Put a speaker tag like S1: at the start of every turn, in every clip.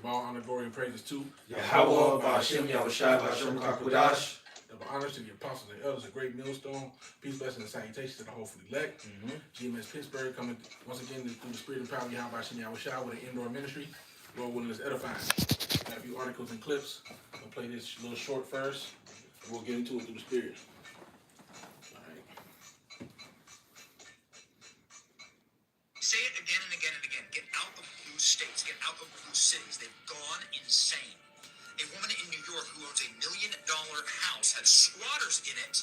S1: Give all honor, glory, and praises to
S2: Yahweh, Ba'ashem, Yahushua, Ba'ashem, Kakudash.
S1: Double honors to the apostles and elders, a great millstone. Peace, blessing, and salutations to the hopefully elect. GMS Pittsburgh coming once again through the spirit and power of Yahweh Ba'ashem Yahushua with an indoor ministry. Lord willing, is edifying. Got a few articles and clips. I'm going to play this little short first, and we'll get into it through the spirit. All right.
S3: Say it again and again and again. Get out of blue states. Get out of blue cities. They've gone insane. A woman in New York who owns $1 million house had squatters in it,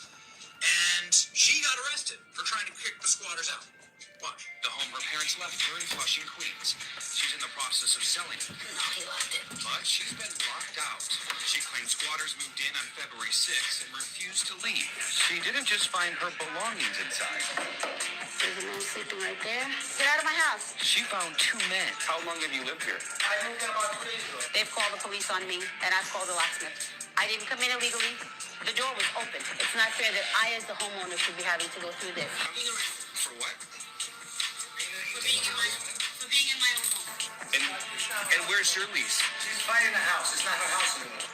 S3: and she got arrested for trying to kick the squatters out. Watch. The home her parents left her in Flushing, Queens. She's in the process of selling it.
S4: He loved it.
S3: But she's been locked out. She claims squatters moved in on February 6th and refused to leave. She didn't just find her belongings inside.
S4: There's a man sleeping right there. Get out of my house.
S3: She found 2 men. How long have you lived here?
S4: I moved in about 2 days ago. They've called the police on me, and I've called the locksmith. I didn't come in illegally. The door was open. It's not fair that I, as the homeowner, should be having to go through this.
S3: For what?
S4: For being in my own home.
S3: And where's your lease?
S2: She's buying the house. It's not her house anymore.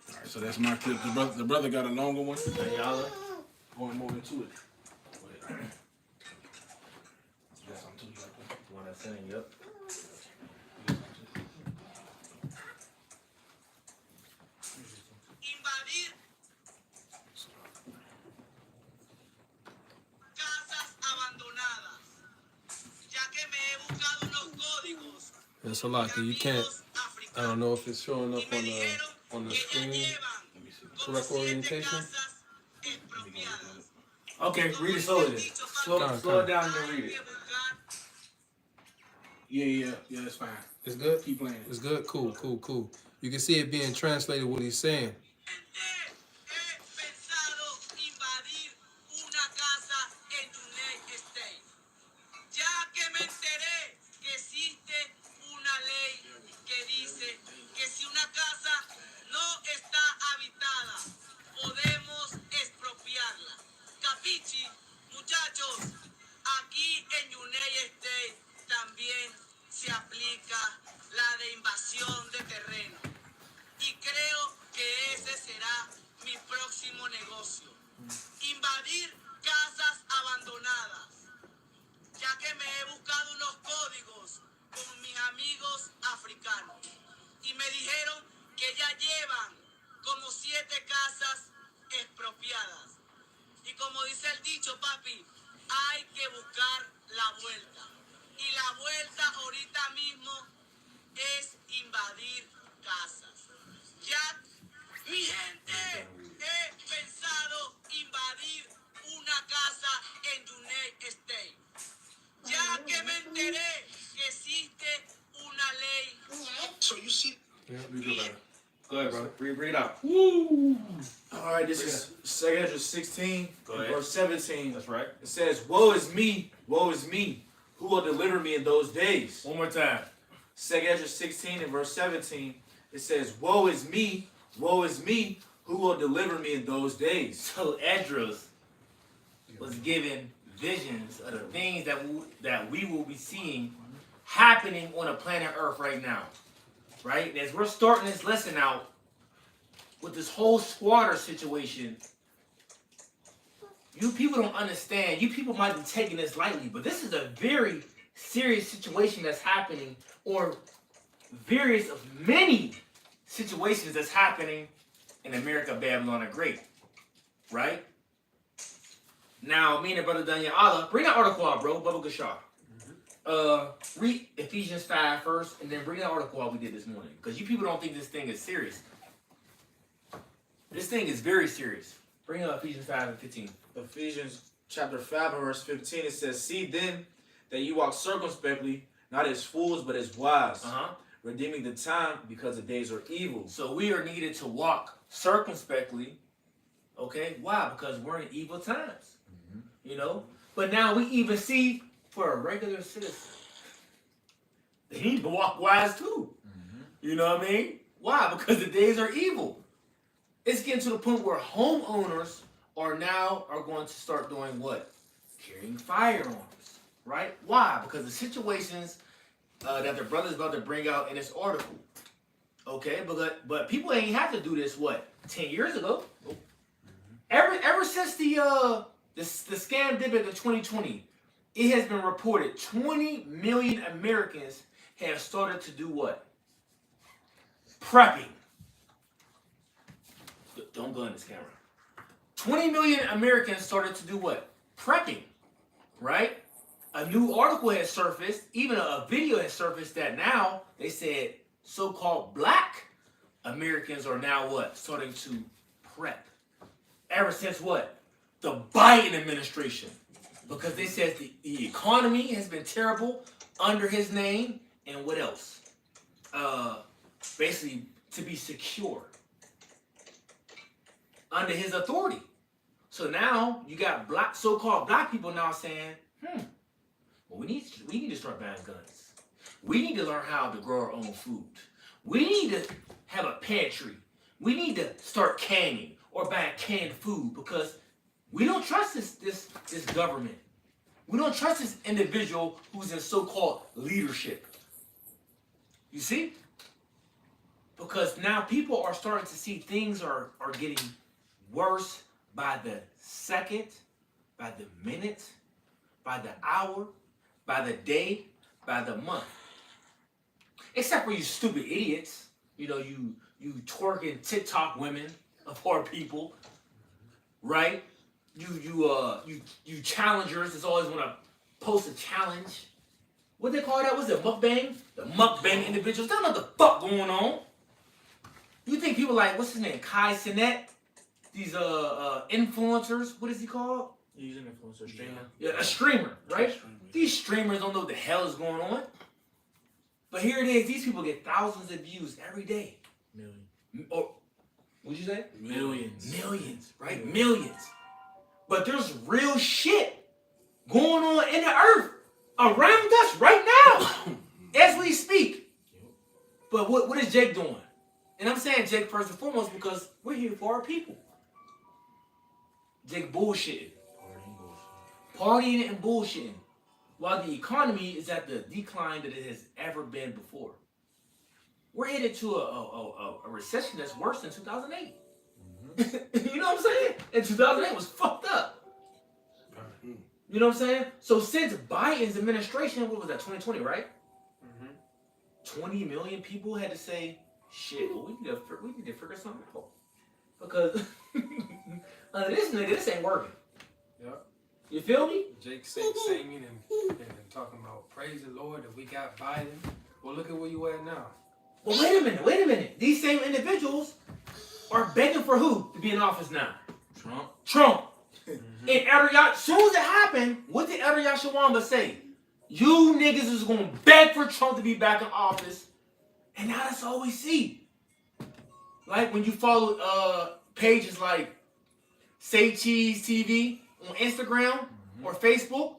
S1: All right, so that's my clip. The brother got a longer one.
S2: Y'all
S1: Going more into it. Yes, I'm too late.
S2: want to send you up?
S5: Invadir casas abandonadas, ya que me he buscado unos códigos.
S6: That's a lot. You can't. I don't know if it's showing up on the screen. Correct orientation.
S2: Okay, read it slowly. Slow it down and then read it.
S1: Yeah, it's fine.
S6: It's good.
S1: Keep playing.
S6: It's good. Cool. You can see it being translated what he's saying.
S5: He pensado invadir una casa en United States, ya que me enteré que existe una ley que dice que si una casa no está habitada, podemos expropiarla. Capichi, muchachos, aquí en United States también se aplica la de invasión de terreno. Y creo que ese será mi próximo negocio. Invadir casas abandonadas. Ya que me he buscado unos códigos con mis amigos africanos. Y me dijeron que ya llevan como 7 casas expropiadas. Y como dice el dicho, papi, hay que buscar la vuelta. Y la vuelta ahorita mismo es invadir casas. Ya, mi gente, he pensado invadir una casa en United States. Ya que me enteré que existe una ley.
S3: So you see,
S6: Yeah, we do better.
S2: Go ahead, bro. Read it out.
S7: All right, this is 2 16,
S2: Go ahead.
S7: verse 17.
S2: That's right.
S7: It says, woe is me, who will deliver me in those days?
S2: One more time.
S7: 2 16 and verse 17, it says, woe is me, who will deliver me in those days?
S2: So Esdras was given visions of the things that we will be seeing happening on the planet Earth right now. Right? As we're starting this lesson out with this whole squatter situation, you people don't understand. You people might be taking this lightly, but this is a very serious situation that's happening, or various of many situations that's happening in America, Babylon the Great. Right? Now, me and Brother Daniel Allah, bring that article out, bro. Bubba Gashar. Read Ephesians 5 first, and then bring that article out we did this morning. Because you people don't think this thing is serious. This thing is very serious. Bring up Ephesians 5 and 15.
S7: Ephesians chapter 5 and verse 15, it says, see then that you walk circumspectly, not as fools, but as wise, redeeming the time because the days are evil.
S2: So we are needed to walk circumspectly. Okay? Why? Because we're in evil times. You know? But now we even see for a regular citizen, they need to walk wise too. You know what I mean? Why? Because the days are evil. It's getting to the point where homeowners are going to start doing what? carrying firearms, right? Why? Because the situations that the brother's about to bring out in this article. Okay, but people ain't have to do this, what, 10 years ago? Ever since the scam did back in 2020, it has been reported 20 million Americans have started to do what? Prepping. Don't go in this camera. 20 million Americans started to do what? Prepping, right? A new article has surfaced, even a video has surfaced that now they said so-called black Americans are now what? Starting to prep. Ever since what? The Biden administration. Because they said the economy has been terrible under his name, and what else? Basically, to be secure under his authority. So now you got so-called black people now saying, well, we need to start buying guns. We need to learn how to grow our own food. We need to have a pantry. We need to start canning or buying canned food because we don't trust this government. We don't trust this individual who's in so-called leadership. You see? Because now people are starting to see things are getting worse by the second, by the minute, by the hour, by the day, by the month. Except for you stupid idiots. You know, you twerking TikTok women of our people, right? You challengers that's always want to post a challenge. What they call that? What's it? Mukbang? The mukbang individuals. They don't know what the fuck going on. You think people like, what's his name? Kai Cenat? These influencers, what is he called?
S7: He's an influencer, streamer.
S2: Yeah, a streamer, right? These streamers don't know what the hell is going on. But here it is, these people get thousands of views every day.
S7: Million.
S2: Or, what'd you say?
S7: Millions.
S2: Millions, right? Millions. But there's real shit going on in the earth around us right now as we speak. But what is Jake doing? And I'm saying Jake first and foremost because we're here for our people. Jake bullshitting. Partying and bullshitting. While the economy is at the decline that it has ever been before. We're headed to a recession that's worse than 2008. You know what I'm saying? And 2008 was fucked up. You know what I'm saying? So since Biden's administration, what was that, 2020, right? 20 million people had to say, shit, well, we need to figure something out. Because under this nigga, this ain't working.
S6: Yep.
S2: You feel me?
S6: Jake singing and talking about praise the Lord that we got Biden. Well, look at where you at now.
S2: But wait a minute. These same individuals are begging for who to be in office now? Trump. And as soon as it happened, what did Elder Yashawamba say? You niggas is going to beg for Trump to be back in office. And now that's all we see. Like when you follow pages like Say Cheese TV on Instagram or Facebook,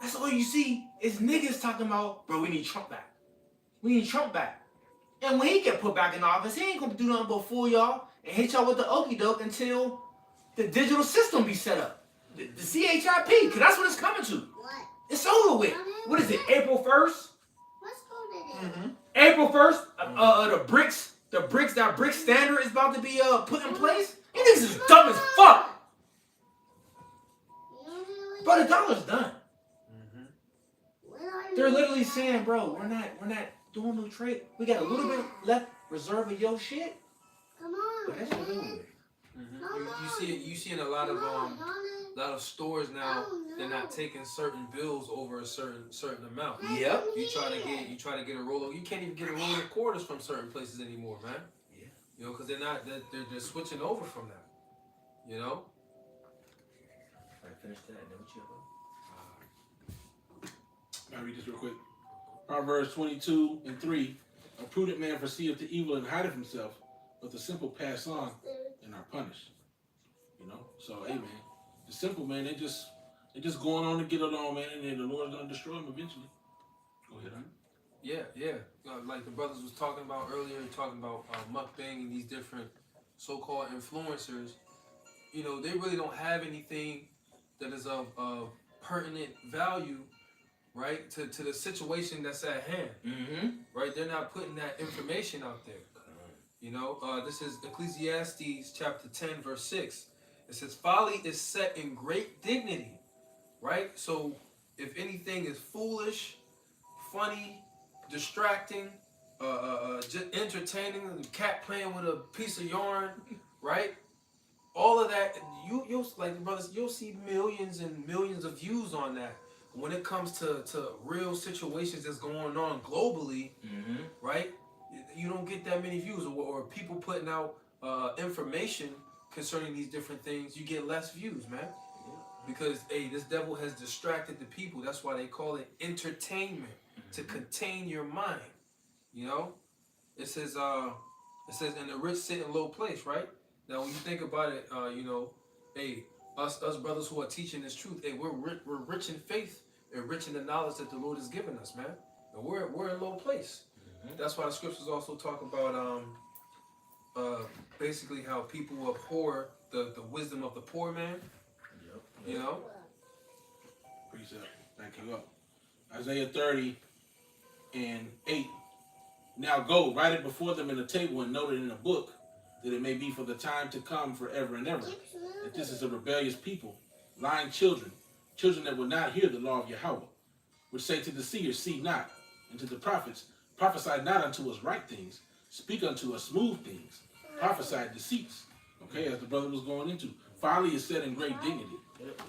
S2: that's all you see is niggas talking about, bro, we need Trump back. We need Trump back. And when he get put back in office, he ain't going to do nothing but fool y'all and hit y'all with the okie doke until the digital system be set up. The CHIP, because that's what it's coming to.
S8: What?
S2: It's over with. What is it, April 1st?
S8: What's going on?
S2: April 1st, the BRICS standard is about to be put in place. You niggas is dumb as fuck. Bro, the dollar's done. They're literally saying, bro, we're not doing no trade. We got a little bit left reserve of your shit.
S8: Come on.
S2: But that's what we're doing.
S6: You see in a lot of stores now, they're not taking certain bills over a certain amount.
S2: Yep.
S6: You try to get a roll of, you can't even get a roll of quarters from certain places anymore, man.
S2: Yeah.
S6: You know, because they're switching over from that. You know.
S2: All right, finish that. And then what you
S1: I'll read this real quick. Proverbs 22:3. A prudent man foreseeth the evil and hideth himself, but the simple pass on and are punished. You know? So, hey, man. The simple, man, they just going on to get along, man, and then the Lord's going to destroy them eventually. Go ahead, huh?
S6: Yeah. Like the brothers was talking about earlier, talking about mukbang and these different so-called influencers. You know, they really don't have anything that is of pertinent value, right, to the situation that's at hand.
S2: Mm-hmm.
S6: Right? They're not putting that information out there. You know, this is Ecclesiastes chapter 10, verse 6. It says, folly is set in great dignity, right? So if anything is foolish, funny, distracting, just entertaining, the cat playing with a piece of yarn, right? All of that, you'll like brothers, you'll see millions and millions of views on that. When it comes to real situations that's going on globally, right? You don't get that many views, or people putting out information concerning these different things. You get less views, man, because hey, this devil has distracted the people. That's why they call it entertainment, to contain your mind. You know, it says and the rich sit in low place, right? Now when you think about it, you know, hey, us brothers who are teaching this truth, hey, we're rich in faith and rich in the knowledge that the Lord has given us, man. And we're in low place. That's why the scriptures also talk about basically how people abhor the wisdom of the poor man. You know?
S1: Precept. Thank you up. Isaiah 30 and 8. Now go, write it before them in a table and note it in a book, that it may be for the time to come forever and ever. That this is a rebellious people, lying children, children that will not hear the law of Yahweh, which say to the seers, see not, and to the prophets, prophesy not unto us right things, speak unto us smooth things, prophesy deceits. Okay, as the brother was going into. Folly is set in great dignity.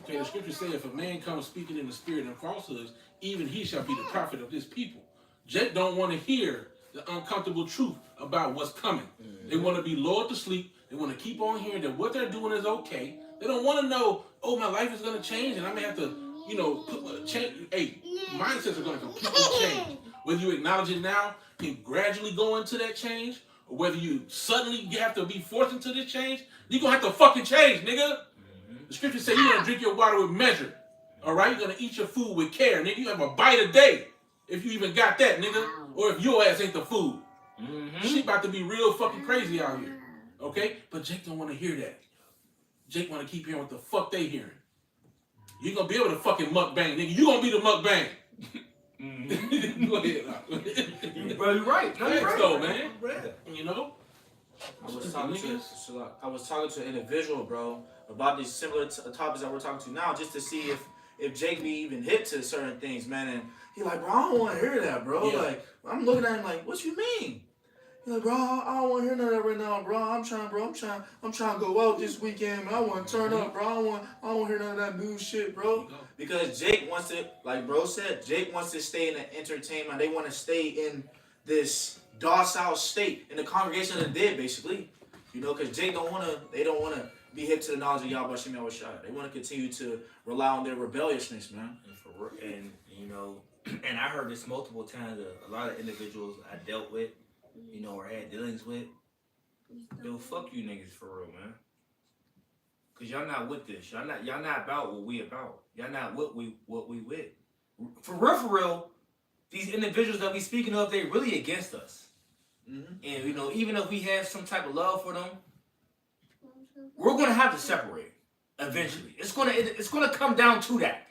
S1: Okay, the scriptures say if a man comes speaking in the spirit and falsehoods, even he shall be the prophet of this people. Jake don't want to hear the uncomfortable truth about what's coming. They want to be lulled to sleep. They want to keep on hearing that what they're doing is okay. They don't want to know, oh, my life is going to change and I may have to, you know, change. Hey, mindsets are going to completely change. Whether you acknowledge it now and gradually go into that change, or whether you suddenly have to be forced into this change, you're going to have to fucking change, nigga. The scriptures say you're going to drink your water with measure. All right? You're going to eat your food with care. Nigga, you have a bite a day. If you even got that, nigga. Or if your ass ain't the food. Shit about to be real fucking crazy out here. Okay? But Jake don't want to hear that. Jake want to keep hearing what the fuck they hearing. You're going to be able to fucking mukbang, nigga. You going to be the mukbang. Go ahead.
S2: Bro, you're right. No, you're right.
S1: Though, man. You know?
S7: I was talking to an individual, bro, about these similar topics that we're talking to now, just to see if Jake be even hip to certain things, man. And he like, bro, I don't want to hear that, bro.
S1: Yeah.
S7: Like, I'm looking at him like, what you mean? He like, bro, I don't want to hear none of that right now, bro. I'm trying to go out this weekend, man. I want to turn up, bro. I don't want to hear none of that new shit, bro. Because Jake wants to, like bro said, Jake wants to stay in the entertainment. They want to stay in this docile state in the congregation of the dead, basically. You know, because Jake they don't want to be hip to the knowledge of Yahweh Shem Yahweh Shai. They want to continue to rely on their rebelliousness, man.
S2: And you know, and I heard this multiple times. A lot of individuals I dealt with, you know, or had dealings with, yo, fuck you niggas for real, man. Cause y'all not with this. Y'all not about what we about. Y'all not what we with. For real, these individuals that we speaking of, they really against us. And you know, even if we have some type of love for them, we're gonna have to separate eventually. It's gonna come down to that.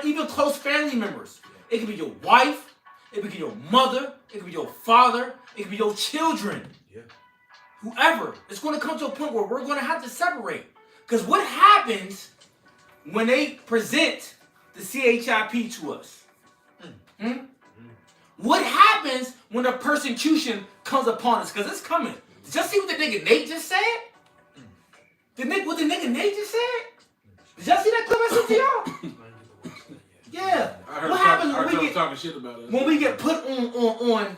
S2: Even close family members. It could be your wife. It could be your mother. It could be your father. It could be your children.
S7: Yeah.
S2: Whoever. It's gonna come to a point where we're gonna have to separate. Because what happens when they present the CHIP to us? What happens when the persecution comes upon us? Because it's coming. Did y'all see what the nigga Nate just said? What the nigga Nate just said? Did y'all see that clip I sent to y'all? Yeah. What happens when we get
S1: talking shit about it?
S2: When we get put on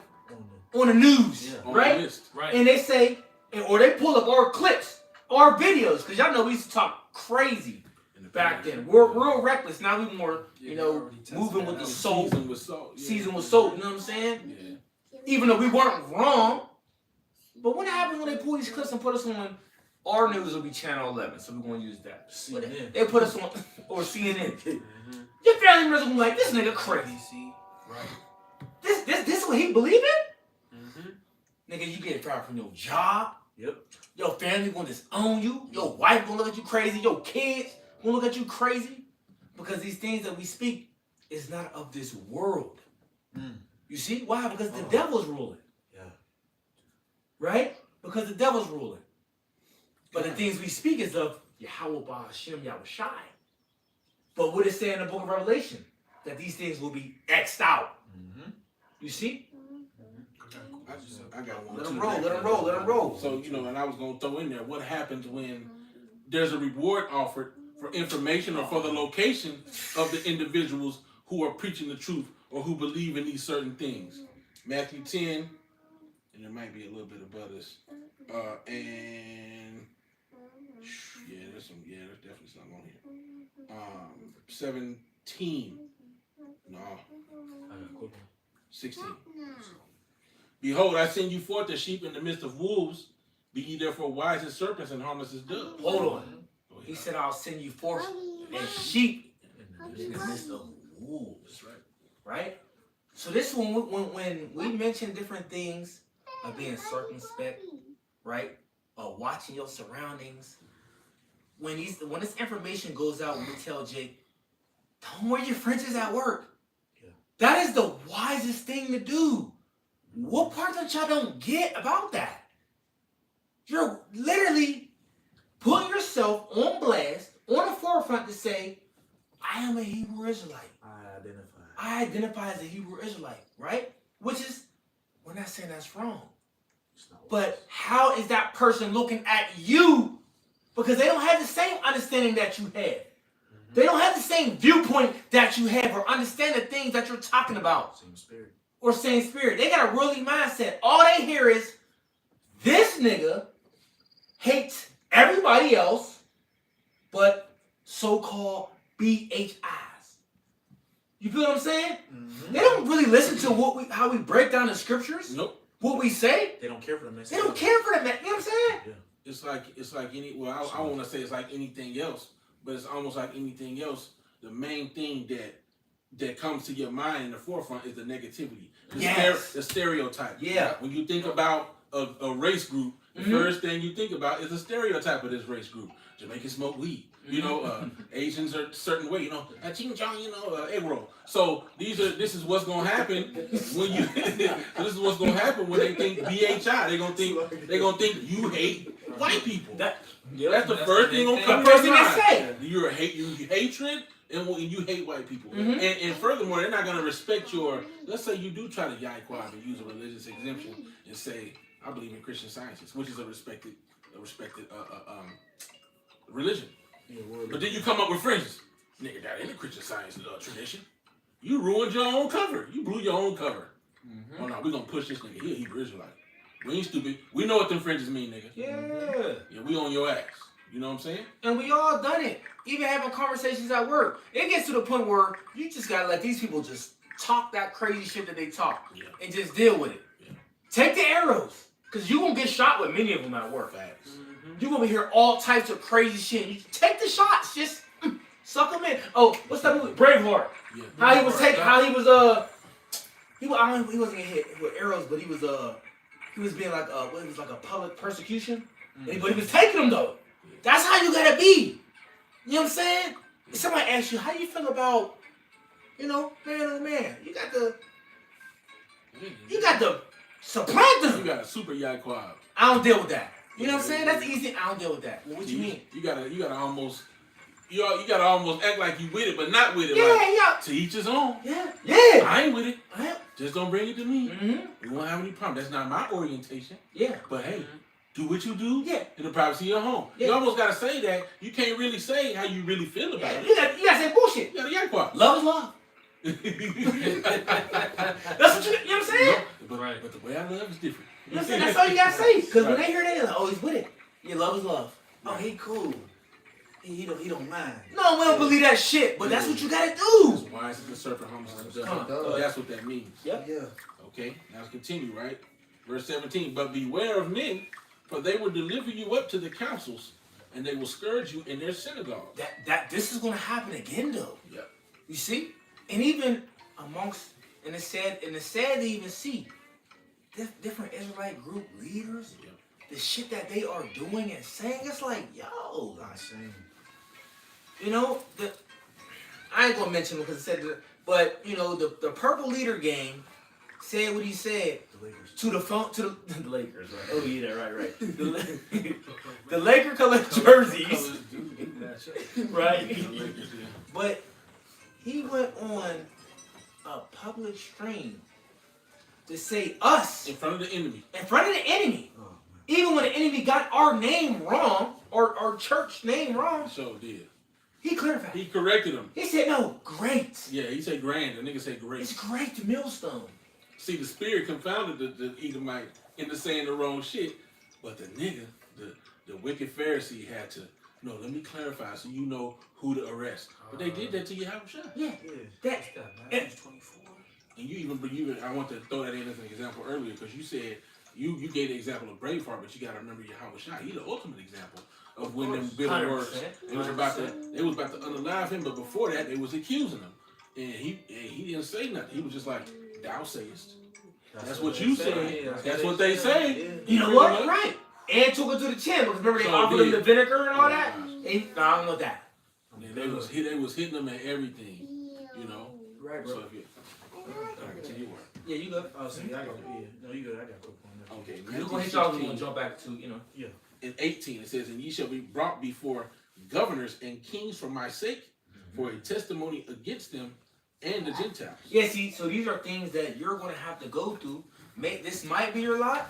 S2: the news, right? And they say, or they pull up our clips, our videos, because y'all know we used to talk crazy back then. We're real reckless. Now we more, you know, moving with the soul. Seasoned with salt, you know what I'm saying?
S1: Yeah.
S2: Even though we weren't wrong. But what happens when they pull these clips and put us on our news will be Channel 11, so we're going to use that.
S7: CNN.
S2: They put us on, or CNN. Your family members will be like, this nigga crazy.
S7: Right.
S2: This what he believe in? Nigga, you get fired from your job.
S7: Yep.
S2: Your family gonna disown you. Your wife gonna look at you crazy. Your kids gonna look at you crazy. Because these things that we speak is not of this world. You see? Why? Because the devil's ruling.
S7: Yeah.
S2: Right? Because the devil's ruling. But the things we speak is of Yahweh Ba'ashem Yahushai. But what it say in the book of Revelation? That these things will be X'd out. You see?
S1: I got one.
S7: Let
S1: too.
S7: them roll. Let them roll. Let them roll.
S1: So, you know, and I was going to throw in there, what happens when there's a reward offered for information or for the location of the individuals who are preaching the truth or who believe in these certain things. Matthew 10, and there might be a little bit above this. And there's definitely something on here. 17. No. 16. Behold, I send you forth as sheep in the midst of wolves. Be ye therefore wise as serpents and harmless as doves.
S2: Hold on. He said, I'll send you forth as sheep in the midst of wolves.
S1: That's right.
S2: Right? So this when we mention different things of being circumspect, right? Of watching your surroundings. When this information goes out, when we tell Jake, don't wear your fringes at work. Yeah. That is the wisest thing to do. What part that y'all don't get about that? You're literally putting yourself on blast, on the forefront to say, I am a Hebrew Israelite. I identify as a Hebrew Israelite, right? Which is, we're not saying that's wrong. But how is that person looking at you? Because they don't have the same understanding that you have. They don't have the same viewpoint that you have or understand the things that you're talking about.
S7: Same spirit.
S2: Or same spirit. They got a worldly mindset. All they hear is, this nigga hates everybody else but so-called BHIs. You feel what I'm saying? They don't really listen to how we break down the scriptures.
S1: Nope.
S2: What we say.
S7: They don't care for them.
S2: They don't care for that. You know what I'm saying?
S1: Yeah. It's like any. Well, I want to say it's like anything else, but it's almost like anything else. The main thing that comes to your mind in the forefront is the negativity, the stereotype.
S2: Yeah.
S1: When you think about a race group, the first thing you think about is a stereotype of this race group. Jamaicans smoke weed. You know, Asians are a certain way. You know, ching chong. You know, egg roll. So this is what's gonna happen when you. This is what's gonna happen when they think BHI. They're gonna think you hate white people. That's the first thing gonna come to your mind. You hatred. And you hate white people. And furthermore, they're not going to respect your, let's say you do try to Yahweh and use a religious exemption and say, I believe in Christian Sciences, which is a respected religion. But then you come up with fringes. Nigga, that ain't a Christian Science tradition. You ruined your own cover. You blew your own cover. Oh no, we're going to push this nigga. He a Hebrew Israelite. We ain't stupid. We know what them fringes mean, nigga. Yeah, we on your ass. You know what I'm saying?
S2: And we all done it. Even having conversations at work. It gets to the point where you just gotta let these people just talk that crazy shit that they talk. And just deal with it. Take the arrows. Because you gonna get shot with many of them at work. You're gonna hear all types of crazy shit. You take the shots. Just suck them in. Oh, what's that movie? Braveheart.
S1: Yeah.
S2: How he wasn't getting hit with arrows, but he was being like it was like a public persecution. But he was taking them though. That's how you gotta be. You know what I'm saying? If somebody asks you, how do you feel about, man on man? You got to supplant them.
S1: You got a super Yahweh.
S2: I don't deal with that. You know what I'm saying? That's easy. I don't deal with that. Well, what you mean?
S1: You gotta almost act like you with it, but not with it.
S2: Yeah,
S1: like,
S2: yeah.
S1: To each his own.
S2: Yeah.
S1: I ain't with it. Just don't bring it to me. We won't have any problem. That's not my orientation.
S2: Yeah.
S1: But hey, do what you do in the privacy of your home.
S2: Yeah.
S1: You almost gotta say that. You can't really say how you really feel about it.
S2: You gotta say bullshit.
S1: You gotta Yahweh.
S2: Love is love. That's what you know what I'm saying?
S1: But the way I love is different.
S2: You know what I'm saying? That's all you gotta say. Because when they hear that, they're like, oh, he's with it. Your love is love.
S7: Oh, he cool. He don't mind.
S2: No, we don't believe that shit, but that's what you gotta do.
S1: Wise as the serpent, harmless as the
S2: Come
S1: dove. That's what that means.
S2: Yep.
S7: Yeah.
S1: Okay, now let's continue, right? Verse 17, but beware of men, for they will deliver you up to the councils, and they will scourge you in their synagogue.
S2: This is gonna happen again though.
S1: Yep.
S2: You see? And even amongst, and it's sad to even see different Israelite group leaders, the shit that they are doing and saying, it's like, yo,
S7: Insane.
S2: you know, I ain't gonna mention him because I said that, but you know, the Purple Leader game said what he said
S7: The Lakers.
S2: to the phone to the Lakers, right? Oh yeah, right. The Laker colored jerseys,
S6: Colors do match up.
S2: right?
S1: The Lakers, yeah.
S2: But he went on a public stream to say us
S1: In front of the enemy.
S2: in front of the enemy.
S7: Oh, man.
S2: Even when the enemy got our name wrong, or our church name wrong,
S1: So did.
S2: he clarified.
S1: He corrected him.
S2: He said, no, great.
S1: Yeah, he said grand. The nigga said great.
S2: It's great to Millstone.
S1: See, the spirit confounded the Edomite into saying the wrong shit, but the nigga, the wicked Pharisee had to, no, let me clarify so you know who to arrest. But they did that to Yahushua.
S2: Yeah.
S7: Yeah.
S2: That,
S6: What's that, Matthew 24?
S1: And you even, I want to throw that in as an example earlier because you said, you gave the example of Braveheart, but you got to remember Yahushua. He's the ultimate example of when them bitter
S2: 100%,
S1: words. They was about to unalive him, but before that, they was accusing him. And he didn't say nothing. He was just like, thou sayest. That's what you say. That's what they say.
S2: you know what? Right. And took it to the chin because remember they
S1: So
S2: offered him
S1: did.
S2: the vinegar and all that?
S1: Yeah.
S2: And, no, I don't want that.
S1: And they was hitting them at everything, you know.
S2: Right,
S1: So
S2: bro.
S1: if you, I can tell you what.
S2: Yeah, you good.
S7: Oh, see, I got no, you good. I got a quick one.
S1: Okay,
S2: We're going to hit
S1: Matthew
S2: y'all. We're
S1: 16.
S2: going to jump back to, you know.
S1: In 18 it says, and ye shall be brought before governors and kings for my sake, for a testimony against them and the Gentiles.
S2: Yeah, see, so these are things that you're going to have to go through. This might be your lot.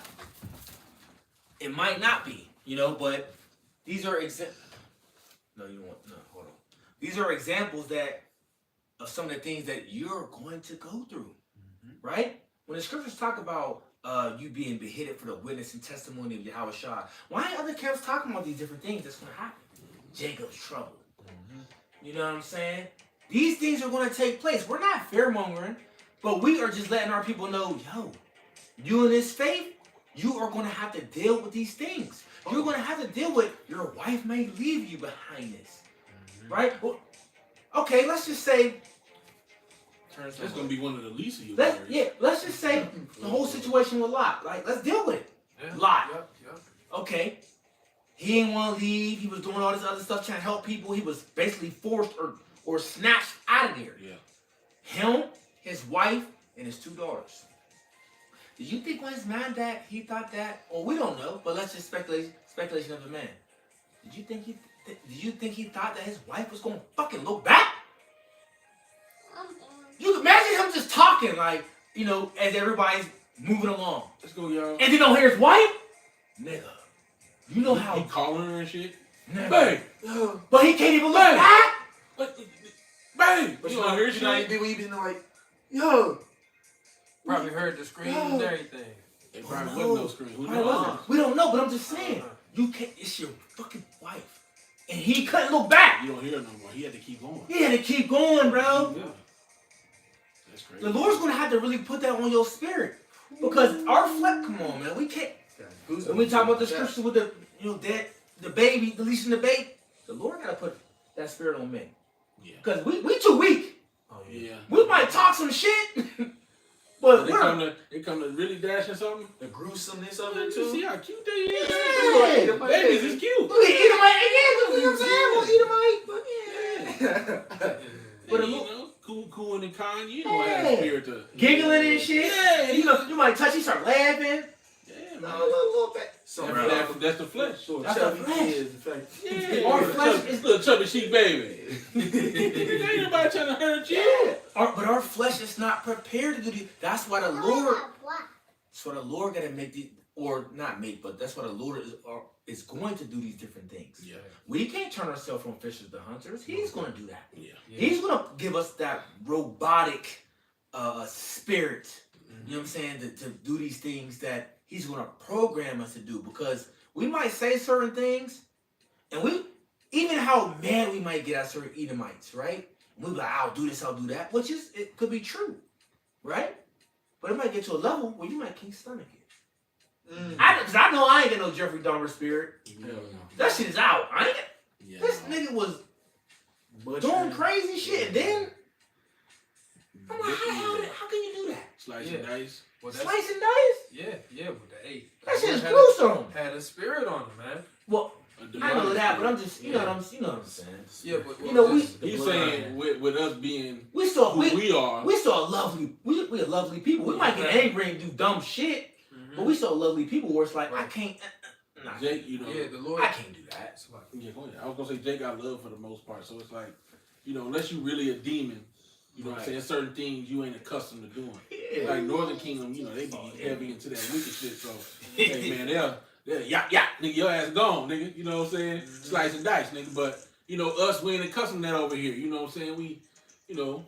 S2: It might not be, you know, but these are No, you don't want, no, hold on. These are examples that of some of the things that you're going to go through, right? When the scriptures talk about you being beheaded for the witness and testimony of Yahushua, why ain't other camps talking about these different things that's going to happen? Jacob's trouble. You know what I'm saying? These things are going to take place. We're not fear-mongering, but we are just letting our people know, yo, you in this faith, you are going to have to deal with these things. You're going to have to deal with your wife may leave you behind this, right? Well, okay, let's just say,
S1: That's going to be one of the least of you.
S2: let's just say the whole situation with Lot. Like, let's deal with it. Lot.
S6: Yep.
S2: Okay, he didn't want to leave. He was doing all this other stuff, trying to help people. He was basically forced or snatched out of there.
S1: Yeah.
S2: Him, his wife, and his 2 daughters. Did you think when his man died, he thought that? Well, we don't know, but let's just speculation of the man. Did you think he thought that his wife was gonna fucking look back? You can imagine him just talking like, you know, as everybody's moving along,
S1: Let's go, y'all.
S2: and then don't hear his wife, nigga. You know
S1: He
S2: how,
S1: calling her and shit.
S2: nigga.
S1: Hey,
S2: But he can't even look
S1: Hey.
S2: back.
S1: bang!
S7: But
S1: You
S7: you
S1: don't
S7: know,
S1: hear
S7: you know,
S1: shit?
S7: we even like, yo,
S6: Probably heard the screams and everything.
S1: It probably wasn't no screen. Who
S2: Probably
S1: knows?
S2: wasn't. We don't know, but I'm just saying, you can't. It's your fucking wife, and he couldn't look back.
S1: You don't hear it no more. He had to keep going.
S2: He had to keep going, bro.
S1: Yeah. That's crazy.
S2: The Lord's gonna have to really put that on your spirit because our flesh. Come on, man. We can't. When we talk about the scripture with the, you know, the baby, the least in the baby, the Lord gotta put that spirit on me.
S1: Yeah.
S2: Because we too weak.
S7: Oh
S1: Yeah.
S2: We might talk some shit, but
S1: They
S2: we're
S1: come to really dashing something.
S7: the gruesomeness of
S1: You
S7: it
S1: see
S7: too.
S1: how cute they is?
S2: Yeah.
S1: Babies is cute.
S2: we Edomite again. You know what I'm saying? We'll Edomite, but yeah.
S1: But
S2: But
S1: you know, cool and kind. You know, have the
S2: Yeah.
S1: spirit to
S2: Giggling and shit.
S1: Yeah.
S2: You know, you might touch. You start laughing.
S1: Yeah,
S2: A
S1: man.
S2: little bit.
S7: So,
S1: That's the flesh.
S7: so
S2: That's
S7: chubby
S2: the flesh.
S7: kids, in fact.
S1: Yeah,
S2: Our
S1: little
S2: flesh
S1: chubby-
S2: is-
S1: little chubby chic baby. Ain't nobody trying to hurt you.
S2: Yeah. But our flesh is not prepared to do this. That's why the Lord. So the Lord got to make the, or not make, but that's why the Lord is going to do these different things.
S1: Yeah.
S2: We can't turn ourselves from fishers to hunters. He's going to do that.
S1: Yeah.
S2: He's going to give us that robotic spirit. You know what I'm saying? To do these things that He's going to program us to do, because we might say certain things, and even how mad we might get at certain Edomites, right? And we'll be like, I'll do this, I'll do that, which is, it could be true, right? But it might get to a level where you might can't stomach it. Because I know I ain't got no Jeffrey Dahmer spirit.
S1: Hell no.
S2: That shit is out. I ain't got,
S1: Yeah,
S2: this
S1: no.
S2: nigga was doing crazy shit. And then, I'm like, how can you do that?
S1: Slice
S6: Yeah.
S1: and dice.
S6: Well, that's,
S2: Slice and dice?
S6: yeah, with the 8.
S2: That shit is
S6: Had
S2: gruesome.
S6: Had a spirit on him, man.
S2: Well, I know that, but I'm just, you know what I'm saying.
S6: Yeah, but
S2: You know,
S1: He's saying with us being
S2: we still
S1: who we are.
S2: we still lovely. We are lovely people. We might get angry and do dumb shit, but we still lovely people. Where it's like I can't. Nah,
S1: Jake, you know,
S6: yeah, the Lord.
S2: I can't do that.
S1: yeah, go ahead. I was gonna say Jake got love for the most part, so it's like, you know, unless you really a demon, you know what I'm saying, certain things you ain't accustomed to doing.
S2: Yeah.
S1: Like Northern Kingdom, you know, they be heavy into that wicked shit, so hey man, they're yeah, nigga, your ass gone, nigga. You know what I'm saying? Slice and dice, nigga. But, you know, us, we ain't accustomed to that over here. You know what I'm saying? We, you know,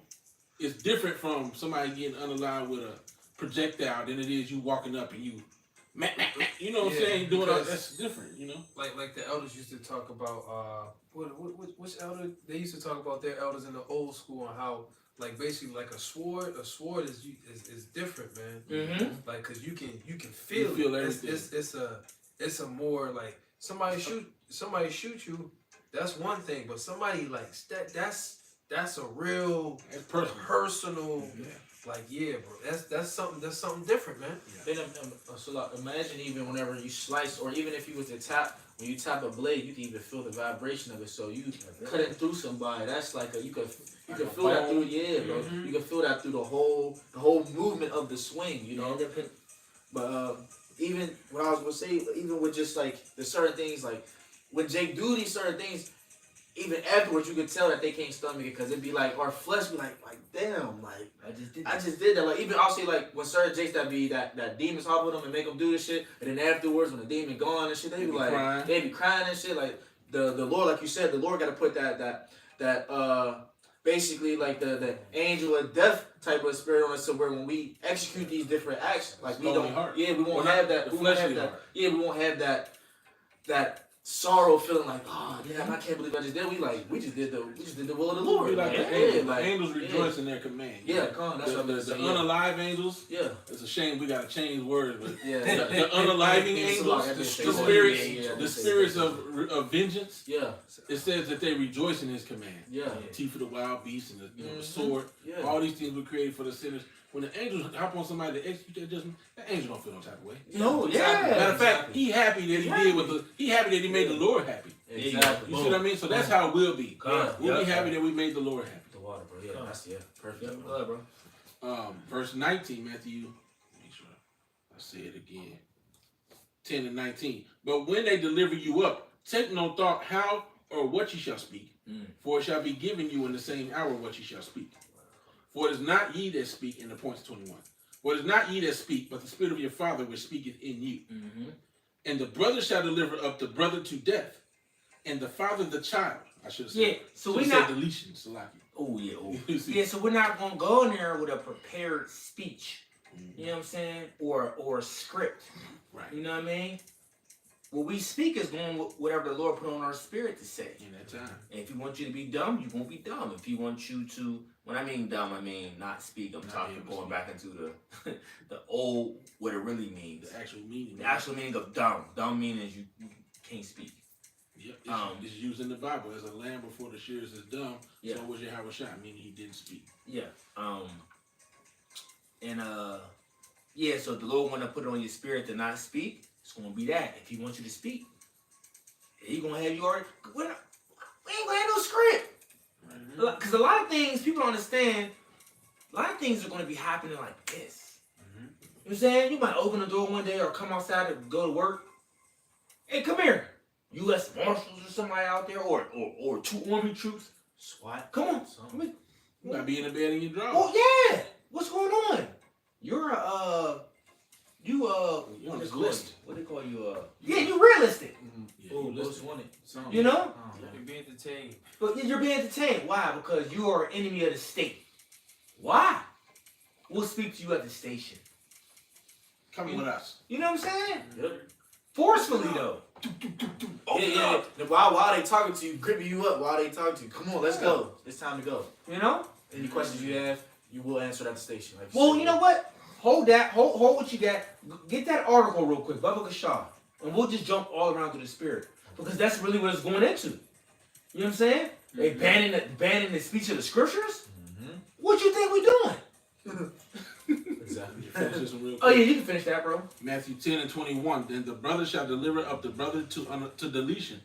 S1: it's different from somebody getting unaligned with a projectile than it is you walking up and you you know what I'm saying? Doing all that's different, you know?
S6: Like the elders used to talk about which elder they used to talk about their elders in the old school and how like basically like a sword is different, man.
S2: Mm-hmm.
S6: Like cause you can feel
S1: You feel
S6: it.
S1: everything.
S6: It's a more like somebody shoot you, that's one thing, but somebody like that's a real personal like bro. That's something different, man.
S7: Then so like, imagine even whenever you slice, or even if you was to tap, when you tap a blade, you can even feel the vibration of it. So you cutting through somebody, that's like you can feel that through, bro. You can feel that through the whole movement of the swing, you know. But even what I was gonna say, even with just like the certain things, like when Jake do these certain things, even afterwards you could tell that they can't stomach it, because it'd be like our flesh be like damn, like I just did that. Like even I'll say like when certain Jakes that demons hop with them and make them do this shit, and then afterwards when the demon gone and shit, they be like crying. They be crying and shit. Like the Lord, like you said, the Lord got to put that basically like the angel of death type of spirit on us, so where when we execute these different actions, like we don't, we won't have that. We won't have that. Yeah, we won't have that sorrow feeling like, oh damn, I can't believe I just did. We just did the will of the Lord.
S1: Be like the angels rejoice in their command.
S7: Yeah, come on. That's what I'm saying.
S1: The unalive angels.
S7: Yeah.
S1: It's a shame we gotta change words, but
S7: yeah.
S1: the unaliving angels, the spirits of vengeance.
S7: Yeah.
S1: It says that they rejoice in His command.
S7: Yeah.
S1: The teeth of the wild beast and the sword. Yeah. All these things were created for the sinners. When the angels hop on somebody to execute that judgment, that angel don't feel no type of way.
S2: No,
S1: Matter of fact, he happy that he happy that he made the Lord happy.
S7: Exactly.
S1: You see what I mean? So that's how it will be. We'll be happy that we made the Lord happy.
S7: The water, bro. Yeah, that's perfect.
S2: bro.
S1: Verse 19, Matthew. Make sure I say it again. 10 and 19. But when they deliver you up, take no thought how or what you shall speak, for it shall be given you in the same hour what you shall speak. For it is not ye that speak, in the points 21. For it is not ye that speak, but the Spirit of your Father which speaketh in you. And the brother shall deliver up the brother to death, and the father the child. I should have said.
S2: Yeah, so we not
S1: deletion, Salaki.
S2: Oh yeah, yeah. So we're not gonna go in there with a prepared speech. You know what I'm saying? Or a script.
S1: Right.
S2: You know what I mean? What we speak is going with whatever the Lord put on our spirit to say.
S1: In that time.
S2: And if He wants you to be dumb, you won't be dumb. If He wants you to, when I mean dumb, I mean not speak. I'm talking going back into the old, what it really means.
S1: The actual meaning.
S2: The actual meaning of dumb. Dumb meaning is you can't speak.
S1: Yep. It's used in the Bible as a lamb before the shears is dumb. Yeah. So was Yahweh Shai, meaning he didn't speak.
S2: Yeah. Yeah. So the Lord want to put it on your spirit to not speak. It's gonna be that. If He wants you to speak, He gonna have you already. We ain't gonna have no script. Because a lot of things people don't understand. A lot of things are gonna be happening like this. You know what I'm saying? You might open the door one day or come outside and go to work. Hey, come here. U.S. Marshals or somebody out there, or 2 Army troops.
S7: SWAT.
S2: Come on.
S1: You might be in the bed in your drawers.
S2: Oh yeah. What's going on? You're
S1: on this list.
S7: What they call you?
S2: Yeah, you're realistic.
S1: Yeah,
S7: most wanted.
S2: You know?
S6: You're being detained.
S2: But you're being detained. Why? Because you are an enemy of the state. Why? We'll speak to you at the station.
S1: Come with us.
S2: You know what I'm saying?
S7: Yep.
S2: Forcefully though.
S7: Yeah. While they talking to you, gripping you up while they talking to you. Come on, let's go. It's time to go.
S2: You know?
S7: Any questions you have, you will answer at the station. Like
S2: Well, you know what? Hold that. Hold what you got. Get that article real quick, Baba Gashar, and we'll just jump all around to the spirit, because that's really what it's going into. You know what I'm saying? They banning the speech of the scriptures. What you think we doing?
S7: Exactly.
S1: finish this one real
S2: Oh
S1: quick.
S2: yeah, you can finish that, bro.
S1: Matthew 10:21. Then the brother shall deliver up the brother to deletion,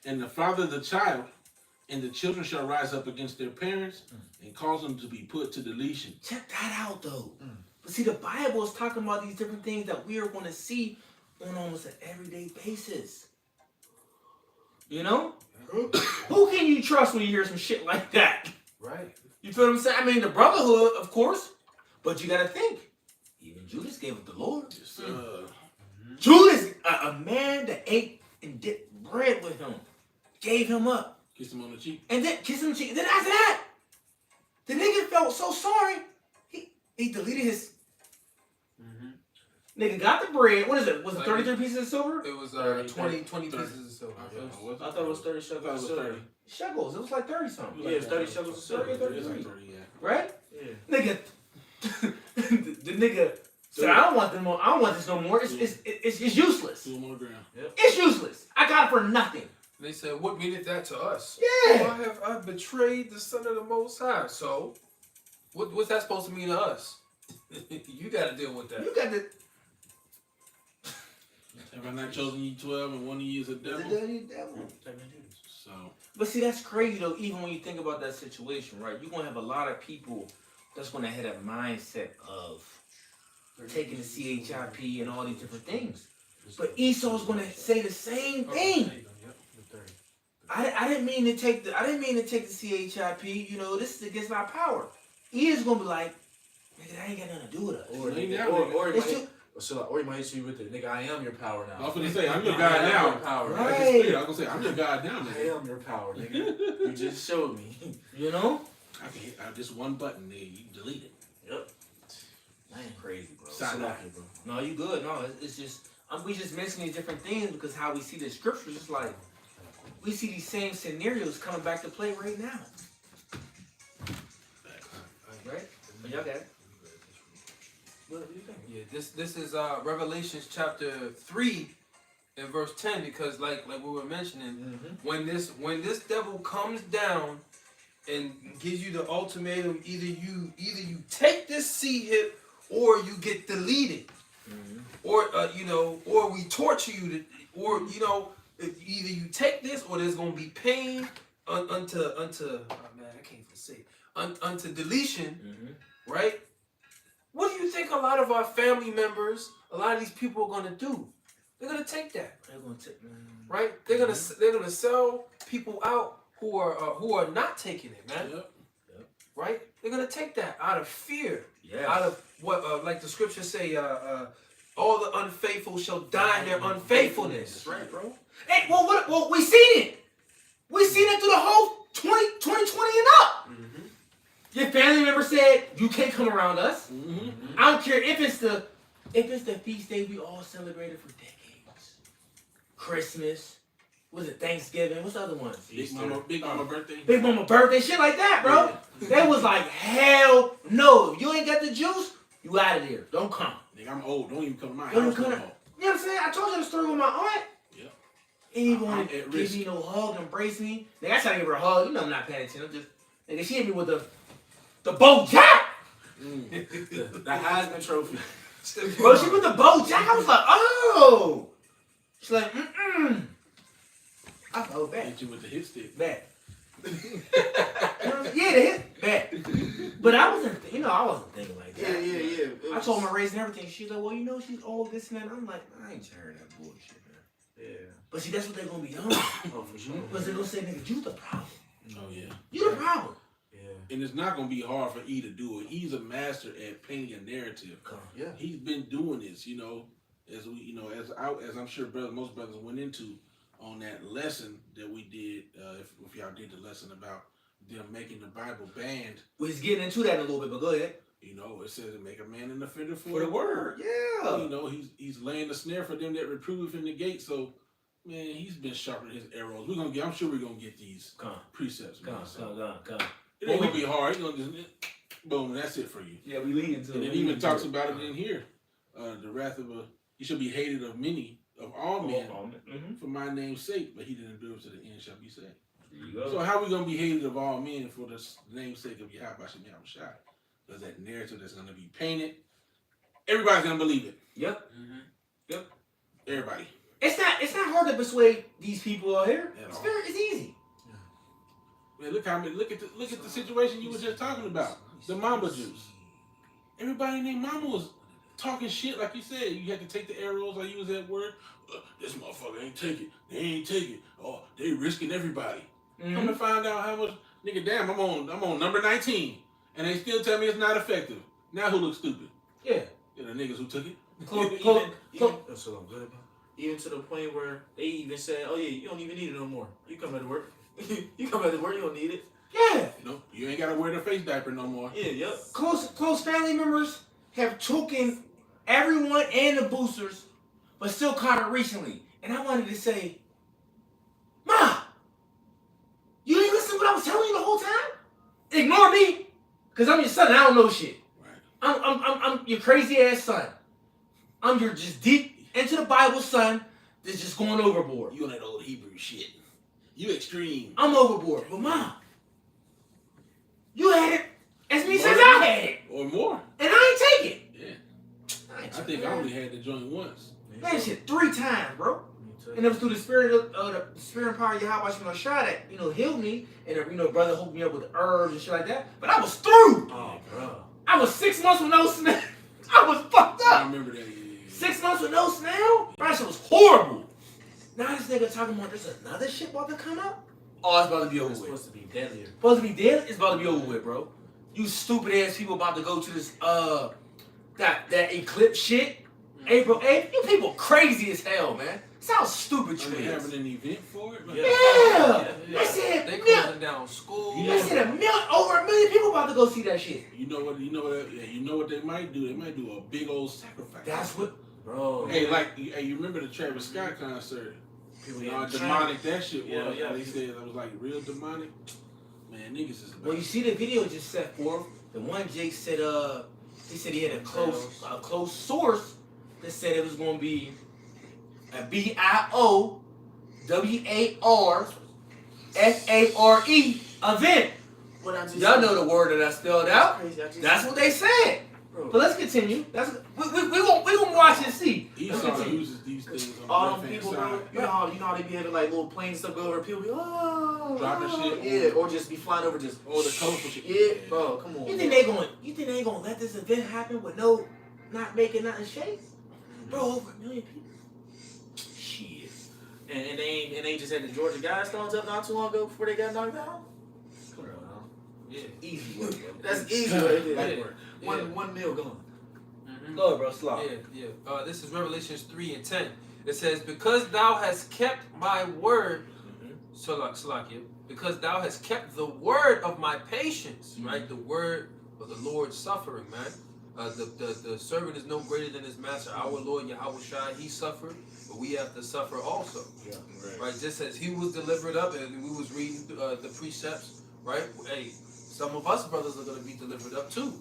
S1: and the father the child, and the children shall rise up against their parents and cause them to be put to deletion.
S2: Check that out though. But see, the Bible is talking about these different things that we are going to see on almost an everyday basis. You know? Who can you trust when you hear some shit like that?
S6: Right.
S2: You feel what I'm saying? I mean, the brotherhood, of course, but you got to think. Even Judas gave up the Lord.
S1: Yes,
S2: Judas, a man that ate and dipped bread with him, gave him up.
S1: kiss him on the cheek.
S2: And then kissed him on the cheek. Then after that, the nigga felt so sorry. He deleted his. Nigga got the bread. What is it? Was it 33 pieces of silver?
S6: It was
S1: 30,
S6: 20
S1: 30.
S6: pieces of silver.
S7: I thought it was 30 shekels.
S1: I thought it was 30.
S2: Shekels. It was like 30 something.
S7: Yeah, it's 30 shekels of silver.
S2: 33.
S1: 30, yeah.
S2: Right?
S7: Yeah.
S2: Nigga. the nigga said, I don't want them more. I don't want this no more. It's useless.
S1: 2 more ground.
S2: It's useless. I got it for nothing.
S6: They said, what meaneth that to us?
S2: Yeah.
S6: I betrayed the Son of the Most High. So, what's that supposed to mean to us? You got to deal with that.
S2: You got the.
S1: Have I not chosen you 12 and one of you is a devil? So,
S2: But see, that's crazy though. Even when you think about that situation, right? You're gonna have a lot of people that's gonna have that mindset of taking the CHIP and all these different things. But Esau's gonna say the same thing. I didn't mean to take the CHIP. You know, this is against our power. He is gonna be like, nigga, that ain't got nothing to do with us.
S7: Or
S1: Lay
S7: he
S1: down,
S2: It's
S7: might,
S2: too-
S7: or he might hit you with it, nigga. I am your power now.
S1: I was gonna say, I'm your
S7: I
S1: God
S7: am
S1: now.
S7: your power.
S2: Right.
S1: I was gonna say, I'm your God now,
S7: I
S1: nigga.
S7: am your power, nigga. You just showed me.
S2: You know?
S1: I can hit just one button, nigga. You can delete it.
S2: Yep. That ain't crazy, bro.
S1: Side eye.
S7: bro.
S2: No, you good. No, it's just we just mentioning these different things because how we see the scriptures, it's like we see these same scenarios coming back to play right now. Right? But y'all got it. What do you think?
S6: Yeah, this is Revelations chapter 3 and verse 10, because like we were mentioning, when this devil comes down and gives you the ultimatum, either you take this seed or you get deleted, or or we torture you, or either you take this or there's gonna be pain unto oh man, I can't even say unto deletion, right? What do you think a lot of our family members, a lot of these people are gonna do? They're gonna take that,
S2: They're gonna take
S6: right? They're gonna sell people out who are not taking it, man.
S1: Yep.
S6: Right? They're gonna take that out of fear,
S2: Yes.
S6: out of what like the scriptures say, all the unfaithful shall die in their unfaithfulness.
S2: Right, bro. Hey, well, we seen it. We seen it through the whole 2020 and up. Your family member said you can't come around us. I don't care if it's the feast day we all celebrated for decades. Christmas, was it Thanksgiving? What's the other ones?
S1: Big Mama birthday.
S2: Big Mama birthday, shit like that, bro. They was like, hell no. If you ain't got the juice, you out of there. Don't come.
S1: Nigga, I'm old. Don't even come to my
S2: Don't
S1: house
S2: come.
S1: no
S2: You
S1: more.
S2: know what I'm saying? I told you the story with my aunt.
S1: Yep.
S2: Ain't even
S1: I'm
S2: want to
S1: at
S2: give
S1: risk.
S2: me no hug, embrace me. Nigga, I tried to give her a hug. You know I'm not paying attention. I'm just, nigga, she hit me with the bow jack.
S7: The Heisman Trophy.
S2: Bro, she with the bow jack. I was like, oh. She's like, I felt bad.
S1: Hit you with the hit stick.
S2: Bad. Yeah, the hit. Bad. But I wasn't thinking like that.
S7: Yeah.
S2: I told her raising everything. She's like, well, you know, she's old, this and that. I'm like, I ain't hearing that bullshit, man.
S7: Yeah.
S2: But see, that's what they're gonna be doing.
S7: Oh, for sure.
S2: Because they're gonna say, nigga, you the problem.
S1: Oh yeah.
S2: You the problem.
S7: Yeah.
S1: And it's not gonna be hard for E to do it. He's a master at painting a narrative.
S7: Yeah.
S1: He's been doing this, as we, as I'm sure most brothers went into on that lesson that we did. If y'all did the lesson about them making the Bible banned,
S2: We're just getting into that in a little bit, but go ahead.
S1: it says to make a man an offender
S2: For the word, yeah.
S1: He's laying the snare for them that reprove in the gate. So, man, he's been sharpening his arrows. I'm sure we're gonna get these precepts. Man. So
S2: Come.
S1: it ain't gonna be hard. He's gonna just boom, that's it for you.
S2: Yeah, we lead into
S1: And
S2: it.
S1: it even talks about it in here. The wrath of he shall be hated of many, of all men, for my name's sake, but he that endures to the end shall be saved.
S2: There you go.
S1: So how we gonna be hated of all men for the name's sake of Yahweh Shem Shai? There's that narrative that's gonna be painted, everybody's gonna believe it.
S2: Yep.
S1: Everybody.
S2: It's not hard to persuade these people out here.
S1: At
S2: It's
S1: all.
S2: it's easy.
S1: Man, look at the situation you were just talking about. The Mamba juice. Everybody and their mama was talking shit, like you said. You had to take the arrows. I use that word. This motherfucker ain't take it. They ain't take it. Oh, they risking everybody. Come to find out how much, nigga. Damn, I'm on number 19, and they still tell me it's not effective. Now who looks stupid?
S2: Yeah.
S1: The niggas who took it.
S7: Even to the point where they even said, "Oh yeah, you don't even need it no more. You come back to work. You come back to work. You don't need it."
S2: Yeah.
S1: You ain't gotta wear the face diaper no more.
S7: Yeah, yep.
S2: Close family members have taken everyone and the boosters, but still caught it recently. And I wanted to say, Ma, you ain't listen to what I was telling you the whole time? Ignore me, cause I'm your son and I don't know shit.
S1: Right.
S2: I'm your crazy ass son. I'm your just deep into the Bible son that's just going overboard.
S1: You on that old Hebrew shit. You extreme.
S2: I'm overboard. But Ma, you had it as me since I had it.
S1: Or more.
S2: And I ain't take it.
S1: Yeah.
S2: I ain't
S1: I
S2: take
S1: think
S2: it.
S1: I only had the joint once.
S2: That shit 3 times, bro. And it was through the spirit of the spirit and power of Yahweh Shemel Shah that, healed me. And, brother hooked me up with the herbs and shit like that. But I was through.
S7: Oh, bro.
S2: I was 6 months with no smell. I was fucked
S1: I
S2: up.
S1: remember that.
S2: 6 months with no smell? Bro, that shit was horrible. Now this nigga talking about there's another shit about to come out? Oh, it's about to be over
S7: It's
S2: with.
S7: supposed to be deadlier.
S2: Supposed to be dead? It's about to be over with, bro. You stupid ass people about to go to this, that eclipse shit. April 8th? You people crazy as hell, man. That's how stupid
S1: Are
S2: you
S1: they
S2: is.
S1: having an event for it? Like,
S2: Yeah. I said,
S6: They
S2: yeah.
S6: closing down school.
S2: I said over 1 million people about to go see that shit.
S1: You know what they might do? They might do a big old sacrifice.
S2: That's what,
S7: Bro.
S1: Hey, you remember the Travis Scott concert?
S7: People
S1: How
S7: getting
S1: demonic that shit was.
S7: Yeah, yeah.
S1: They said it was like real demonic. Man, niggas is about
S2: well, you see the video just set forth. The one Jake said, he said he had a close source that said it was going to be a BIOWARFARE event.
S7: What I just
S2: Y'all
S7: said.
S2: know the word that I spelled out.
S7: Crazy. I just
S2: That's what they said.
S7: Bro.
S2: But let's continue. We gonna watch and see. Let's
S1: Esau
S2: continue.
S1: uses these things on the
S7: All
S1: left
S7: them
S1: hand
S7: people, bro.
S1: side.
S7: You know how they be having like little planes stuff go over. People be
S1: Dropping shit.
S7: Yeah, or just be flying over just.
S1: Or the coastal shit.
S7: Yeah, bro. Come on.
S2: You think they gonna let this event happen with not making nothing shake? Bro, over 1 million people. Shit.
S7: And they just had the Georgia Guidestones up not too long ago before they got knocked out. Come on, now.
S2: Yeah, easy work, bro.
S7: That's easy. Right there.
S1: Light
S7: Yeah.
S1: work.
S7: One meal gone.
S2: Go ahead, bro. Slop.
S6: Yeah. This is Revelations 3:10. It says, "Because thou hast kept my word, Salakia, because thou hast kept the word of my patience," right? The word of the Lord suffering, man. The servant is no greater than his master. Our Lord Yahweh Shai, he suffered, but we have to suffer also.
S7: Yeah.
S6: Right? Just as he was delivered up, and we was reading the precepts, right? Hey, some of us brothers are going to be delivered up too.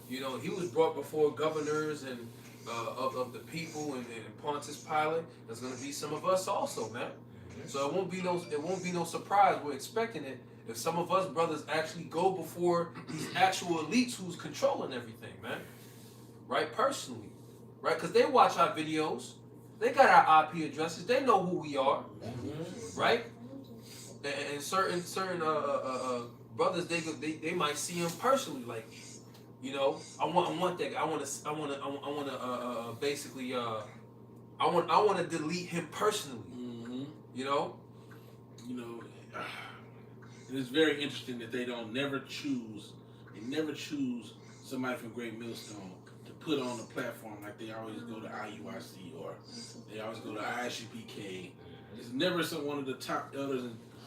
S6: You know, he was brought before governors and of the people and Pontius Pilate. There's going to be some of us also, man. So it won't be no surprise. We're expecting it if some of us brothers actually go before these actual elites who's controlling everything, man. Right? Personally, right? Because they watch our videos. They got our IP addresses. They know who we are, right? And certain brothers, they might see him personally, like. You know, I want that guy. I want to basically I want to delete him personally. You know,
S1: it is very interesting that they never choose somebody from Great Millstone to put on the platform like they always go to IUIC or they always go to ISUPK. It's never one of the top elders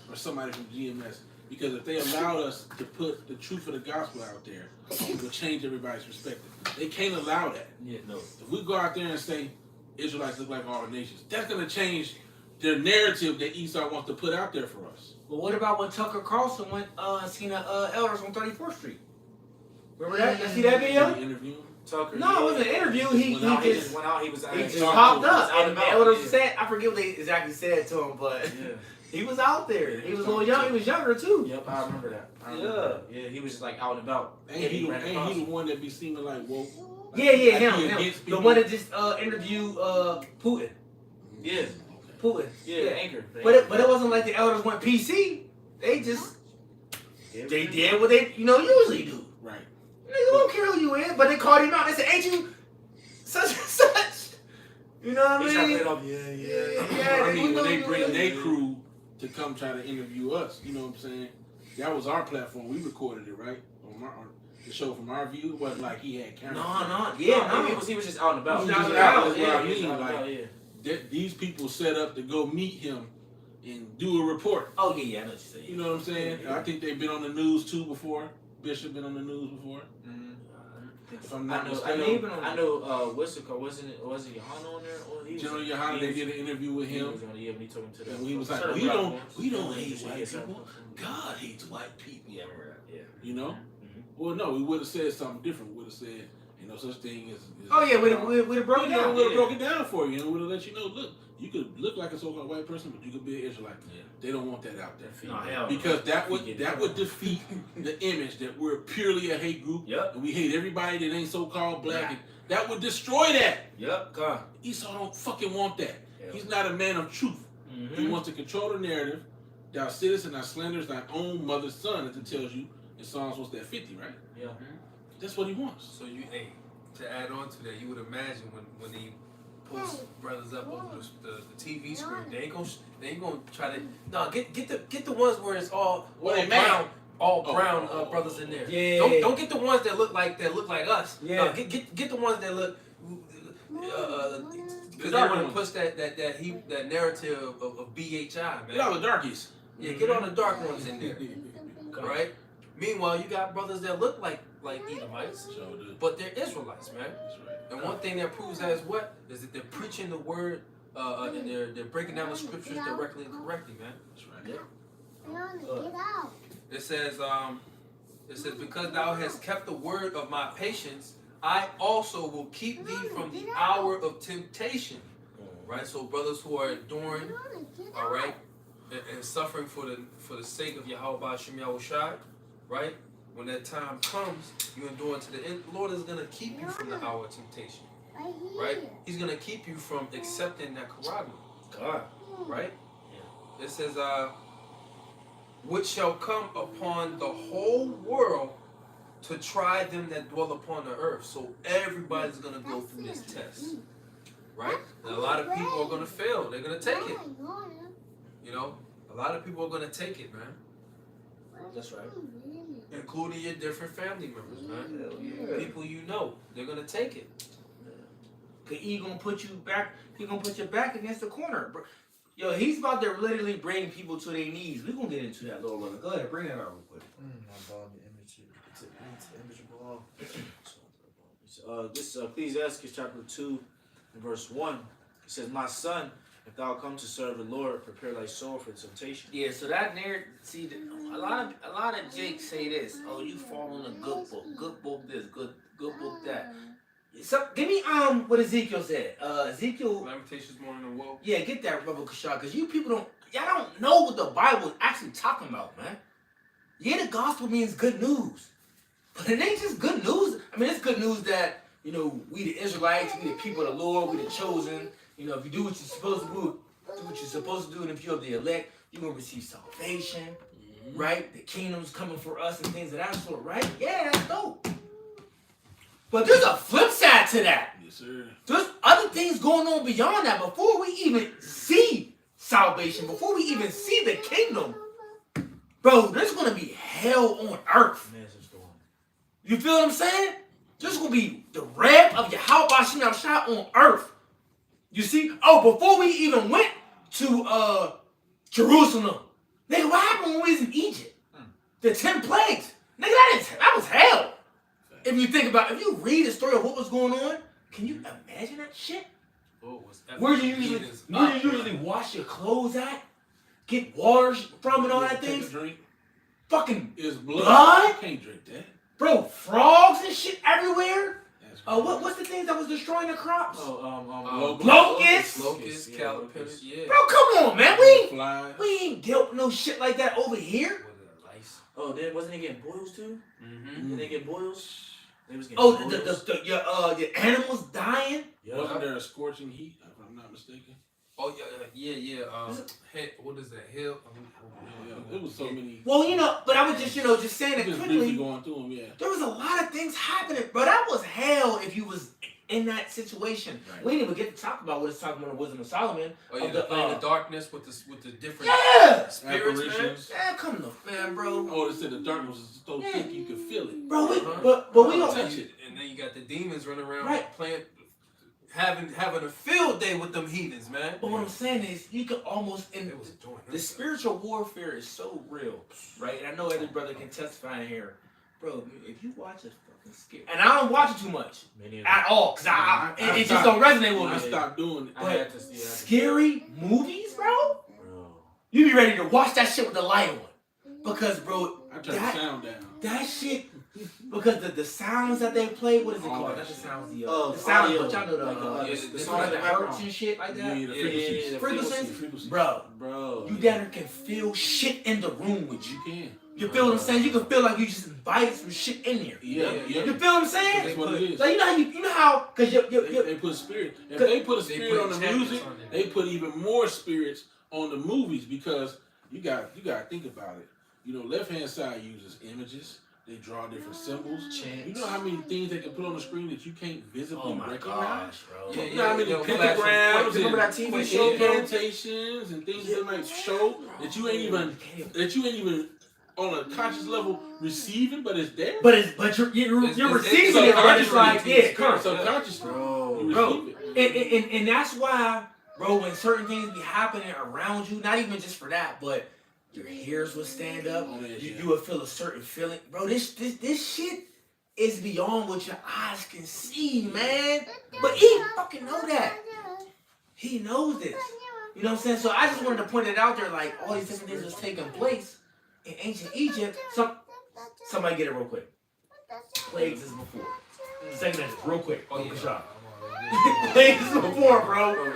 S1: or somebody from GMS. Because if they allowed us to put the truth of the gospel out there, it would change everybody's perspective. They can't allow that.
S7: Yeah, no.
S1: If we go out there and say Israelites look like all nations, that's going to change their narrative that Esau wants to put out there for us.
S2: But what about when Tucker Carlson went seen the elders on 34th Street? Remember that? You see that video?
S1: Did he interview him?
S7: Tucker.
S2: No, it wasn't an interview. He
S7: went out.
S2: just
S7: Went out. He was.
S2: he just
S1: talked
S2: popped
S1: to him.
S2: up,
S7: Out
S2: and
S7: and
S2: the
S7: about,
S2: elders
S7: yeah.
S2: said, I forget what they exactly said to him, but
S7: Yeah.
S2: he was out there. He was a little young. He was younger too.
S7: Yep, I remember that. Yeah, he was just like out and about.
S1: Ain't he
S7: ran across.
S1: the one that be seeming like woke?
S2: Yeah,
S1: Like he
S2: him.
S1: against
S2: The
S1: people?
S2: one that just interviewed Putin.
S7: Yeah,
S2: Putin.
S7: yeah, Anchor.
S2: But it wasn't like the elders went PC. They just they did what they usually do.
S1: Right.
S2: Nigga don't care who you is, but they called him out. They said, "Ain't you such and such?" You know what I mean?
S1: I mean, when they bring their crew to come try to interview us, you know what I'm saying? That was our platform. We recorded it, right? On the show from our view. It wasn't like he had cameras.
S7: He was just out and about.
S1: He was just
S2: out.
S1: That's what I mean.
S7: out and
S1: Like,
S7: about, yeah.
S1: these people set up to go meet him and do a report.
S2: Oh yeah, I know what you're saying.
S1: You know what I'm saying? I think they've been on the news too before. Bishop been on the news before. If I'm not mistaken.
S7: I know. What's it called? Was it Yohana on there? Or he
S1: General
S7: was,
S1: Yohana, they did an interview with
S7: he
S1: him.
S7: was on, yeah, when he took him to the.
S1: And he was like,
S7: certain
S1: we don't
S7: platforms.
S1: hate
S7: Yeah,
S1: white
S7: certain
S1: people.
S7: platforms.
S1: God hates white people.
S7: Yeah, I remember that. Yeah.
S1: You know?
S7: Mhm.
S1: Well, no, we would have said something different. We would have said, no such thing as.
S2: Oh yeah, we'd have broken
S1: Yeah,
S2: down.
S1: we would have broke it down for you, and would have let you know. Look, you could look like a so-called white person, but you could be an Israelite.
S7: Yeah.
S1: They don't want that out there.
S2: No, hell no.
S1: Because that would defeat the image that we're purely a hate group,
S2: Yep.
S1: and we hate everybody that ain't so-called black.
S2: Yeah.
S1: And that would destroy that.
S2: Yep. God.
S1: Esau don't fucking want that.
S2: Yeah.
S1: He's not a man of truth.
S2: Mm-hmm.
S1: He wants to control the narrative. Thou sittest and thou slanderest thy own mother's son, as it tells you in Psalms, what's that, 50, right?
S7: Yeah.
S1: That's what he wants.
S6: So to add on to that, you would imagine when he post brothers up over the TV screen, they ain't gonna try to get the ones where it's all
S1: Well,
S6: brown.
S1: Oh,
S6: Brown
S1: oh,
S6: brothers in there.
S2: Yeah.
S6: Don't get the ones that look like us.
S2: Yeah.
S6: Get the ones that look. Because they
S1: dark
S6: want to
S1: ones.
S6: push that narrative of BHI, man.
S1: Get all the darkies.
S6: Yeah, get all the dark ones in there, right? Meanwhile, you got brothers that look like Edomites,
S1: So do.
S6: but they're Israelites, man.
S1: That's right.
S6: And one thing that proves that is what? Is that they're preaching the word and they're breaking down the scriptures directly and correctly, man.
S1: That's right.
S8: Get out.
S6: It says, because thou hast kept the word of my patience, I also will keep thee from the hour of temptation. Right? So brothers who are enduring, all right, and suffering for the sake of Yahweh Shem Yahushai, right? When that time comes, you endure to the end. The Lord is gonna keep you from the hour of temptation. Right? He's gonna keep you from accepting that karagma.
S2: God.
S6: Right? It says, which shall come upon the whole world to try them that dwell upon the earth. So everybody's gonna go through this test. Right? And a lot of people are gonna fail. They're gonna take it. You know? A lot of people are gonna take it, man.
S2: That's right.
S6: Including your different family members, man.
S2: Hell yeah.
S6: People you know, they're gonna take it.
S2: Cause he gonna put you back. He gonna put your back against the corner, bro. Yo, he's about to literally bring people to their knees. We gonna get into that little brother. Go ahead, bring that out real quick.
S7: This Ecclesiastes chapter 2 and verse 1. It says, my son, if thou come to serve the Lord, prepare thy soul for temptation.
S2: Yeah, so that narrative. See, a lot of Jakes say this. Oh, you fall in a good book this, good book that. So give me what Ezekiel said. Ezekiel.
S6: Lamentations more than woe.
S2: Yeah, get that, Brother Kashar, because you people don't know what the Bible is actually talking about, man. Yeah, the gospel means good news, but it ain't just good news. I mean, it's good news that we the Israelites, we the people of the Lord, we the chosen. If you do what you're supposed to do what you're supposed to do, and if you're of the elect, you're gonna receive salvation, right? The kingdom's coming for us and things of that sort, right? Yeah, that's dope. But there's a flip side to that.
S1: Yes, sir.
S2: There's other things going on beyond that. Before we even see salvation, before we even see the kingdom, bro, there's gonna be hell on earth. You feel what I'm saying? There's gonna be the wrath of Yahweh Shem Yahushua on earth. You see? Oh, before we even went to Jerusalem, nigga, what happened when we was in Egypt? The 10 plagues. Nigga, that was hell. If you read the story of what was going on, can you imagine that shit? Where do you usually wash your clothes at? Get water from and all that
S1: Take a
S2: things?
S1: drink.
S2: Fucking
S1: It's blood.
S2: blood?
S1: You can't drink that.
S2: Bro, frogs and shit everywhere?
S1: That's
S2: What's the things that was destroying the crops?
S1: Locusts.
S2: Locusts?
S6: Caterpillars, yeah.
S2: Bro, come on, man.
S1: Flies.
S2: We ain't dealt with no shit like that over here.
S7: Oh, then wasn't he getting boils too?
S6: Mm-hmm.
S7: Did they get boils? They was getting
S2: Oh,
S7: photos.
S2: the animals dying.
S1: Wasn't there a scorching heat, if I'm not mistaken?
S6: Oh yeah. What is that? Hill.
S1: It was so many.
S2: Well, but I was just, just saying it
S1: Just briefly
S2: quickly.
S1: going through them, yeah.
S2: There was a lot of things happening, bro. That was hell if you was in that situation.
S7: Right.
S2: We didn't even get to talk about what it's talking about in Wisdom of Solomon.
S6: Oh yeah, playing the darkness with the different
S2: Yeah!
S6: spirits, man.
S1: Apparitions.
S2: Man, come to man, bro.
S1: Oh, they said the darkness was so thick you could feel it.
S2: Bro,
S6: Uh-huh.
S2: but we don't.
S1: Touch it.
S6: And then you got the demons running around
S2: Right.
S6: playing, having a field day with them heathens, man.
S2: But what I'm saying is, you could almost
S6: It was doing
S2: the spiritual warfare is so real, right? And I know every brother can testify in here, bro. If you watch a fucking scary, and I don't watch it too much at all, cause it just don't resonate with
S1: I
S2: me.
S1: stopped doing it.
S7: I had to see.
S2: Scary movies, bro.
S7: Bro.
S2: You be ready to watch that shit with the light on, because bro,
S1: I turned the sound down.
S2: that shit, because the sounds that they play, what is it
S1: All
S2: called?
S1: that
S2: Not the
S1: shit.
S2: sounds,
S7: Oh,
S2: the sounds,
S7: audio.
S2: but y'all know
S7: Like,
S2: the
S7: the
S2: song
S7: song
S2: like
S7: in
S2: the
S7: the
S2: hertz
S7: background.
S2: and shit like that.
S1: Yeah, the frequencies.
S7: the
S2: Frequencies?
S1: Frequencies.
S2: Bro, you down there can feel shit in the room with you.
S1: You can.
S2: You feel what I'm saying? You can feel like you just invited some shit in there.
S1: Yeah.
S2: You feel what I'm saying?
S1: That's what it is.
S2: Like you know how, cause
S1: They put spirit. If they put a
S6: They
S1: spirit
S6: put
S1: on the
S6: enchantments
S1: music,
S6: on there.
S1: they put even more spirits on the movies because you got to think about it. Left hand side uses images. They draw different symbols.
S7: Chants.
S1: You know how many things they can put on the screen that you can't visibly
S2: oh my
S1: recognize?
S2: gosh, bro.
S6: Yeah,
S1: You know how many
S6: yeah,
S1: pentagrams
S7: Wait, remember that
S1: and
S7: TV show, bro?
S1: incantations and things that might show that you ain't even on a conscious level receiving, but it's there.
S2: But you're
S6: It's
S2: receiving it, but it's like current.
S1: Subconsciously,
S7: Bro.
S1: you
S2: Bro,
S1: receive it.
S2: and that's why, bro, when certain things be happening around you, not even just for that, but your hairs would stand up,
S1: Oh, yeah, yeah.
S2: you would feel a certain feeling, bro. This shit is beyond what your eyes can see, man. But he fucking know that. He knows this. You know what I'm saying? So I just wanted to point it out there, like all these different things was taking place in ancient Egypt. Somebody get it real quick. Plagues is before. Second minute, real quick.
S6: Oh,
S2: Good
S6: yeah.
S2: shot. Plagues is before, bro.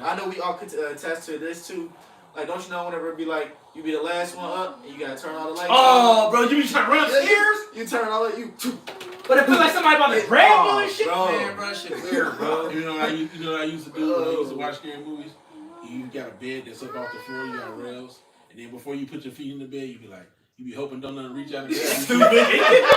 S7: I know we all could attest to this too. Like, don't you know whenever it be like you be the last one up and you gotta turn all the lights
S2: Oh,
S7: on?
S2: bro, you be trying to run upstairs?
S7: You turn all the
S2: But it feels like somebody about to grab you and shit.
S7: bro.
S2: Man, bro, that shit weird, bro.
S1: You know what I used to do when I used to watch scary movies? You got a bed that's up off the floor, you got rails, and then before you put your feet in the bed, you be hoping don't nothing reach out and grab you.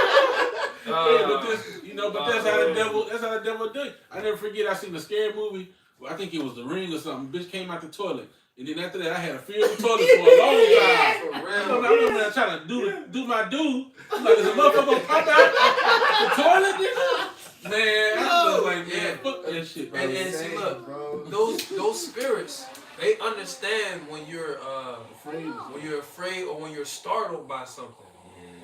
S1: But that's how the devil do it. I never forget I seen a scary movie. Well, I think it was The Ring or something. Bitch came out the toilet. And then after that, I had a fear of the toilet for a long time. I remember trying to do my do. I'm like, is a motherfucker gonna pop out the toilet, nigga? Man, I was like, man, fuck that shit, bro.
S6: And see, look, those spirits, they understand when you're afraid or when you're startled by something.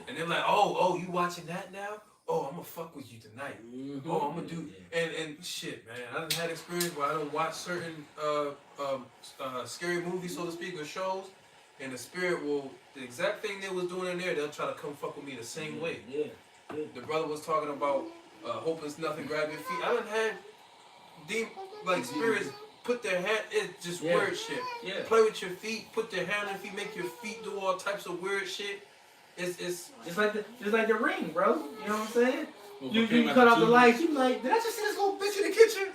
S6: And they're like, oh, you watching that now? Oh, I'm gonna fuck with you tonight.
S1: Mm-hmm.
S6: Oh, I'm gonna do and shit, man. I done had experience where I don't watch certain scary movies, so to speak, or shows, and the spirit will the exact thing they was doing in there, they'll try to come fuck with me the same way.
S2: Yeah.
S6: The brother was talking about hope it's nothing, grab your feet. I done had deep spirits put their hand. It's just weird shit.
S2: Yeah.
S6: Play with your feet, put their hand on your feet, make your feet do all types of weird shit. It's
S2: Just like the Ring, bro. You know what I'm saying?
S1: Well,
S2: You
S1: came out
S2: cut off the
S1: tube.
S2: lights. You be like, did I just see this little bitch in the kitchen?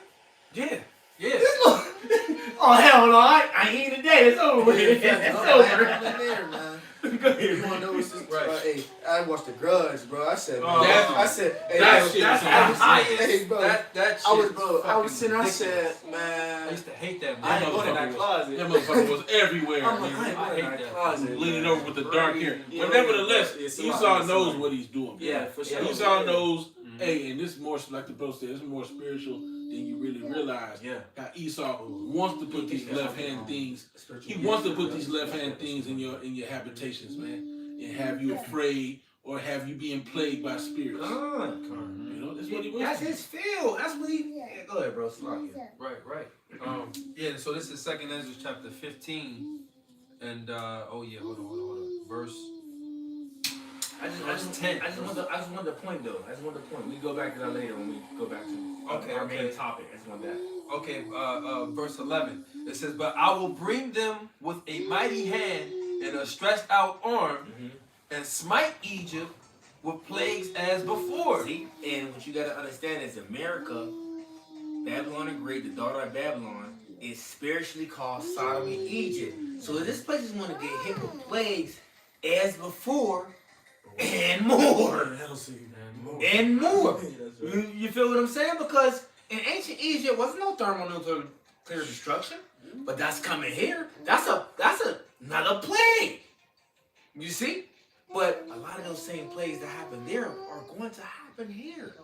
S6: yeah.
S2: This little... Oh hell no! I ain't eating today. It's over with. It's over.
S7: There, man.
S2: Go
S7: You
S2: ahead.
S7: wanna know what's this?
S6: Right.
S7: Hey, I watched The Grudge, bro. I said,
S6: Oh,
S7: man,
S1: that-
S7: I said, hey,
S1: that shit
S6: That's
S1: is
S6: the highest.
S7: Hey, bro.
S6: That shit
S7: I was,
S6: is
S7: bro. I was sitting. I
S6: fucking
S7: said,
S6: ridiculous. I
S7: man,
S6: used to hate that.
S7: I ain't going in that
S1: That
S7: closet.
S1: motherfucker was everywhere.
S7: I'm like,
S1: man.
S7: I ain't
S6: I
S7: going in
S6: hate
S7: that
S6: that.
S7: closet.
S1: Leaning
S7: man.
S1: over with the dark hair.
S7: Yeah,
S1: But nevertheless,
S7: yeah, somebody-
S1: Esau knows
S7: somebody.
S1: what he's doing.
S7: Yeah, for sure.
S1: Esau knows, hey, and this more, like the bro said, it's more spiritual than you really realize.
S7: Yeah.
S1: How Esau wants to put these left hand things. He wants to put these left hand things in your habitations, man, and have you afraid or have you being plagued by spirits. You know, that's what he wants.
S2: That's his field. That's what he. Yeah, go ahead, bro. Slock it.
S6: Right. Yeah. So this is 2nd Ezra chapter 15, and hold on. Verse.
S2: I just want the point though. I just want the point. We go back to that later when we go back to our main topic. I just want that.
S6: Okay, verse 11. It says, "But I will bring them with a mighty hand and a stretched out arm, and smite Egypt with plagues as before.
S2: See, and what you gotta understand is America, Babylon the Great, the daughter of Babylon, is spiritually called Sodom and Egypt. So this place is gonna get hit with plagues as before and more. And more. You feel what I'm saying? Because in ancient Egypt wasn't no thermonuclear destruction. But that's coming here. That's another plague. You see? But a lot of those same plagues that happen there are going to happen here.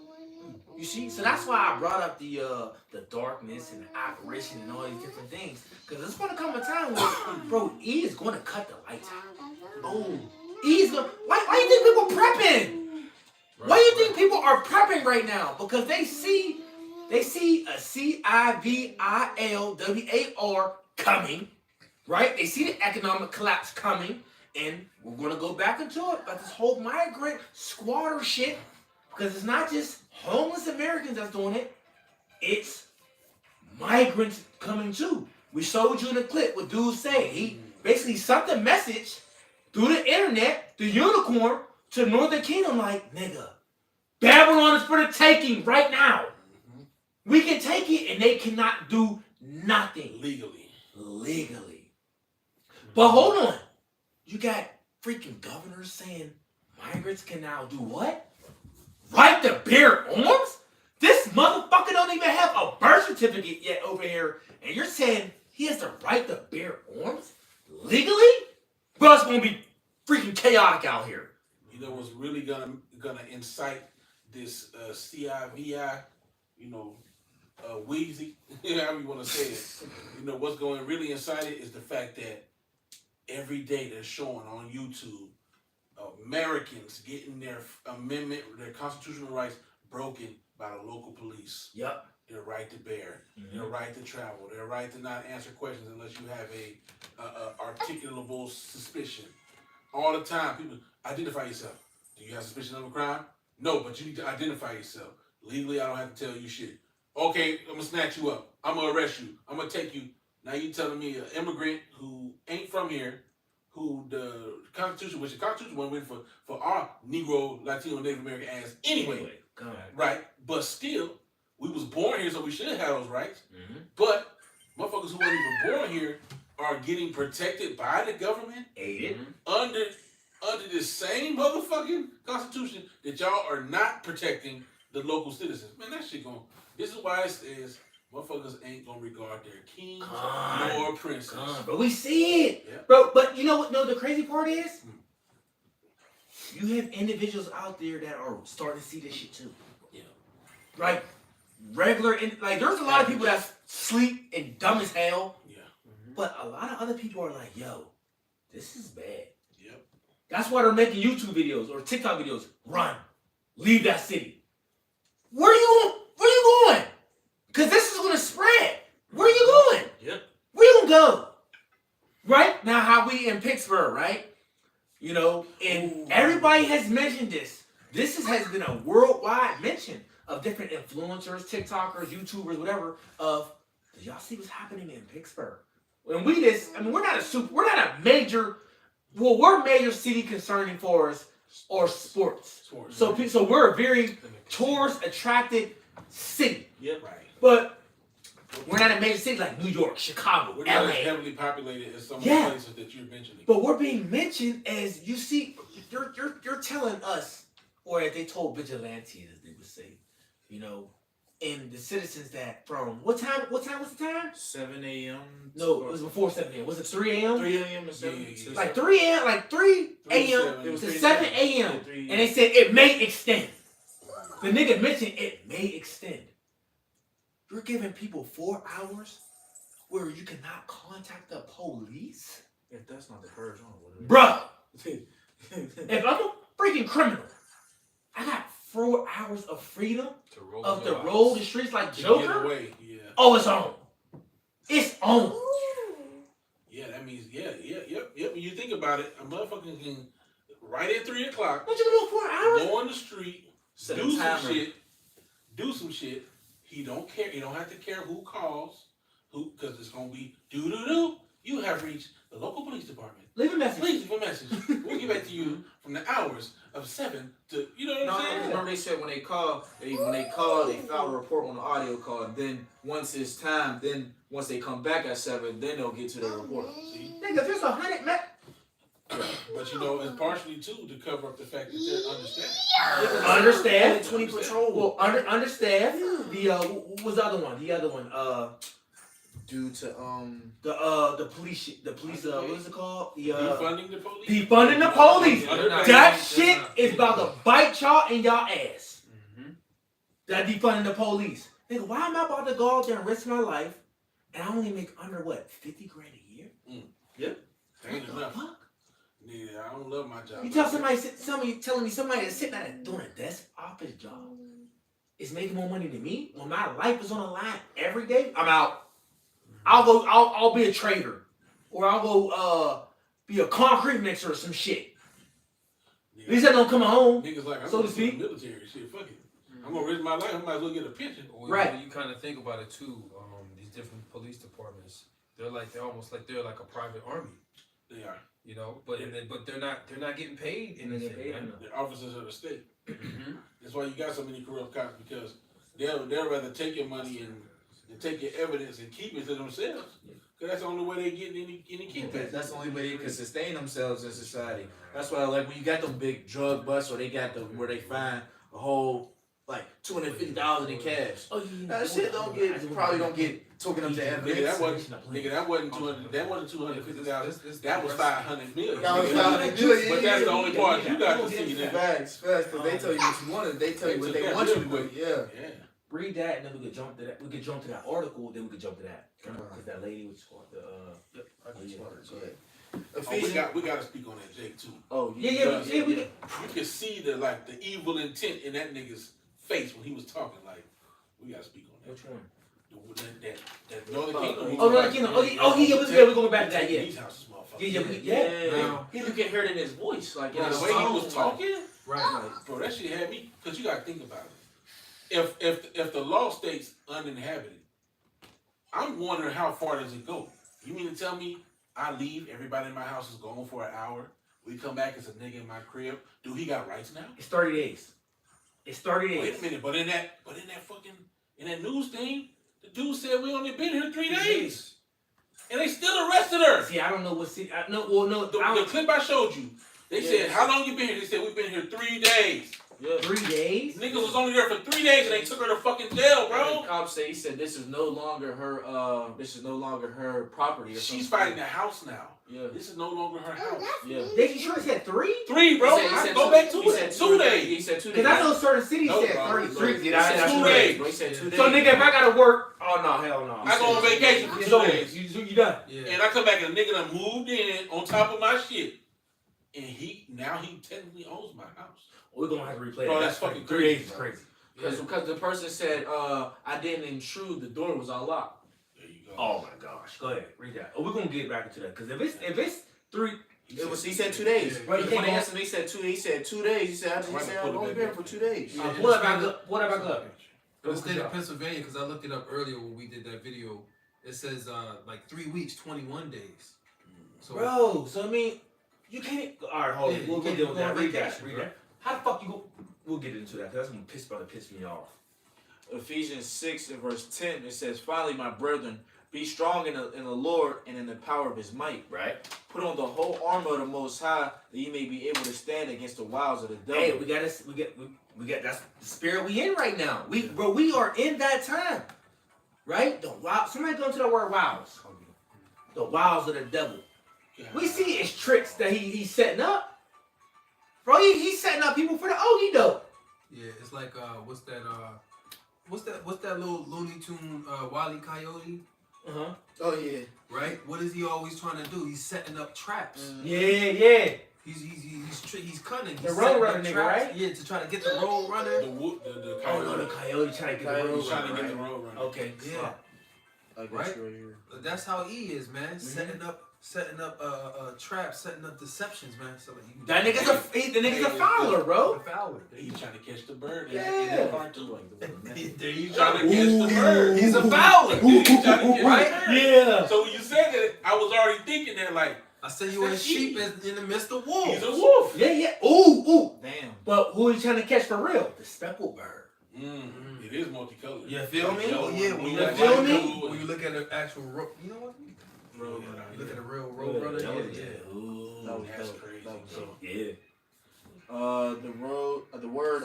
S2: You see? So that's why I brought up the darkness and the apparition and all these different things. Because there's going to come a time where, bro, E is going to cut the lights out. Oh, E's going to... Why you think people prepping? Why do you think people are prepping right now? Because they see a CIVILWAR coming, right? They see the economic collapse coming, and we're going to go back into it. But this whole migrant squatter shit, because it's not just homeless Americans that's doing it, it's migrants coming too. We showed you in the clip what dude said. He basically sent the message through the internet, the unicorn, to Northern Kingdom like, nigga, Babylon is for the taking right now. We can take it and they cannot do nothing. Legally. But hold on. You got freaking governors saying migrants can now do what? Right to bear arms? This motherfucker don't even have a birth certificate yet over here. And you're saying he has the right to bear arms? Legally? Bro, it's going to be freaking chaotic out here.
S1: You know what's really gonna incite this CIVI, Wheezy, however you want to say it. You know what's going to really incite it is the fact that every day they're showing on YouTube Americans getting their their constitutional rights broken by the local police.
S2: Yep.
S1: Their right to bear, their right to travel, their right to not answer questions unless you have a articulable suspicion. All the time, people identify yourself. Do you have suspicion of a crime? No, but you need to identify yourself. Legally, I don't have to tell you shit. Okay, I'm gonna snatch you up. I'm gonna arrest you. I'm gonna take you. Now you telling me an immigrant who ain't from here, who the Constitution, which the Constitution wasn't written for our Negro, Latino, Native American ass anyway. Right? But still, we was born here, so we should have those rights. But motherfuckers who weren't even born here are getting protected by the government,
S2: aided
S1: under the same motherfucking Constitution that y'all are not protecting the local citizens. Man, that shit going. This is why it says motherfuckers ain't gonna regard their kings nor princes.
S2: But we see it,
S1: yeah.
S2: Bro. But you know what? No, the crazy part is, you have individuals out there that are starting to see this shit too.
S1: Yeah.
S2: Right. Regular, like there's a lot of people that's sleep and dumb as hell.
S1: Yeah.
S2: But a lot of other people are like, yo, this is bad.
S1: Yep.
S2: That's why they're making YouTube videos or TikTok videos. Run. Leave that city. Where you going? Because this is going to spread. Where you going?
S7: Yep.
S2: Where you going to go? Right? Now, how we in Pittsburgh, right? You know, and everybody has mentioned this. This has been a worldwide mention of different influencers, TikTokers, YouTubers, whatever, of, did y'all see what's happening in Pittsburgh? And we're not a major, we're major city concerning for us or sports. So we're a very tourist attracted city.
S1: Yep. Right.
S2: But we're not a major city like New York, Chicago,
S1: We're
S2: LA.
S1: not as heavily populated as some of the places that you're mentioning.
S2: But we're being mentioned as, you see, you're telling us, or as they told vigilantes, as they would say, you know, and the citizens that from what time was the time?
S7: 7 a.m.
S2: No, it was before 7 a.m. Was it 3 a.m.?
S7: 3 a.m. to 7
S1: Yeah.
S2: Like 3 a.m. Like 3 a.m.
S7: It was
S2: to
S7: 3
S2: 7 a.m.
S7: Yeah, 3
S2: And they said it may extend. The nigga mentioned it may extend. You're giving people 4 hours where you cannot contact the police?
S7: If that's not the purge, I don't know what it
S2: Bruh, if I'm a freaking criminal, I got 4 hours of freedom
S6: to roll
S2: the streets like
S1: To
S2: Joker.
S1: get away. Yeah.
S2: Oh, it's on. It's on.
S1: Yeah, that means yep. When you think about it, a motherfucker can right at 3 o'clock
S2: What you gonna do 4 hours?
S1: go on the street,
S7: Set
S1: do
S7: a
S1: some
S7: timer.
S1: shit. He don't care. He don't have to care who calls, because it's gonna be do. You have reached the local police department.
S2: Leave a message.
S1: Please leave a message. We'll get back to you from the hours of 7 to, you know what I'm saying?
S7: Remember they said when they call, they file a report on the audio call. And then once it's time, then once they come back at 7, then they'll get to the report.
S1: See?
S2: Nigga, there's 100
S1: But you know, it's partially too to cover up the fact that they're
S2: Understaffed.
S1: understaffed.
S7: Only 20 patrol.
S2: Well, understaffed. The what was the other one? The other one.
S7: Due to
S2: The police. What is it called? The
S1: Defunding the police.
S2: defunding the police.
S6: They're not-
S2: That
S6: they're
S2: shit
S6: not.
S2: is about to bite y'all in y'all ass.
S6: Mhm.
S2: That defunding the police. Nigga, why am I about to go out there and risk my life and I only make under what, 50 grand a year?
S1: Ain't
S2: What the
S1: enough.
S2: fuck?
S1: Yeah, I don't love my job.
S2: You tell somebody telling me somebody that's sitting at doing a desk office job is making more money than me when my life is on the line every day. I'm out. I'll be a trader, or I'll go be a concrete mixer or some shit. At least I don't come home.
S1: Niggas like, I'm
S2: So to
S1: going to
S2: speak.
S1: the military. Shit, fuck it. I'm going to risk my life. I might as well get a pension.
S6: Well,
S2: Right.
S6: You kind of think about it too. These different police departments, they're almost like they're like a private army.
S1: They are.
S6: You know, but they're not getting paid anything. Man.
S1: They're officers of the state.
S6: Mhm.
S1: That's why you got so many corrupt cops, because they'll rather take your money and take your evidence and keep it to themselves. Because that's the only way they get any kickbacks.
S7: That's the only way they can sustain themselves in society. That's why, like, when you got them big drug busts, or they got where they find a whole like $250,000 in cash.
S2: Oh, yeah.
S7: That shit probably don't get taken up to
S1: Nigga,
S7: evidence.
S1: that wasn't 200. That wasn't 250,000. That was 500 million.
S7: That was
S1: nigga.
S7: 500 million.
S1: But that's the only part you got to see. That.
S7: Facts, because they tell you what you wanted. They tell you what they want you to do. Yeah.
S1: Yeah.
S2: Read that, and then we could jump to that. We could jump to that article, then we could jump to that. Because that lady was called the.
S7: Go ahead.
S1: Oh, we got to speak on that Jake too.
S7: Oh,
S2: Yeah. We
S1: You can see the evil intent in that nigga's face when he was talking. Like, we got to speak on that.
S2: Which one?
S1: That Northern Kingdom.
S2: Oh, Northern Kingdom. We're going back to that. Yeah.
S1: These houses, motherfucker.
S2: Yeah.
S6: Now,
S7: You can hear it in his voice, like in
S1: The
S7: his
S1: way he
S7: tone,
S1: was talking,
S6: right.
S1: bro, that shit had me. Cause you gotta think about it. If the law states uninhabited, I'm wondering how far does it go? You mean to tell me I leave, everybody in my house is gone for an hour, we come back as a nigga in my crib? Do he got rights now?
S2: It's 30 days. It's 30 days.
S1: Wait a minute, but in that news thing, the dude said we only been here 3 days, and they still arrested her.
S2: See, I don't know what city. No.
S1: The clip I showed you, they said, how long you been here? They said, we've been here 3 days.
S7: Yeah.
S2: 3 days.
S1: Niggas was only there for 3 days and they took her to fucking jail, bro.
S7: The cop said, he said this is no longer her property or something.
S1: She's fighting the house now.
S7: Yeah.
S1: This is no longer her house.
S7: Yeah.
S2: They sure said 3?
S1: 3, bro.
S7: He said
S1: Go back to
S7: he
S1: it.
S7: said
S1: 2 days.
S7: He said 2 days.
S2: Because I know certain cities
S1: No,
S2: said
S1: bro.
S2: 33.
S7: He said
S1: 2
S7: 2
S1: days.
S7: days. Bro. He said 2 days.
S2: So nigga, if I gotta work, oh no, hell no.
S1: I go on vacation for
S2: It's
S1: 2
S2: over.
S1: days.
S2: You done.
S6: Yeah.
S1: And I come back and a nigga done moved in on top of my shit. And he technically owns my house.
S2: We're gonna have to replay
S1: Bro,
S2: that.
S1: that's fucking
S2: 3
S1: crazy,
S2: days is
S1: bro.
S2: crazy.
S7: Because the person said, I didn't intrude, the door was unlocked.
S1: There you go.
S2: Oh my gosh. Go ahead, read that. Oh, we're gonna get back into that. Because if it's 3,
S7: He said 2 days.
S2: Bro, you
S7: When
S2: can't
S7: they
S2: go-
S7: asked him, he said 2 days. He said, I've only been here for 2 days.
S2: what about up?
S6: For the state of Pennsylvania, because I looked it up earlier when we did that video, it says like 3 weeks, 21 days. So
S2: Bro, so I mean, you can't. All right, hold on.
S6: Yeah,
S2: We'll
S6: you can't
S2: deal with
S6: go
S2: that.
S6: on
S2: Read that.
S6: vacation,
S2: Read
S6: bro.
S2: that. How the fuck you go? We'll get into that because that's gonna piss me off.
S7: Ephesians 6 and verse 10, it says, finally, my brethren, be strong in the Lord and in the power of his might.
S2: Right.
S7: Put on the whole armor of the Most High, that ye may be able to stand against the wiles of the devil.
S2: Hey, we got that's the spirit we in right now. We are in that time. Right? The wow. Somebody go into the word wows. The wiles of the devil.
S1: Yeah.
S2: We see his tricks that he's setting up. Bro, he's setting up people for the okey doke.
S6: yeah, it's like what's that little Looney Tune Wile E. Coyote,
S2: Uh-huh.
S7: Oh, yeah.
S6: right? What is he always trying to do? He's setting up traps.
S2: Yeah.
S6: He's cunning.
S2: The
S6: He's
S2: road
S6: setting
S2: runner
S6: up
S2: nigga,
S6: traps,
S2: right?
S6: Yeah, to try to get the road runner.
S1: The
S2: Oh no, the coyote trying to get the road
S1: He's trying to get
S2: runner,
S1: the
S2: right?
S1: road runner.
S2: Okay.
S6: Yeah.
S2: fuck.
S6: Right? That's how he is, man. Setting up traps, setting up deceptions, man. So that you
S2: That nigga's a fowler, bro.
S6: fowler.
S1: He's trying to catch the bird.
S2: Yeah.
S1: In that cartoon.
S6: There you
S1: He's trying to
S6: go.
S1: catch the bird.
S6: He's a fowler,
S1: He's trying to catch
S6: right?
S1: the bird.
S2: Yeah.
S1: So when you say said that, I was already thinking that, like,
S6: I said you were a sheep in the midst of wolves.
S1: he's a wolf.
S2: Yeah, yeah. Ooh.
S7: Damn.
S2: But who are you trying to catch for real? The speckled bird.
S1: It is multicolored.
S2: You feel me?
S6: Oh yeah, when you,
S2: You feel me?
S6: when you look at the actual road, you know what?
S1: Bro,
S6: You look at a real road runner.
S2: That was-
S6: Yeah.
S2: Ooh.
S7: That was
S1: That's
S7: dope.
S1: crazy.
S7: That was dope.
S2: Yeah.
S7: The word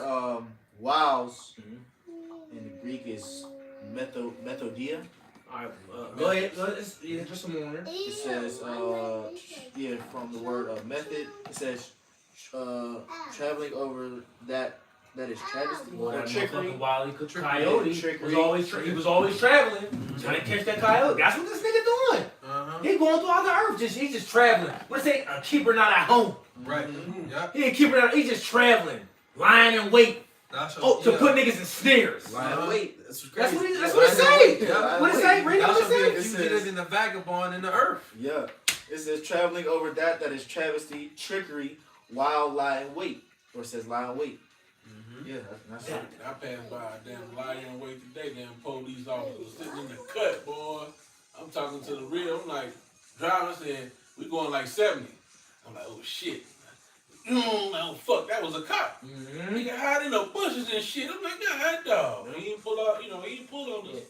S7: wows
S2: Mhm.
S7: in the Greek is methodia.
S2: All right. Go ahead. Yeah, just some more.
S7: It says from the word method. It says traveling over that is travesty
S2: Well,
S7: or
S2: that
S7: trickery.
S2: motherfucking Wile E. Coyote
S7: Trickery.
S2: he was always traveling, trying to catch that coyote. That's what this nigga doing. He going throughout the earth. He's just traveling. What they say? A keeper not at home.
S6: Right. Yeah.
S2: He ain't keeping out. He's just traveling, lying in wait. To put niggas in snares.
S7: Wait,
S2: That's what it say.
S6: Yeah.
S2: What it say? Read
S6: Thou
S2: what
S6: shalt be
S2: it say.
S6: executed in the vagabond in the earth.
S7: Yeah. It says traveling over that is travesty, trickery, while lie in wait. Or it says lie in wait. Yeah, that's it.
S1: I passed by a damn lion and wait today, damn police officer sitting in the cut, boy. I'm talking to the real. I'm like, driver said, we going like 70. I'm like, oh shit. Oh fuck, that was a cop. Nigga hide in the bushes and shit. I'm like, God, dog. He didn't pull out, he didn't pull on us,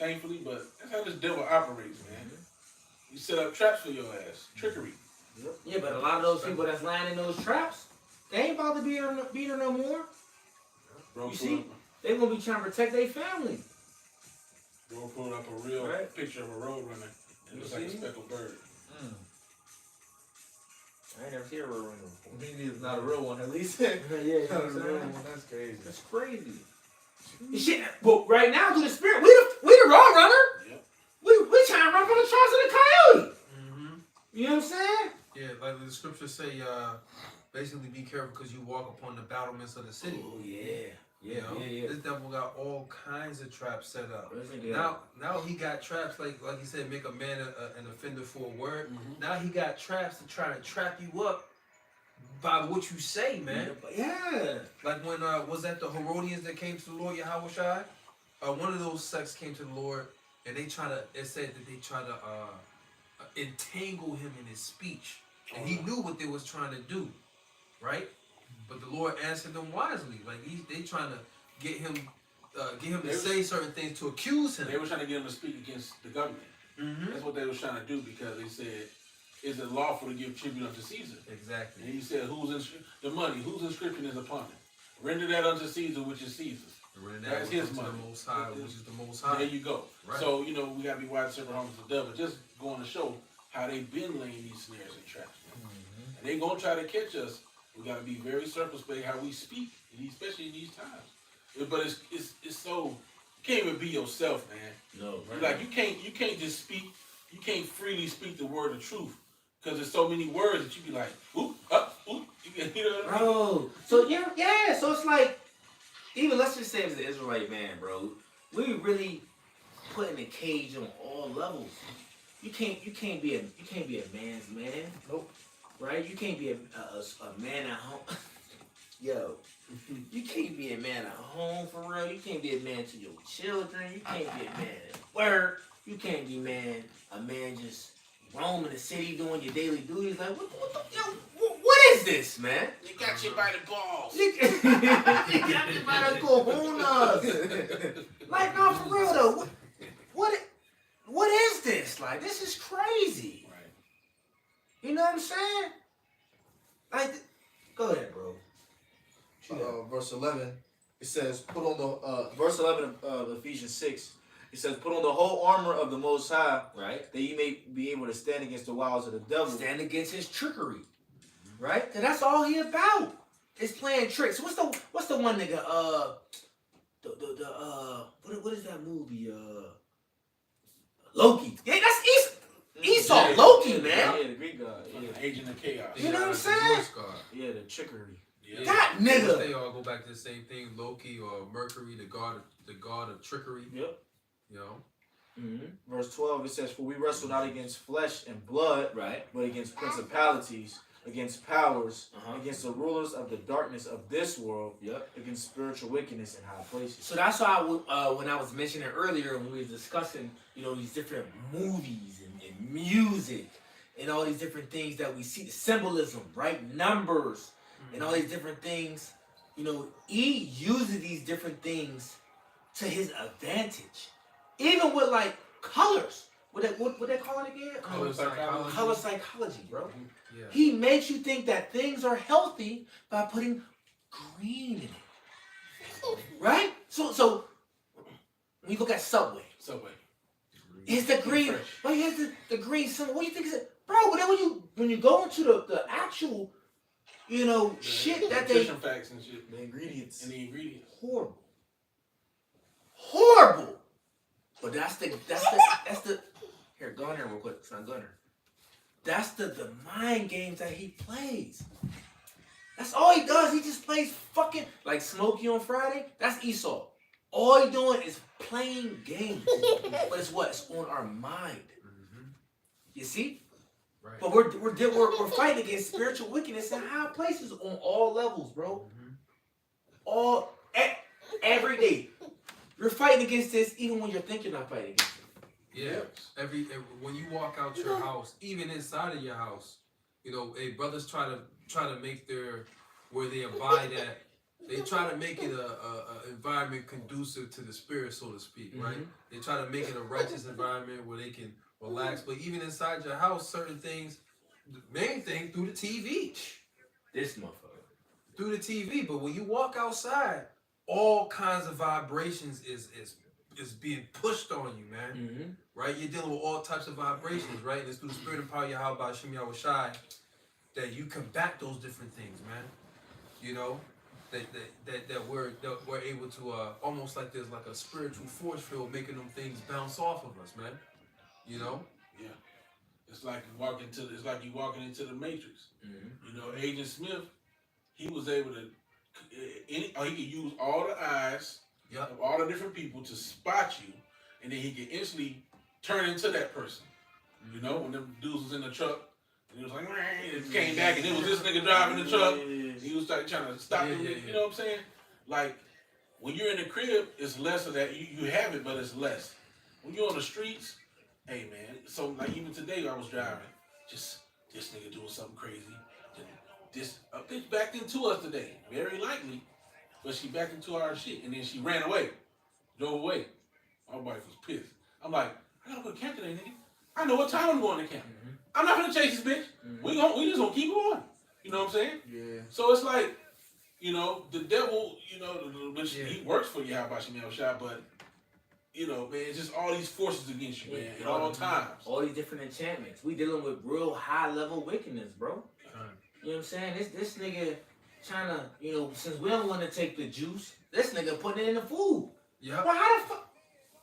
S1: thankfully, but that's how this devil operates, man. You set up traps for your ass. Trickery.
S2: Yeah, but a lot of those people that's lying in those traps, they ain't about to beat her no more.
S1: Bro,
S2: You see, they gonna be trying to protect their family.
S1: Bro pulled up a real
S2: Right.
S1: picture of a road runner. It looks like a speckled bird.
S2: I ain't never seen a real runner before.
S7: Maybe it's not a real one, at least.
S2: Yeah,
S7: Not a real one. That's crazy.
S2: that's crazy. Shit, but right now through the spirit, we the road runner.
S1: Yep.
S2: We trying to run from the traps of the coyote. You know what I'm saying?
S6: Yeah, like the scriptures say, basically be careful because you walk upon the battlements of the city.
S2: Oh yeah.
S6: You know? This devil got all kinds of traps set up.
S2: Yeah.
S6: Now he got traps like he said, make a man an offender for a word. Now he got traps to try to trap you up by what you say, man.
S2: Yeah.
S6: Like when was that the Herodians that came to the Lord Yahweh Shai? One of those sects came to the Lord and it said that they tried to entangle him in his speech. And he knew what they was trying to do, right? But the Lord answered them wisely. Like they trying to get him to say certain things to accuse him.
S1: They were trying to get him to speak against the government. That's what they was trying to do because they said, is it lawful to give tribute unto Caesar?
S6: Exactly.
S1: And he said, the money, whose inscription is upon it? Render that unto Caesar, which is Caesar's.
S6: That's
S1: his money.
S6: The Most High, which is the Most High.
S1: There you go.
S6: Right.
S1: So, we got to be wide serpent harmless the devil. Just going to show how they've been laying these snares and traps. And they going to try to catch us. We got to be very circumspect how we speak, especially in these times. But it's so, you can't even be yourself, man.
S2: No.
S1: Like, you can't just speak, you can't freely speak the word of truth. Because there's so many words that you be like, oop, up, oop. You know what I mean?
S2: Bro. So yeah. So it's like, even let's just say as an Israelite man, bro, we really put in a cage on all levels. You can't be a man's man. Nope. Right? You can't be a man at home. Yo, you can't be a man at home for real. You can't be a man to your children. You can't be a man at work. You can't be a man just roaming the city doing your daily duties. Like what is this, man?
S1: You got you by the balls.
S2: You got you by the cojones. Like, no, for real though. What is this? Like, this is crazy.
S1: Right.
S2: You know what I'm saying? Like, go ahead, bro.
S7: Verse 11, it says, put on the, verse 11 of Ephesians 6, it says, put on the whole armor of the Most High,
S2: Right?
S7: that you may be able to stand against the wiles of the devil.
S2: Stand against his trickery. Right? Cause that's all he about. It's playing tricks. What's the one nigga? What is that movie? Loki. Yeah, that's Esau.
S1: Yeah.
S2: Loki, man.
S7: Yeah, the Greek god. Yeah,
S1: Agent of Chaos.
S2: You know what I'm
S6: the
S2: saying?
S6: Norse god.
S7: yeah, the trickery.
S1: Yeah.
S2: That nigga.
S6: They all go back to the same thing. Loki or Mercury, the god of trickery.
S7: Yep.
S6: You know.
S2: Mm-hmm.
S7: Verse 12, it says, for we wrestle not against flesh and blood,
S2: Right.
S7: but against principalities, against powers,
S2: Uh-huh.
S7: against the rulers of the darkness of this world,
S2: Yep.
S7: against spiritual wickedness in high places.
S2: So that's why when I was mentioning earlier when we were discussing, these different movies and music and all these different things that we see, the symbolism, right? Numbers and all these different things. You know, he uses these different things to his advantage. Even with like colors. What they call it again?
S1: Color psychology.
S2: Color psychology, bro.
S6: Yeah.
S2: He makes you think that things are healthy by putting green in it. Right? So when you look at Subway, it's the green.
S1: Fresh.
S2: But here's the green symbol. What do you think is it? Bro, but then when you go into the actual, you know, shit that they
S1: nutrition facts and shit.
S7: The ingredients.
S1: And the ingredients.
S2: horrible. But that's the here, go in there real quick, son, go in there. That's the mind games that he plays. That's all he does. He just plays fucking like Smokey on Friday. That's Esau. All he doing is playing games. But it's what? It's on our mind. You see?
S6: Right.
S2: But we're fighting against spiritual wickedness in high places on all levels, bro. Every day. You're fighting against this even when you think you're not fighting against it.
S6: Yeah. Every when you walk out your house, even inside of your house, you know, brothers try to make where they abide at. They try to make it a environment conducive to the spirit, so to speak, right? They try to make it a righteous environment where they can relax. But even inside your house, certain things, the main thing through the TV.
S2: This motherfucker.
S6: Through the TV. But when you walk outside, all kinds of vibrations is being pushed on you, man. Right? You're dealing with all types of vibrations, right? And it's through the spirit and power of Yahweh Hashem Yahweh Shai that you combat those different things, man. You know? That we're able to almost like there's like a spiritual force field making them things bounce off of us, man. You know?
S1: Yeah. It's like you walking into the Matrix. You know, Agent Smith, he was able to he could use all the eyes of all the different people to spot you, and then he could instantly turn into that person. You know, when them dudes was in the truck, and he was like, it came back, and it was this nigga driving the truck. He was like trying to stop him. You know what I'm saying? Like, when you're in the crib, it's less of that. You have it, but it's less. When you're on the streets, hey man. So like even today, I was driving, just this nigga doing something crazy. A bitch backed into us today, very likely, but she backed into our shit, and then she ran away, drove away. My wife was pissed. I'm like, I gotta go to camp today, nigga. I know what time I'm going to camp. I'm not gonna chase this bitch. We just gonna keep going. You know what I'm saying?
S7: Yeah.
S1: So it's like, you know, the devil, you know, which he works for you, how about you, Shot, but you know, man, it's just all these forces against you, man, at all times.
S2: All these different enchantments. We dealing with real high level wickedness, bro. You know what I'm saying? This nigga trying to, you know, since we don't want to take the juice, this nigga putting it in the food.
S6: Yeah.
S2: Well, how the fuck?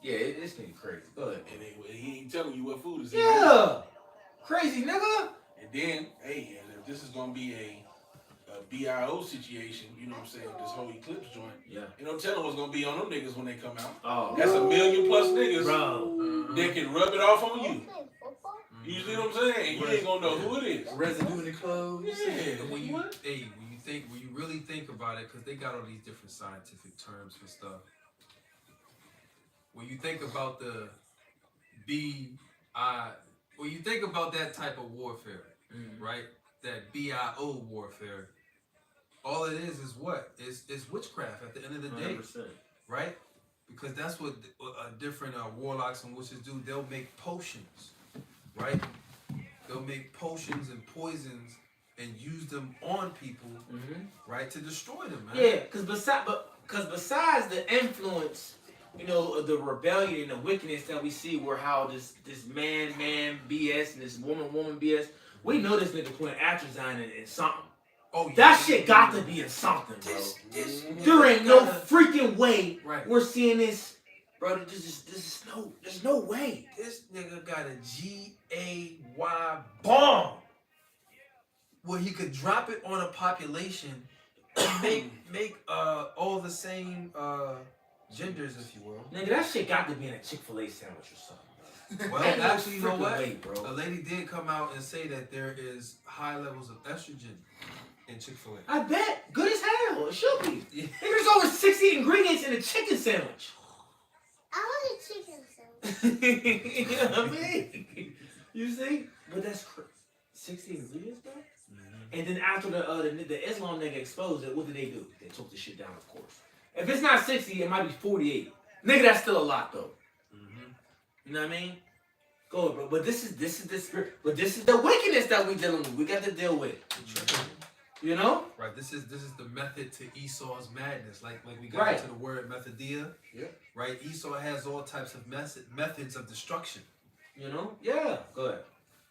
S2: Yeah, this nigga crazy. Go ahead.
S1: And he ain't telling you what food is in.
S2: Yeah. Crazy nigga.
S1: And then, hey, if this is gonna be a BIO situation, you know what I'm saying, this whole eclipse joint.
S2: Yeah.
S1: You know, tell them what's gonna be on them niggas when they come out.
S2: Oh.
S1: That's 1 million plus niggas,
S2: bro.
S1: that can rub it off on you.
S8: Play football?
S1: You see what I'm saying? You ain't gonna know who it is.
S7: Residue in the clothes.
S1: Yeah.
S6: And when you really think about it, because they got all these different scientific terms for stuff. When you think about when you think about that type of warfare, right? That BIO warfare, all it is what? It's witchcraft at the end of the day,
S2: 100%.
S6: right? Because that's what different warlocks and witches do. They'll make potions, right? They'll make potions and poisons and use them on people, right, to destroy them, man.
S2: Yeah, because besides the influence, you know, of the rebellion and the wickedness that we see, where how this man BS and this woman BS, we know this nigga putting atrazine in something.
S6: Oh, yeah.
S2: That shit got to be in something, bro. There ain't no freaking way we're seeing this, bro. There's no way.
S6: This nigga got a GAY
S2: Bomb.
S6: where he could drop it on a population and make all the same genders, if you will.
S2: Nigga, that shit got to be in a Chick-fil-A sandwich or something.
S6: Well,
S2: Ain't no
S6: actually, you know
S2: freaking
S6: what?
S2: way, bro.
S6: A lady did come out and say that there is high levels of estrogen in Chick-fil-A.
S2: I bet. Good as hell. It should be.
S6: Yeah.
S2: Nigga, there's over 60 ingredients in a chicken sandwich.
S8: I want a chicken sandwich.
S2: You know what I mean? You see? But that's 60 ingredients, bro. And then after the Islam nigga exposed it, what did they do? They took the shit down, of course. If it's not 60, it might be 48. Nigga, that's still a lot though. You know what I mean? Go ahead, bro. But this is the spirit. But this is the wickedness that we dealing with. We got to deal with. You know?
S6: Right. This is the method to Esau's madness. Like we got into the word methodia.
S7: Yeah.
S6: Right. Esau has all types of methods of destruction.
S2: You know? Yeah. Go ahead.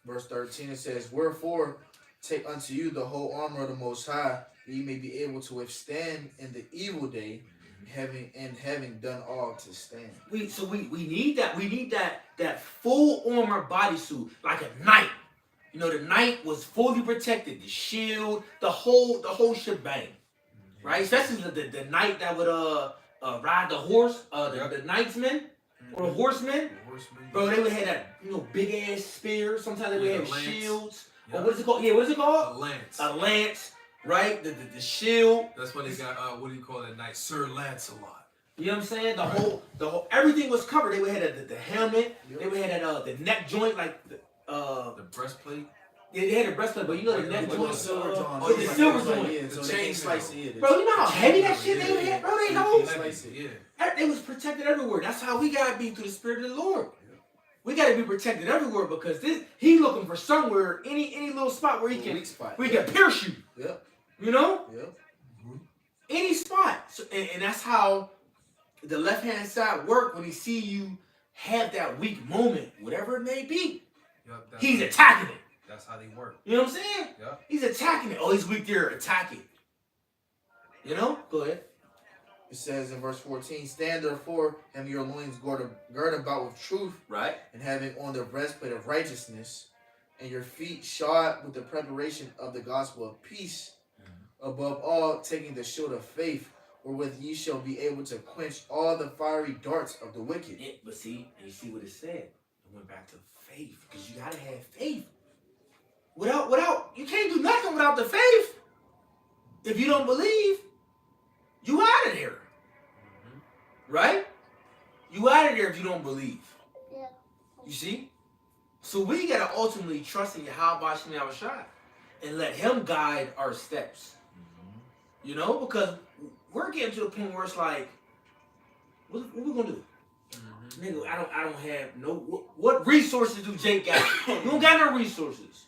S7: Verse 13 it says, "Wherefore take unto you the whole armor of the Most High, that ye may be able to withstand in the evil day, having done all to stand."
S2: We need that. We need that full armor bodysuit, like a knight. You know, the knight was fully protected, the shield, the whole shebang, right? Especially the knight that would ride the horse, the knightsmen or the horsemen. Bro, they would have that big ass spear. Sometimes they would have shields. Or what is it called? Yeah, what is it called?
S6: A lance.
S2: A lance, right? The shield.
S6: That's why they got what do you call that knight? Sir Lancelot.
S2: You know what I'm saying? The whole everything was covered. They would have the helmet.
S7: Yep.
S2: They would have the neck joint, like the
S6: breastplate.
S2: Yeah, they had a breastplate, but you know the neck joint.
S7: The silver joint.
S2: Oh, the silver joint.
S7: Yeah, so
S6: The
S7: they
S6: chain
S7: can slice it.
S2: Bro, you know how heavy that shit they had, bro? They know.
S7: Slice it.
S6: Yeah.
S2: They was protected everywhere. That's how we gotta be through the Spirit of the Lord. We gotta be protected everywhere because he looking for somewhere, any little spot where he can pierce you.
S7: Yep.
S2: You know?
S7: Yep.
S2: Any spot. So, and that's how the left hand side work when he see you have that weak moment, whatever it may be.
S6: Yep,
S2: He's attacking it.
S6: That's how they work.
S2: You know what I'm saying?
S6: Yeah.
S2: He's attacking it. Oh, he's weak there. Attack it. You know? Go ahead.
S7: It says in verse 14, "Stand therefore, having your loins girt about with truth,
S2: Right.
S7: and having on the breastplate of righteousness, and your feet shod with the preparation of the gospel of peace. Above all, taking the shield of faith, wherewith ye shall be able to quench all the fiery darts of the wicked."
S2: Yeah, but see, you see what it said. It went back to faith because you gotta have faith. Without you can't do nothing without the faith. If you don't believe, you out of there. Right? You out of there if you don't believe.
S8: Yeah.
S2: You see? So we gotta ultimately trust in Yahweh Shem Yahushua and let him guide our steps. You know, because we're getting to the point where it's like, what we gonna do? Nigga, I don't have no. What resources do Jake got? You don't got no resources.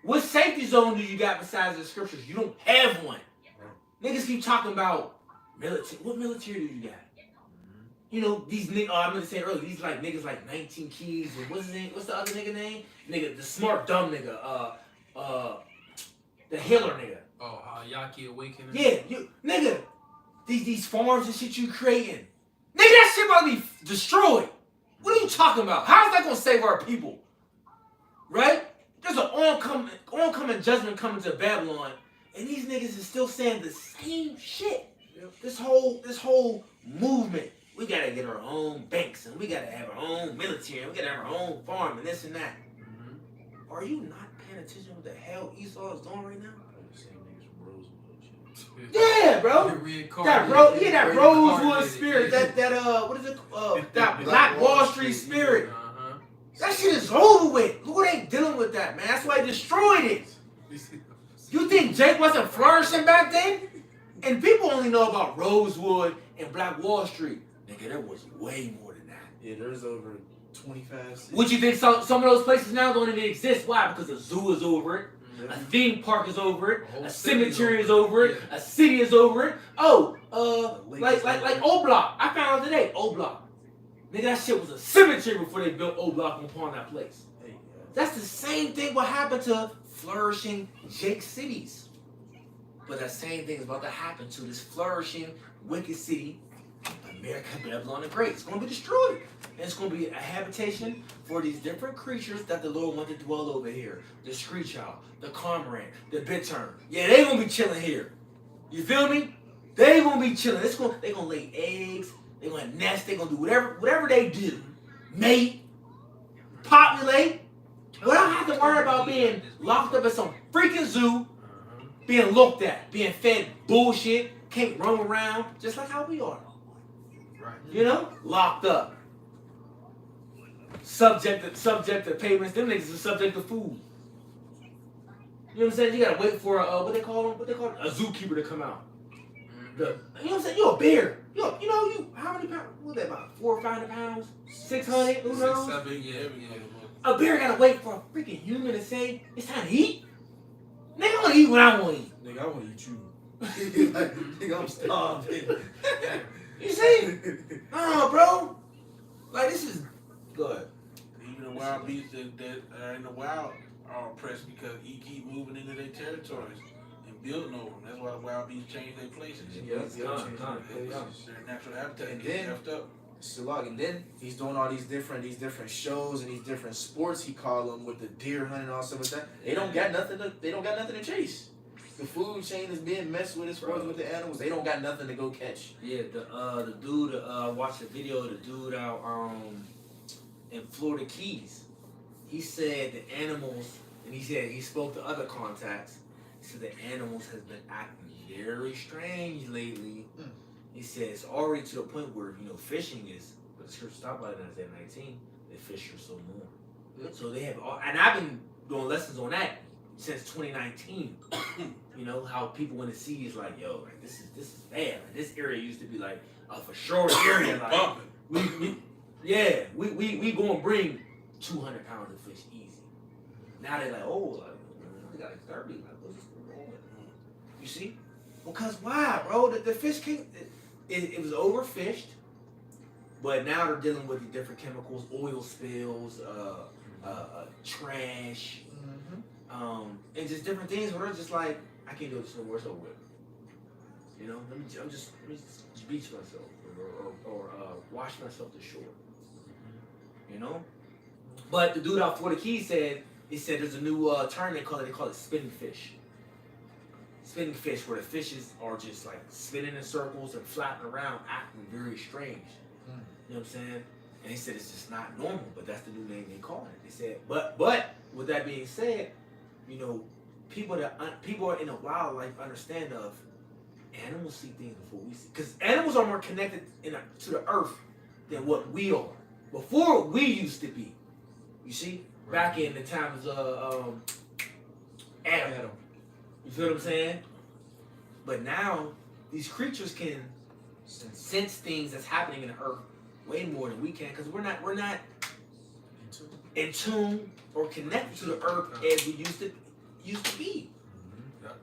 S2: What safety zone do you got besides the scriptures? You don't have one. Niggas keep talking about military. What military do you got? You know, these niggas, I'm gonna say earlier, these like niggas like 19 Keys, and what's his name? What's the other nigga name? Nigga, the smart dumb nigga, the healer nigga.
S6: Oh, Yaki Awakening.
S2: Yeah, you nigga, these farms and shit you creating. Nigga, that shit about to be destroyed. What are you talking about? How's that gonna save our people? Right? There's an oncoming judgment coming to Babylon, and these niggas is still saying the same shit. This whole movement. We gotta get our own banks, and we gotta have our own military, and we gotta have our own farm, and this and that. Are you not paying attention to what the hell Esau is doing right now? Yeah, bro. That Rosewood spirit, that what is it? That Black Wall Street spirit. That shit is over with. Look what they dealing with that, man. That's why they destroyed it. You think Jake wasn't flourishing back then? And people only know about Rosewood and Black Wall Street. Nigga, there was way more than that.
S7: Yeah, there's over 25 cities.
S2: Would you think some of those places now don't even exist? Why? Because a zoo is over it. A theme park is over it. A cemetery is over it. A city is over it. Oh, like O Block. I found out today, O Block. Nigga, that shit was a cemetery before they built O Block upon that place. That's the same thing what happened to flourishing Jake cities. But that same thing is about to happen to this flourishing wicked city, America, Babylon the Great. It's going to be destroyed. And it's going to be a habitation for these different creatures that the Lord wanted to dwell over here. The Screech Owl, the Cormorant, the Bittern. Yeah, they going to be chilling here. You feel me? They going to be chilling. They're going to lay eggs. They're going to nest. They're going to do whatever they do. Mate. Populate. We don't have to worry about being locked up in some freaking zoo, being looked at, being fed bullshit, can't roam around, just like how we are.
S6: Right.
S2: You know? Locked up. subject to payments. Them niggas are subject to food. You know what I'm saying? You gotta wait for what they call them? A zookeeper to come out. You know what I'm saying? You're a bear. You how many pounds? What that about? 400 or 500 pounds? 600? Who knows?
S6: 6, 7, yeah.
S2: A bear gotta wait for a freaking human to say it's time to eat. Nigga, I wanna eat when I wanna eat.
S7: Nigga, I want to eat you. Like, nigga, I'm starving.
S2: You see? Bro. Like this is good.
S1: Even the wild beasts that are in the wild are oppressed because he keep moving into their territories and building over them. That's why the wild beasts change their places. Their natural habitat
S7: And
S1: gets
S7: then-
S1: left up.
S7: Salog, and then he's doing all these different shows and these different sports. He call them with the deer hunting and all stuff like that. They don't got nothing to chase. The food chain is being messed with as far as with the animals. They don't got nothing to go catch.
S2: Yeah, the dude watched the video of the dude out in Florida Keys. He said the animals, and he spoke to other contacts. He said the animals has been acting very strange lately. He said it's already to the point where fishing is. But the scripture stopped by Isaiah 19. They fish for so more. So they have, and I've been doing lessons on that since 2019. How people in the sea is like, yo, like this is bad. Like, this area used to be like a for sure area. Like we gonna bring 200 pounds of fish easy. Now they're like, oh, like we got like 30. Like what's going on? You see? Because why, bro? The fish can't. It was overfished, but now they're dealing with the different chemicals, oil spills, trash, and just different things where they're just like, I can't do this no more. It's over with. Let me just beach myself or wash myself to shore. But the dude out 40 Keys said there's a new term they call it spinning fish. Spinning fish, where the fishes are just like spinning in circles and flapping around, acting very strange. You know what I'm saying? And he said it's just not normal, but that's the new name they call it. They said, but with that being said, people in the wildlife understand of animals see things before we see, because animals are more connected to the earth than what we are. Before we used to be, you see, back in the times of Adam. You feel what I'm saying? But now these creatures can sense things that's happening in the earth way more than we can, because we're not in tune or connected to the earth as we used to be.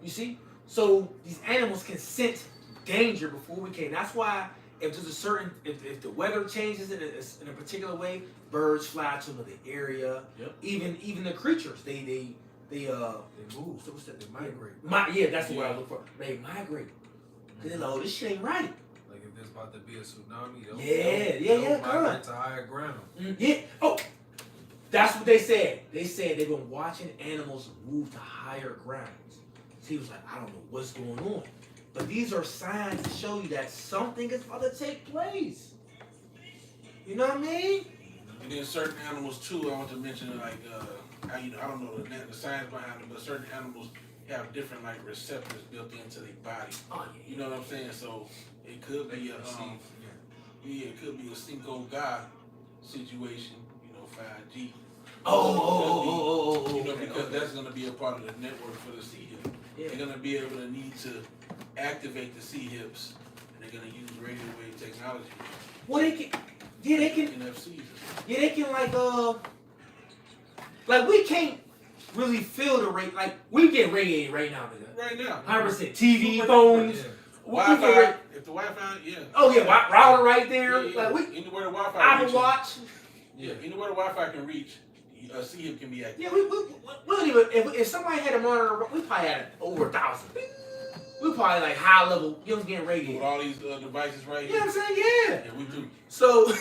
S2: You see? So these animals can sense danger before we can. That's why if there's a certain if the weather changes in a particular way, birds fly to another area.
S7: Yep.
S2: Even the creatures they move. So what's that? They migrate. That's the word I look for. They migrate. Cause they're like, oh, this shit ain't right.
S6: Like if there's about to be a tsunami,
S2: they'll
S6: migrate to higher ground.
S2: Yeah. Oh, that's what they said. They said they've been watching animals move to higher grounds. So he was like, I don't know what's going on, but these are signs to show you that something is about to take place. You know what I mean?
S1: And then certain animals too, I want to mention like I don't know the science behind it, but certain animals have different like receptors built into their body.
S2: Oh yeah.
S1: You know what I'm saying? So it could be it could be a Cinco God situation. 5G. Because that's going to be a part of the network for the C-HIP. Yeah. They're going to be able to need to activate the C-HIPs, and they're going to use radio wave technology.
S2: Well, they can.
S1: NFCs.
S2: Yeah, they can like we can't really feel the rate. Like we get radiated right now, nigga.
S1: Right now.
S2: 100%. TV, phones.
S1: Yeah. Wi-Fi. If the Wi-Fi, yeah.
S2: Oh yeah, router right there.
S1: Yeah.
S2: Like
S1: anywhere the Wi-Fi.
S2: Apple Watch.
S1: Yeah. Anywhere the Wi-Fi can reach, a C-HIP can be active.
S2: Yeah, we don't even. If somebody had a monitor, we probably had over 1,000. We probably like high level. You know, getting radiated.
S1: With all these devices right here.
S2: You know what I'm saying? Yeah.
S1: Yeah, we do.
S2: So,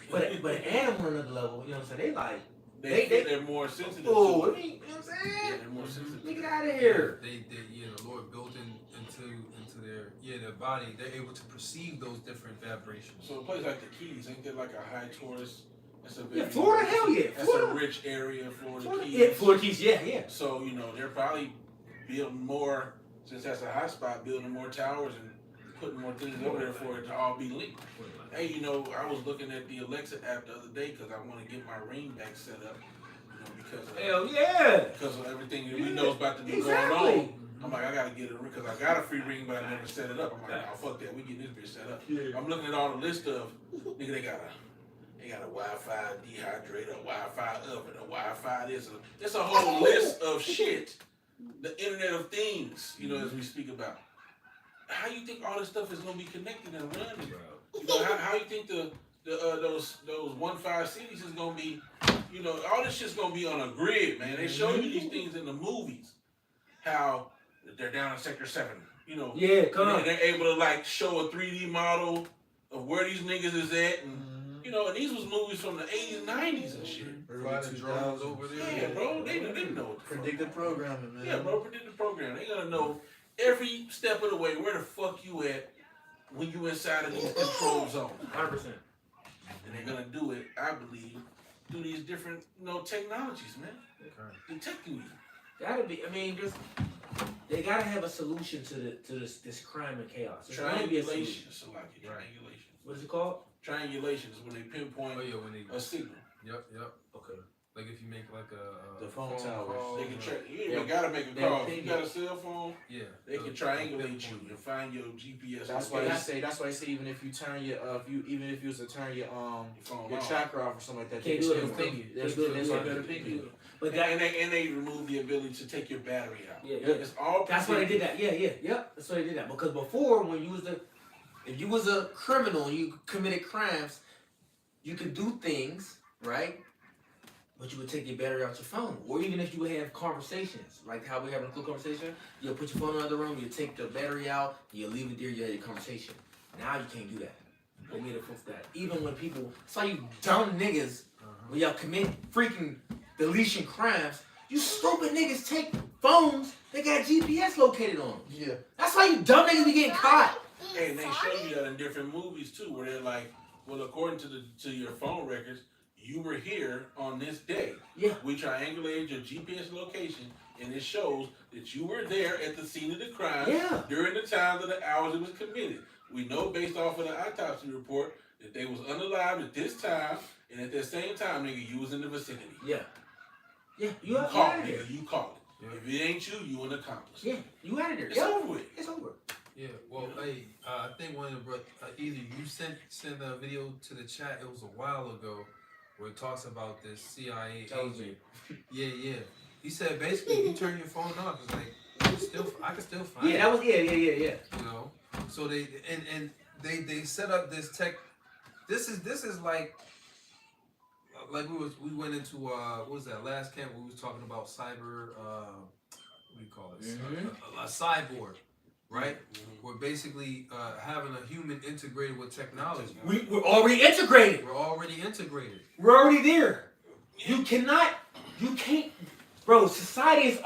S2: but an animal on another level. You know what I'm saying? They like. They're
S1: more sensitive.
S2: Oh, you know what I'm saying?
S1: Yeah, they're more sensitive.
S2: Get out of here.
S6: The Lord built into their body. They're able to perceive those different vibrations.
S1: So a place like the Keys, ain't there like a high tourist?
S2: Florida, hell yeah.
S1: That's a rich area, Florida Keys.
S2: Yeah, Florida Keys, yeah.
S1: So they're probably building more, since that's a hot spot, building more towers and putting more things over there for it to all be linked. Hey, you know, I was looking at the Alexa app the other day because I want to get my Ring back set up. You know, because of everything that we know is about to be going on. I'm like, I gotta get it because I got a free Ring, but I never set it up. I'm like, oh fuck that, we get this bitch set up. I'm looking at all the list of nigga, they got a Wi-Fi dehydrator, a Wi-Fi oven, a Wi-Fi this. It's a whole list of shit. The Internet of Things, you know, as we speak about. How you think all this stuff is gonna be connected and running? You know, how you think those 1.5 cities is gonna be? You know, all this shit's gonna be on a grid, man. They show you these things in the movies. How they're down in Sector 7. You know, they're able to like show a 3D model of where these niggas is at, and you know, and these was movies from the 80s, 90s and shit.
S6: Early drones over there.
S1: Yeah, bro, they know what the
S7: Predictive programming, man.
S1: Yeah, bro, predictive programming. They gotta know every step of the way where the fuck you at when you inside of these control zones.
S2: 100%.
S1: And they're gonna do it, I believe, through these different, you know, technologies, man. Detecting you.
S2: Gotta be. I mean, just they gotta have a solution to this crime and chaos. There's gotta be a solution.
S1: Triangulation, so like triangulation.
S2: What is it called?
S1: Triangulation is when they pinpoint a signal.
S6: Yep.
S2: Okay.
S6: Like if you make like a
S7: The phone towers.
S6: call,
S1: They can you ain't even gotta make a call. If you got a cell phone,
S6: yeah,
S1: they can triangulate you and find your GPS.
S7: That's why they say even if you turn your even if you was to turn your
S1: phone
S7: your
S1: off.
S7: tracker off or something like that,
S2: Can't
S7: they
S2: do it.
S7: still ping you. They're still better ping you.
S2: But
S1: And they remove the ability to take your battery out.
S2: Yeah.
S1: It's all
S2: That's why they did that. Yeah. That's why they did that. Because before, when you was if you was a criminal and you committed crimes, you could do things, right? But you would take your battery out your phone. Or even if you would have conversations, like how we having a cool conversation, you'll put your phone in the other room, you take the battery out, you'll leave it there, you have your conversation. Now you can't do that. They made it fix that. Even when people, that's why you dumb niggas, when y'all commit freaking deletion crimes, you stupid niggas take phones that got GPS located on them.
S7: Yeah.
S2: That's why you dumb niggas be getting caught.
S1: And they show you that in different movies too, where they're like, well, according to your phone records, you were here on this day.
S2: Yeah.
S1: We triangulated your GPS location, and it shows that you were there at the scene of the crime during the time of the hours it was committed. We know based off of the autopsy report that they was unalived at this time, and at that same time, nigga, you was in the vicinity.
S2: Yeah. You
S1: caught it, nigga. You caught it.
S6: Yeah.
S1: If it ain't you, you an accomplice.
S2: Yeah, you out of there.
S1: It's over with.
S2: It's over.
S6: Yeah, well, hey, I think one of the either you sent a video to the chat. It was a while ago where it talks about this CIA agent. Yeah. He said basically, you turn your phone off. It's like I can still find.
S2: Yeah, that was yeah.
S6: You know, so they they set up this tech. This is like we went into what was that last camp where we was talking about cyber what do you call it? A cyborg. Right? We're basically having a human integrated with technology.
S2: We're already integrated.
S6: We're already integrated.
S2: We're already there. You can't, bro, society is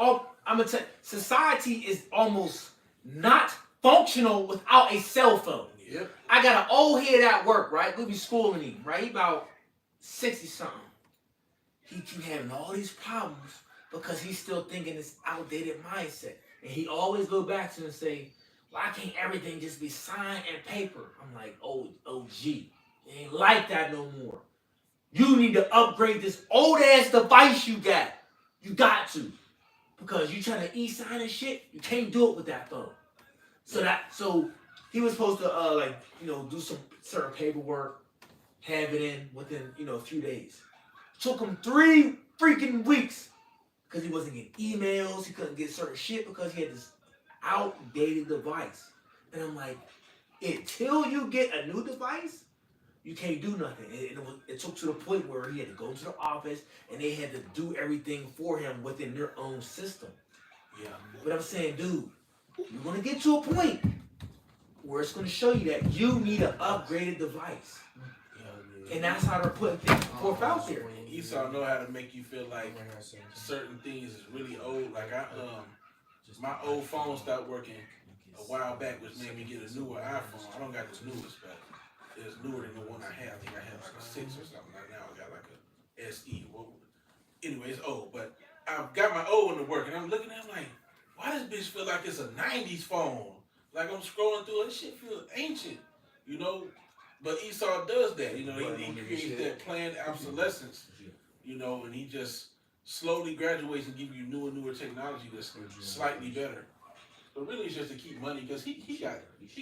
S2: almost not functional without a cell phone.
S1: Yep.
S2: I got an old head at work, right? We be schooling him, right? He about 60-something. He keep having all these problems because he's still thinking this outdated mindset. And he always go back to him and say, why can't everything just be signed and paper? I'm like, oh, gee, it ain't like that no more. You need to upgrade this old ass device you got. You got to. Because you trying to e-sign and shit, you can't do it with that phone. So he was supposed to do some certain paperwork, have it in within, a few days. Took him 3 freaking weeks. Because he wasn't getting emails, he couldn't get certain shit because he had this outdated device. And I'm like, until you get a new device, you can't do nothing. It took to the point where he had to go to the office and they had to do everything for him within their own system.
S1: Yeah.
S2: But I'm saying, dude, you're going to get to a point where it's going to show you that you need an upgraded device. And that's how they're putting things forth out there.
S1: Esau know how to make you feel like certain things is really old. Like my old phone stopped working a while back, which made me get a newer iPhone. I don't got the newest, but it's newer than the one I had. I think I had like a 6 or something. Like now I got like a SE. Well, anyway, it's old, but I've got my old one to work, and I'm looking at it like, why does this bitch feel like it's a 90s phone? Like I'm scrolling through it, shit feels ancient, you know. But Esau does that, you know. He creates that planned obsolescence, you know, and he just slowly graduates and gives you newer and newer technology that's slightly better. But really, it's just to keep money because he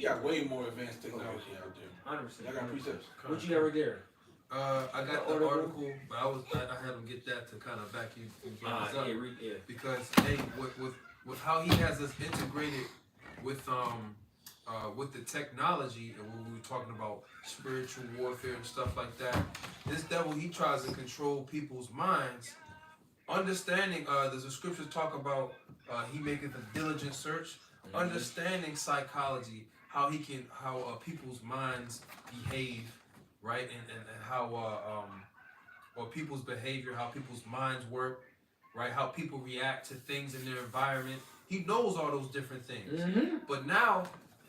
S1: got way more advanced technology out there.
S2: 100%.
S1: I got precepts.
S2: What you got right there?
S6: I got the article, but I had him get that to kind of back you up
S2: Yeah.
S6: because hey, with how he has us integrated with the technology and when we were talking about spiritual warfare and stuff like that, this devil he tries to control people's minds. Understanding, there's a scripture talk about he maketh a diligent search, understanding psychology, how people's minds behave, right, and how or people's behavior, how people's minds work, right, how people react to things in their environment. He knows all those different things, but now,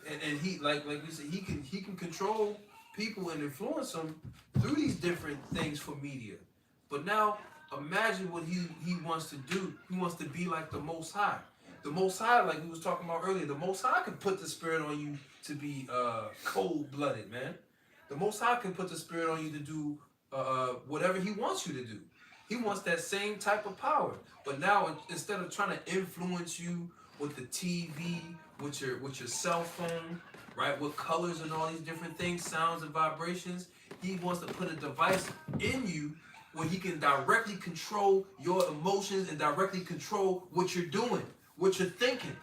S6: and he like we said, he can control people and influence them through these different things for media. But now, imagine what he wants to do. He wants to be like the Most High. The Most High, like we was talking about earlier, the Most High can put the spirit on you to be cold-blooded, man. The Most High can put the spirit on you to do whatever he wants you to do. He wants that same type of power. But now, instead of trying to influence you with the TV, with your cell phone, right, with colors and all these different things, sounds and vibrations, he wants to put a device in you where he can directly control your emotions and directly control what you're doing, what you're thinking.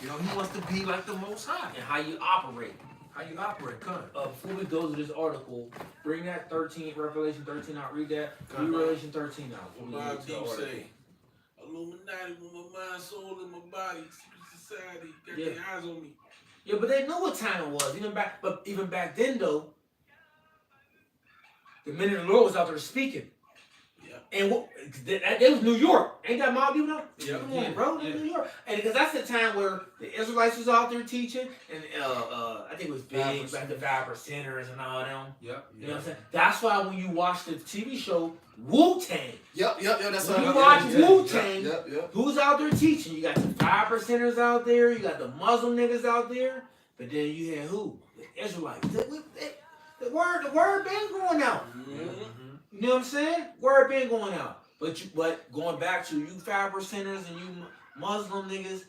S6: You know, he wants to be like the Most High.
S2: And how you operate.
S6: How you operate, come on.
S2: Before we go to this article, bring that Revelation 13 out. Read that. Read Revelation 13 out.
S1: Bob Deep say, Illuminati with my mind, soul, and my body. Secret society got their eyes on me.
S2: Yeah, but they knew what time it was. Even back then, though, the minute the Lord was out there speaking. Yeah. And that was New York. Ain't that Mob Deep now?
S1: Yeah.
S2: Come on, bro. That's New York. And because that's the time where the Israelites was out there teaching, and I think it was big, like the Viper Centers and all them.
S6: Yep.
S2: You know what I'm saying? That's why when you watch the TV show Wu-Tang.
S7: Yep. That's
S2: when
S7: what
S2: you watch Wu-Tang,
S7: Yep.
S2: who's out there teaching? You got the 5%ers out there, you got the Muslim niggas out there, but then you had who? The Israelites. The word been going out. You know what I'm saying? Word been going out. But going back to you 5%ers and you Muslim niggas,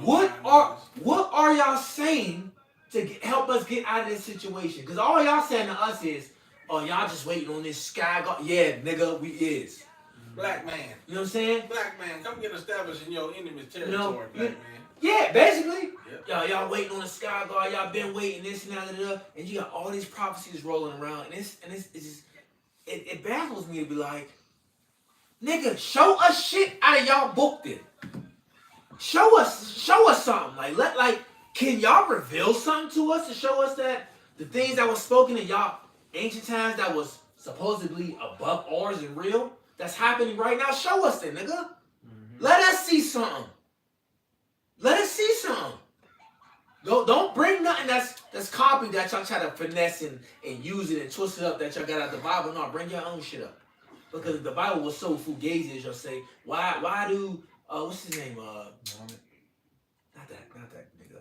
S2: what are y'all saying to help us get out of this situation? Because all y'all saying to us is, oh, y'all just waiting on this sky god. Yeah, nigga, we is.
S1: Black man.
S2: You know what I'm saying?
S1: Black man, come get established in your enemy's territory, black man.
S2: Yeah, basically. Yep. Y'all waiting on the sky god. Y'all been waiting this and that, and you got all these prophecies rolling around, and it's just it baffles me to be like, nigga, show us shit out of y'all book then. Show us something. Like can y'all reveal something to us to show us that the things that was spoken in y'all ancient times that was supposedly above ours and real, that's happening right now? Show us that, nigga. Let us see something. Let us see something. Don't bring nothing that's copied that y'all try to finesse and use it and twist it up that y'all got out of the Bible. No, bring your own shit up. Because the Bible was so fugazi, as y'all say. Why do what's his name? Not that nigga.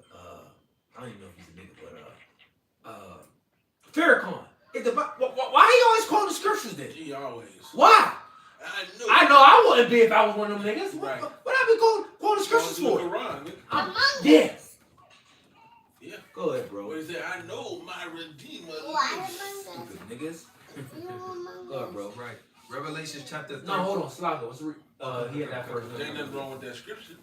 S2: I don't even know if he's a nigga, but Farrakhan. Why he always quoting the scriptures then?
S1: He always.
S2: Why? I know I wouldn't be if I was one of them niggas.
S1: Right.
S2: What I be quoting scriptures for? Yeah.
S1: Yeah.
S2: Go ahead, bro.
S1: What is it? I know my Redeemer.
S2: Stupid niggas. Go ahead, bro.
S6: Right. Revelation chapter 13.
S2: No, hold on, Sluggo. He had that first.
S1: There ain't nothing wrong with that scripture.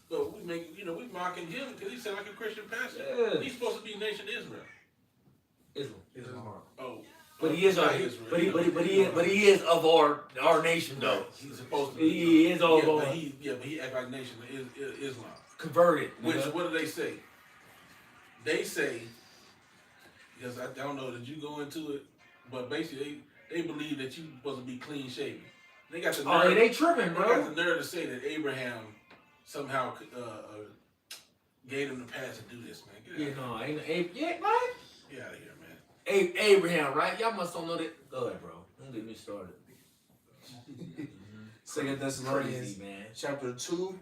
S1: But we mocking him because he sound like a Christian pastor.
S2: Yeah.
S1: He's supposed to be nation Israel.
S2: Islam.
S1: Oh.
S2: But he is our, but he is of our nation though.
S1: He's supposed to
S2: be. He is of our.
S1: But he act like nation Islam.
S2: Converted.
S1: Which what do they say? They say, because I don't know that you go into it, but basically they believe that you supposed to be clean shaven. They got the nerve.
S2: Oh, they tripping, bro.
S1: They got the nerve to say that Abraham somehow gave him the pass to do this, man. Get out
S2: man.
S1: Get out of here, man.
S2: Abraham, right? Y'all must don't know that. Go ahead, bro. Don't get me started.
S7: 2 Thessalonians
S2: man.
S7: chapter 2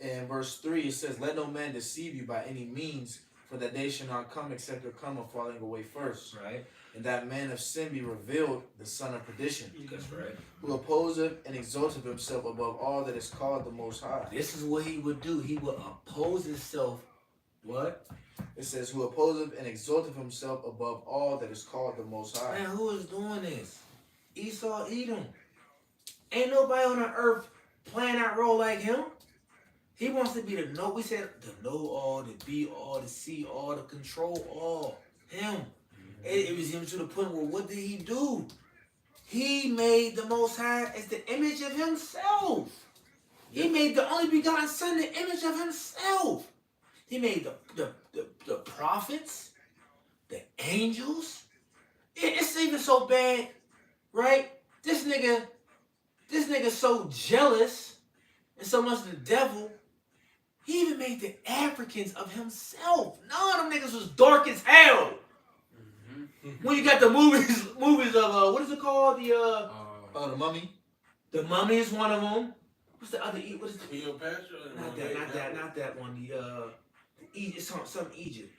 S7: in verse 3, it says, "Let no man deceive you by any means, for that day shall not come except there come a falling away first.
S2: Right.
S7: And that man of sin be revealed, the son of perdition,
S2: That's right.
S7: who opposeth and exalteth himself above all that is called the Most High."
S2: This is what he would do. He would oppose himself. What?
S7: It says, "Who opposeth and exalteth himself above all that is called the Most High."
S2: Man, who is doing this? Esau, Edom. Ain't nobody on the earth playing that role like him. He wants to be the know. We said the know all, the be all, the see all, the control all. Him. It was him to the point where what did he do? He made the Most High as the image of himself. He made the only begotten Son the image of himself. He made the prophets, the angels. It's even so bad, right? This nigga so jealous and so much the devil. He even made the Africans of himself. None of them niggas was dark as hell. When you got the movies of what is it called?
S7: The Mummy.
S2: The Mummy is one of them. What's the other? What is the?
S1: Cleopatra?
S2: Not that one. Some Egypt.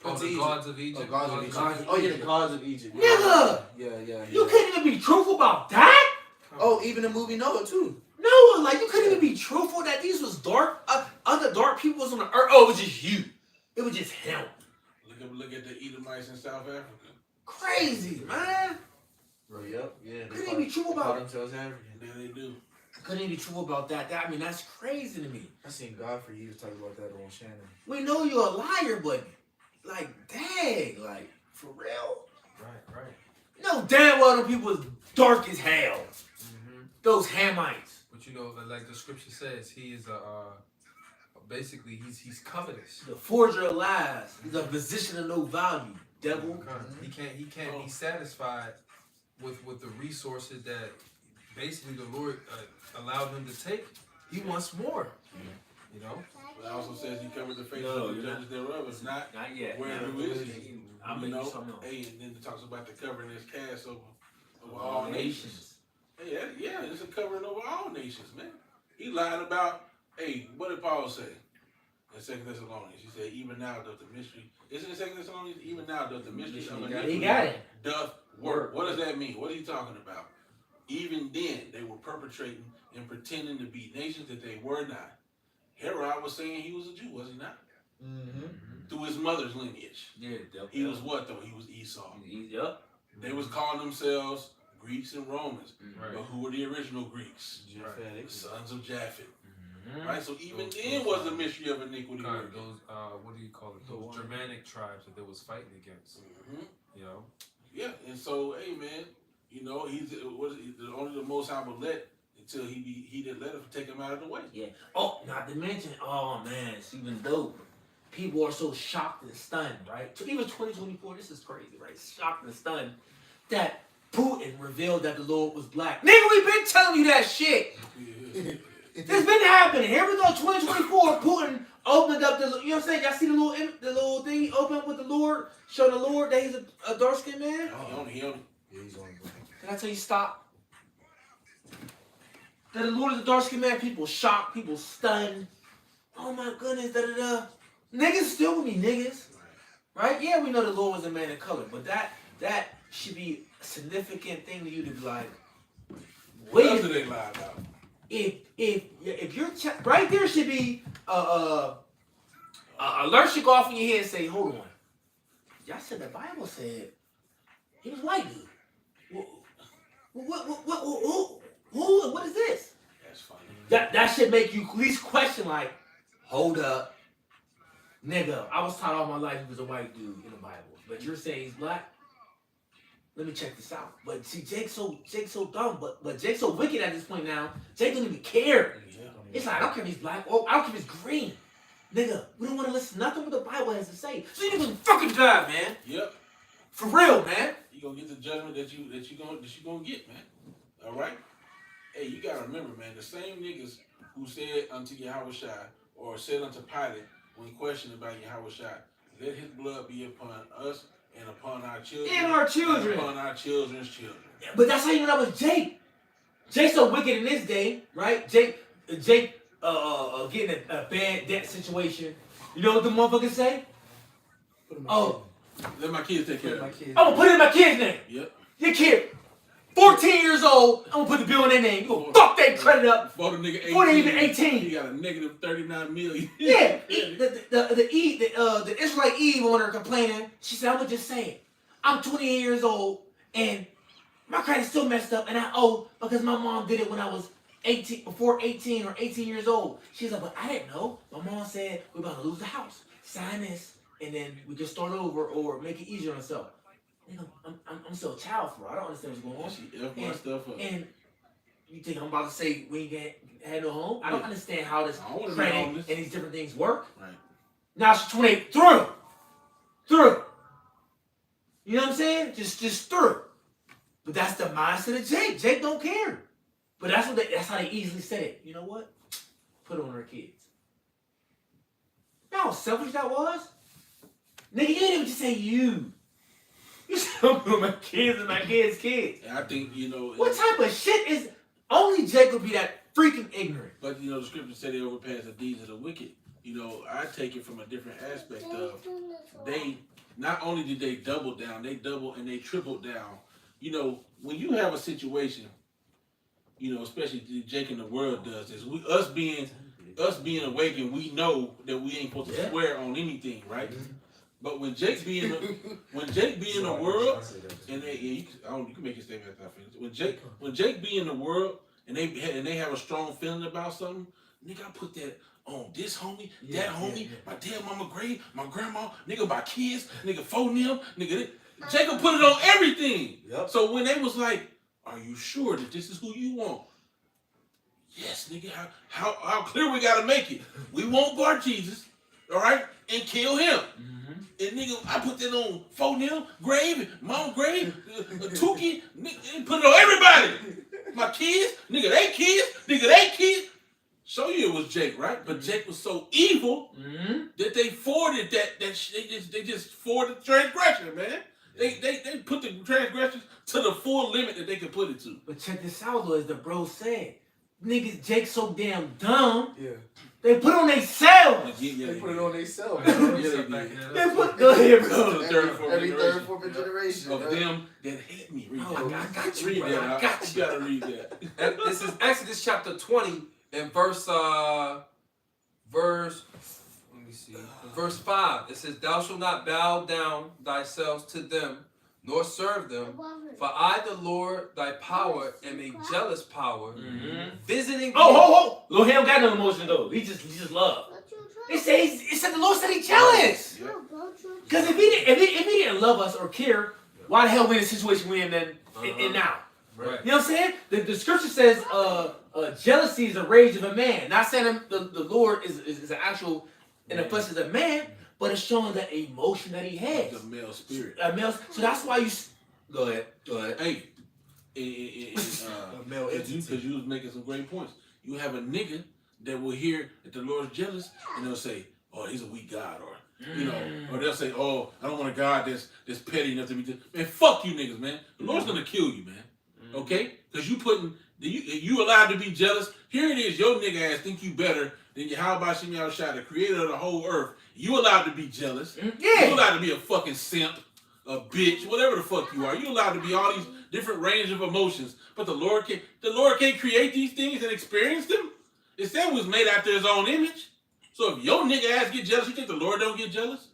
S6: Oh, the gods of Egypt.
S7: Gods of Egypt.
S2: Gods of
S7: Oh yeah, the
S2: Egypt.
S7: gods of Egypt.
S2: Nigga!
S7: Yeah.
S2: You couldn't even be truthful about that.
S7: Oh, even the movie Noah too.
S2: No, like you couldn't even be truthful that these was dark. Other dark people was on the earth. Oh, it was just you. It was just him.
S1: Look at the Edomites in South Africa.
S2: Crazy, man.
S7: Bro, yep. Yeah.
S2: Couldn't even be true about
S7: call
S2: it.
S7: themselves African.
S1: Yeah, they do.
S2: Couldn't even be true about that. I mean, that's crazy to me.
S7: I seen Godfrey Hughes talk about that on Shannon.
S2: We know you're a liar, but like, dang, like for real.
S6: Right.
S2: No, damn well them people is dark as hell. Those Hamites.
S6: But you know, like the scripture says, he is basically he's covetous.
S2: The forger of lies. He's a physician of no value. Devil.
S6: He can't be satisfied with the resources that basically the Lord allowed him to take. He wants more. You know.
S1: But it also says he covered the face
S2: No,
S1: of the
S2: you're
S1: judges thereof. It's not
S2: yet.
S1: where who is he?
S2: I'm
S1: You
S2: making
S1: know,
S2: something else.
S1: hey, and then it talks about the covering his cast over all nations. Hey, yeah, it's a covering over all nations, man. He lied about, hey, what did Paul say in 2 Thessalonians? He said, even now doth the mystery, isn't it 2 Thessalonians? Even now doth the mystery of
S2: He got it.
S1: doth work. What does that mean? What are you talking about? Even then, they were perpetrating and pretending to be nations that they were not. Herod was saying he was a Jew, was he not? Through his mother's lineage.
S2: Yeah,
S1: He was what, though? He was Esau.
S2: Yep.
S1: They was calling themselves Greeks and Romans.
S6: Right.
S1: But who were the original Greeks?
S7: Japhetic.
S1: The sons of Japhet. Right? So even then was the mystery of iniquity.
S6: Kind of
S1: working.
S6: those what do you call it? Those Germanic tribes that they was fighting against. You know.
S1: Yeah, and so, hey man, you know, only the Most High will let until he didn't let him take him out of the way.
S2: Yeah. Oh, not to mention, oh man, it's even dope. People are so shocked and stunned, right? So even 2024, this is crazy, right? Shocked and stunned that Putin revealed that the Lord was black. Nigga, we've been telling you that shit. It's been happening. Here we go, 2024. Putin opened up the, you know what I'm saying? Y'all see the little thing he opened up with the Lord, showing the Lord that he's a dark skinned man?
S1: He on
S7: He's on.
S2: Can I tell you stop? That the Lord is a dark skinned man. People shocked, people stunned. Oh my goodness, da. Niggas still with me, niggas. Right? Yeah, we know the Lord was a man of color, but that should be a significant thing to you to be like,
S1: What
S2: wait
S1: else
S2: a
S1: do
S2: minute.
S1: they lie about?
S2: If you're right there should be alert should go off in your head and say, hold on. Y'all said the Bible said he was white dude. What is this?
S1: That's funny.
S2: That should make you at least question like, hold up. Nigga, I was taught all my life he was a white dude in the Bible. But you're saying he's black? Let me check this out. But see, Jake's so dumb, but Jake's so wicked at this point now. Jake don't even care.
S1: Yeah.
S2: It's like, I don't care if he's black. Oh, I don't care if he's green. Nigga, we don't want to listen to nothing what the Bible has to say. So you even fucking die, man.
S1: Yep.
S2: For real, man.
S1: You gonna get the judgment that you gonna get, man. All right. Hey, you gotta remember, man. The same niggas who said unto Yahushua or said unto Pilate when questioned about Yahushua, let his blood be upon us and upon our children.
S2: And our children.
S1: And upon our children's children.
S2: But that's how you know that was Jake. Jake's so wicked in this day, right? Jake getting a bad debt situation, you know what the motherfuckers say? Oh,
S1: Let my kids take care
S7: My
S1: of it.
S7: kids.
S2: I'm gonna put it in my kid's name.
S1: Yep.
S2: Your kid, 14 years old, I'm gonna put the bill in their name. You gonna fuck that credit up.
S1: Before the nigga 18,
S2: Before they even 18.
S1: he got a negative 39 million.
S2: Yeah, the Israelite Eve on her complaining. She said, I'm gonna just say it. I'm 28 years old and my credit's still messed up and I owe because my mom did it when I was 18, before 18 or 18 years old. She's like, but I didn't know. My mom said we're about to lose the house. Sign this and then we can start over or make it easier on herself. Nigga, I'm still a child for her. I don't understand what's going on.
S1: She F my stuff up.
S2: And you think I'm about to say we ain't had no home? I don't
S1: Yeah.
S2: understand how this
S1: I don't wanna be
S2: credit
S1: homeless.
S2: and these different things work.
S1: Right.
S2: Now she's 28 through. Through. You know what I'm saying? Just through. But that's the mindset of Jake. Jake don't care. But that's how they easily said it. You know what? Put it on her kids. You know how selfish that was? Nigga, you didn't even just say you. You said I'm putting my kids and my kids' kids.
S1: And I think, you know.
S2: What type of shit is only Jake would be that freaking ignorant?
S1: But, you know, the scripture said they overpass the deeds of the wicked. You know, I take it from a different aspect of they, not only did they double down, they doubled and they tripled down. You know, when you have a situation, you know, especially Jake in the world does this, us being awakened, we know that we ain't supposed to swear on anything, right? But when Jake be in the world, and you can make your statement after I finish. When Jake be in the world and they have a strong feeling about something, nigga, I put that on this homie, that homie, my dead mama grave, my grandma, nigga, my kids, nigga, phone them, nigga. Jacob put it on everything.
S7: Yep.
S1: So when they was like, "Are you sure that this is who you want?" Yes, nigga. How clear we gotta make it? We want Bar Jesus, all right, and kill him. And nigga, I put that on phone them, grave, mom grave, Tukey, nigga, and put it on everybody. My kids, nigga, they kids. Show you it was Jake, right? But Jake was so evil that they forwarded they just forwarded transgression, man. They put the transgressions to the full limit that they could put it to.
S2: But check this out, though, as the bro said. Niggas, Jake so damn dumb,
S7: Yeah.
S2: they put on themselves.
S1: Yeah,
S7: They put it on themselves.
S1: Yeah,
S7: bro.
S1: they did.
S2: They put, go ahead, bro.
S1: The third, fourth
S7: Every
S1: generation
S7: third, fourth generation.
S1: of
S7: bro.
S1: them that hate me. Read
S2: Oh,
S1: that.
S2: I got you,
S1: Read
S2: bro.
S1: that.
S2: I
S1: I
S2: got you.
S1: gotta read that.
S6: And this is Exodus chapter 20 and verse let me see. Verse 5. It says, "Thou shalt not bow down thyself to them, nor serve them. For I, the Lord, thy power, am a jealous power, visiting
S2: Oh, Lil' him got no emotion, though. He just love. It said the Lord said he jealous. Because if he didn't love us or care, why the hell we in the situation we in now?
S6: Right.
S2: You know what I'm saying? The scripture says jealousy is the rage of a man. Not saying the Lord is an actual, in the flesh is a man, but it's showing the emotion that he has.
S1: The male spirit.
S2: A male, so that's why you... Go ahead.
S1: Hey,
S7: male entity.
S1: because you was making some great points. You have a nigga that will hear that the Lord's jealous, and they'll say, "Oh, he's a weak God," or you know, or they'll say, "Oh, I don't want a God that's petty enough to be." Man, fuck you, niggas, man. The Lord's gonna kill you, man. Okay, because you allowed to be jealous. Here it is, your nigga ass think you better than Yahweh Shem Yahushua, the creator of the whole earth. You allowed to be jealous.
S2: Yeah.
S1: You allowed to be a fucking simp, a bitch, whatever the fuck you are. You allowed to be all these different range of emotions. But the Lord can't create these things and experience them. It said we was made after his own image. So if your nigga ass get jealous, you think the Lord don't get jealous?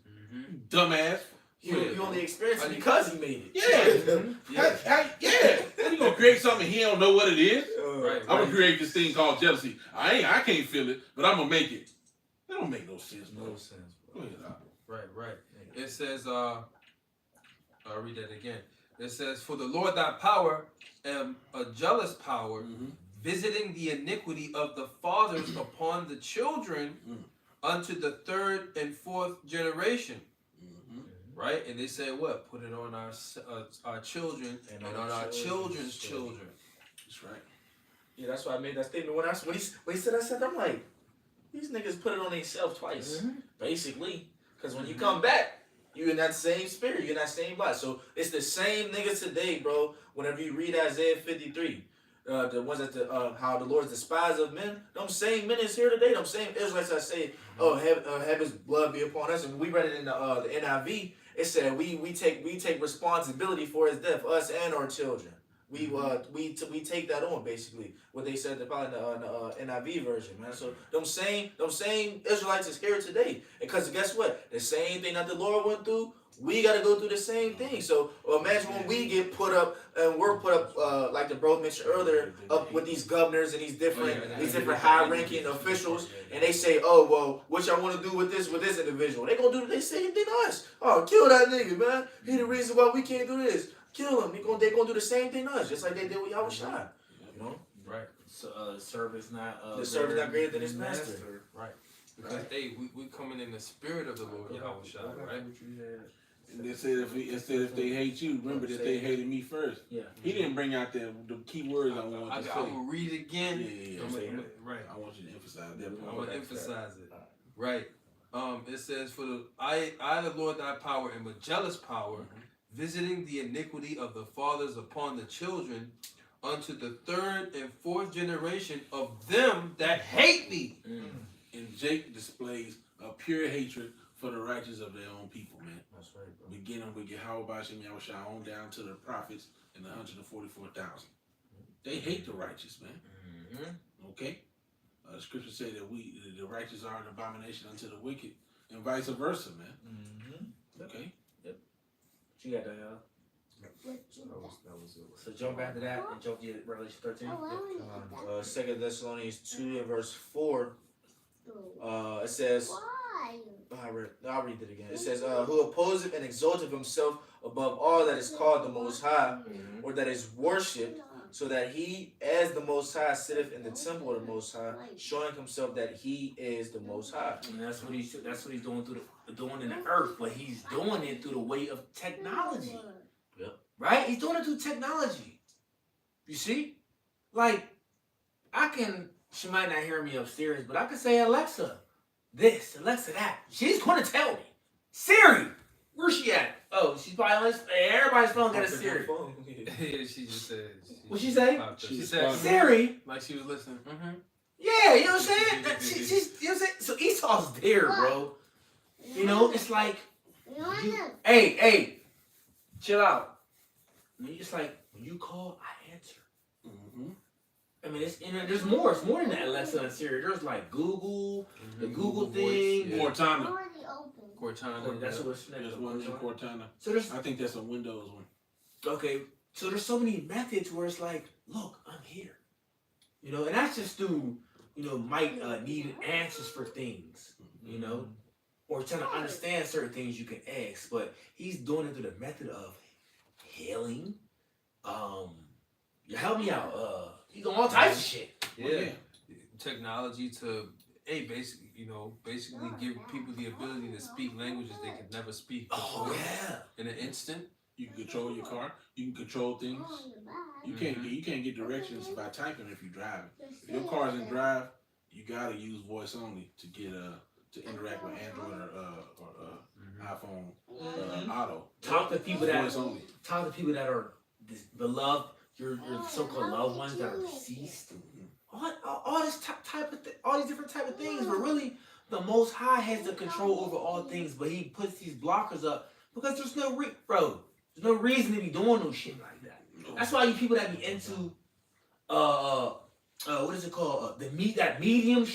S1: Dumbass.
S7: You only experience it because he made it.
S1: Yeah. Yeah. Then you gonna create something he don't know what it is?
S6: Right,
S1: I'm gonna create this thing called jealousy. I can't feel it, but I'm gonna make it. That don't make no sense, bro.
S7: No sense,
S1: Go ahead, Al.
S6: Right. It says, I'll read that again. It says, "For the Lord thy power am a jealous power, visiting the iniquity of the fathers upon the children unto the third and fourth generation." Right? And they say what? Put it on our children and on our children's children.
S1: That's right.
S7: Yeah, that's why I made that statement. When he said that, I'm like, these niggas put it on themselves twice, basically. Because when you come back, you in that same spirit, you in that same body. So it's the same niggas today, bro. Whenever you read Isaiah 53, the ones that how the Lord is despised of men. Them same men is here today. Them same Israelites that say, "Oh, have His blood be upon us." And we read it in the NIV. It said we take responsibility for His death, us and our children. We take that on, basically what they said probably in the NIV version, man. So them same Israelites is here today, because guess what? The same thing that the Lord went through, we got to go through the same thing. So imagine when we get put up and we're put up, like the bro mentioned earlier, up with these governors and these different high-ranking officials, and they say, "Oh, well, what y'all want to do with this individual?" They gonna do the same thing to us. "Oh, kill that nigga, man. He the reason why we can't do this. Kill him." They gonna do the same thing to us, just like they did with Yahushua. You know,
S6: Right.
S2: So, servant's not
S7: the servant not greater than his master.
S6: Right. Because we coming in the spirit of the Lord Yahushua, right?
S1: And they said if they hate you, remember that they hated me first.
S2: Yeah.
S1: He didn't bring out the key words I wanted to say.
S6: I will read it again.
S1: Yeah.
S6: Right.
S1: I want you to emphasize that
S6: I
S1: part.
S6: want to emphasize it. Right. It says, "For I the Lord thy power am a jealous power, visiting the iniquity of the fathers upon the children, unto the third and fourth generation of them that hate me."
S1: And Jake displays a pure hatred for the righteous of their own people, man.
S7: That's right, bro.
S1: Beginning with Yahweh Bashim Yahushua on down to the prophets and the 144,000. They hate the righteous, man. Okay? The scriptures say that the righteous are an abomination unto the wicked, and vice versa, man. Okay?
S2: You got that, y'all.
S7: That was it.
S2: So jump back to that and jump to Revelation 13.
S8: Oh, I
S7: 2 Thessalonians 2 and verse 4. It says,
S8: Why?
S7: I'll read it again. It says, "Who opposeth and exalteth himself above all that is called the Most High, or that is worshipped, so that he, as the Most High, sitteth in the temple of the Most High, showing himself that he is the Most High."
S2: And that's what he's doing doing in the earth, but he's doing it through the way of technology.
S7: Yep.
S2: Right? He's doing it through technology. You see? Like, she might not hear me upstairs, but I can say, "Alexa, this, Alexa, that." She's going to tell me. "Siri, where's she at?" Oh, she's probably on everybody's phone got a Siri.
S6: Yeah, she just said.
S2: What'd she say?
S6: She said,
S2: Siri?
S6: like she was listening.
S2: Yeah, you know what I'm saying? She's, you know what I'm saying? So Esau's there, bro. You know, it's like, hey, chill out. I mean, it's like, when you call, I answer. I mean, there's more. It's more than that, Alexa and Siri. There's like Google, the Google thing.
S6: Yeah.
S1: Cortana.
S8: Already open.
S6: Cortana.
S2: That's what it's
S1: There's one named Cortana.
S2: So there's,
S1: I think that's a Windows one.
S2: okay, so there's so many methods where it's like, look, I'm here. You know, and that's just through, might need answers for things, or trying to understand certain things you can ask. But he's doing it through the method of healing. You help me out. He's doing all types of shit.
S6: Yeah. Technology to basically give people the ability to speak languages they could never speak
S2: Oh
S6: before
S2: yeah.
S6: in an instant.
S1: You can control your car. You can control things. You can't get directions by typing if you're driving. If your car's in drive, you gotta use voice only to get to interact with Android or iPhone Auto.
S2: Talk to people
S1: Voice only.
S2: that are beloved, your so-called loved ones that are deceased. All this type of all these different type of things, but really the Most High has the control over all things. But he puts these blockers up because there's no reason to be doing no shit like that. That's why you people that be into what is it called? That medium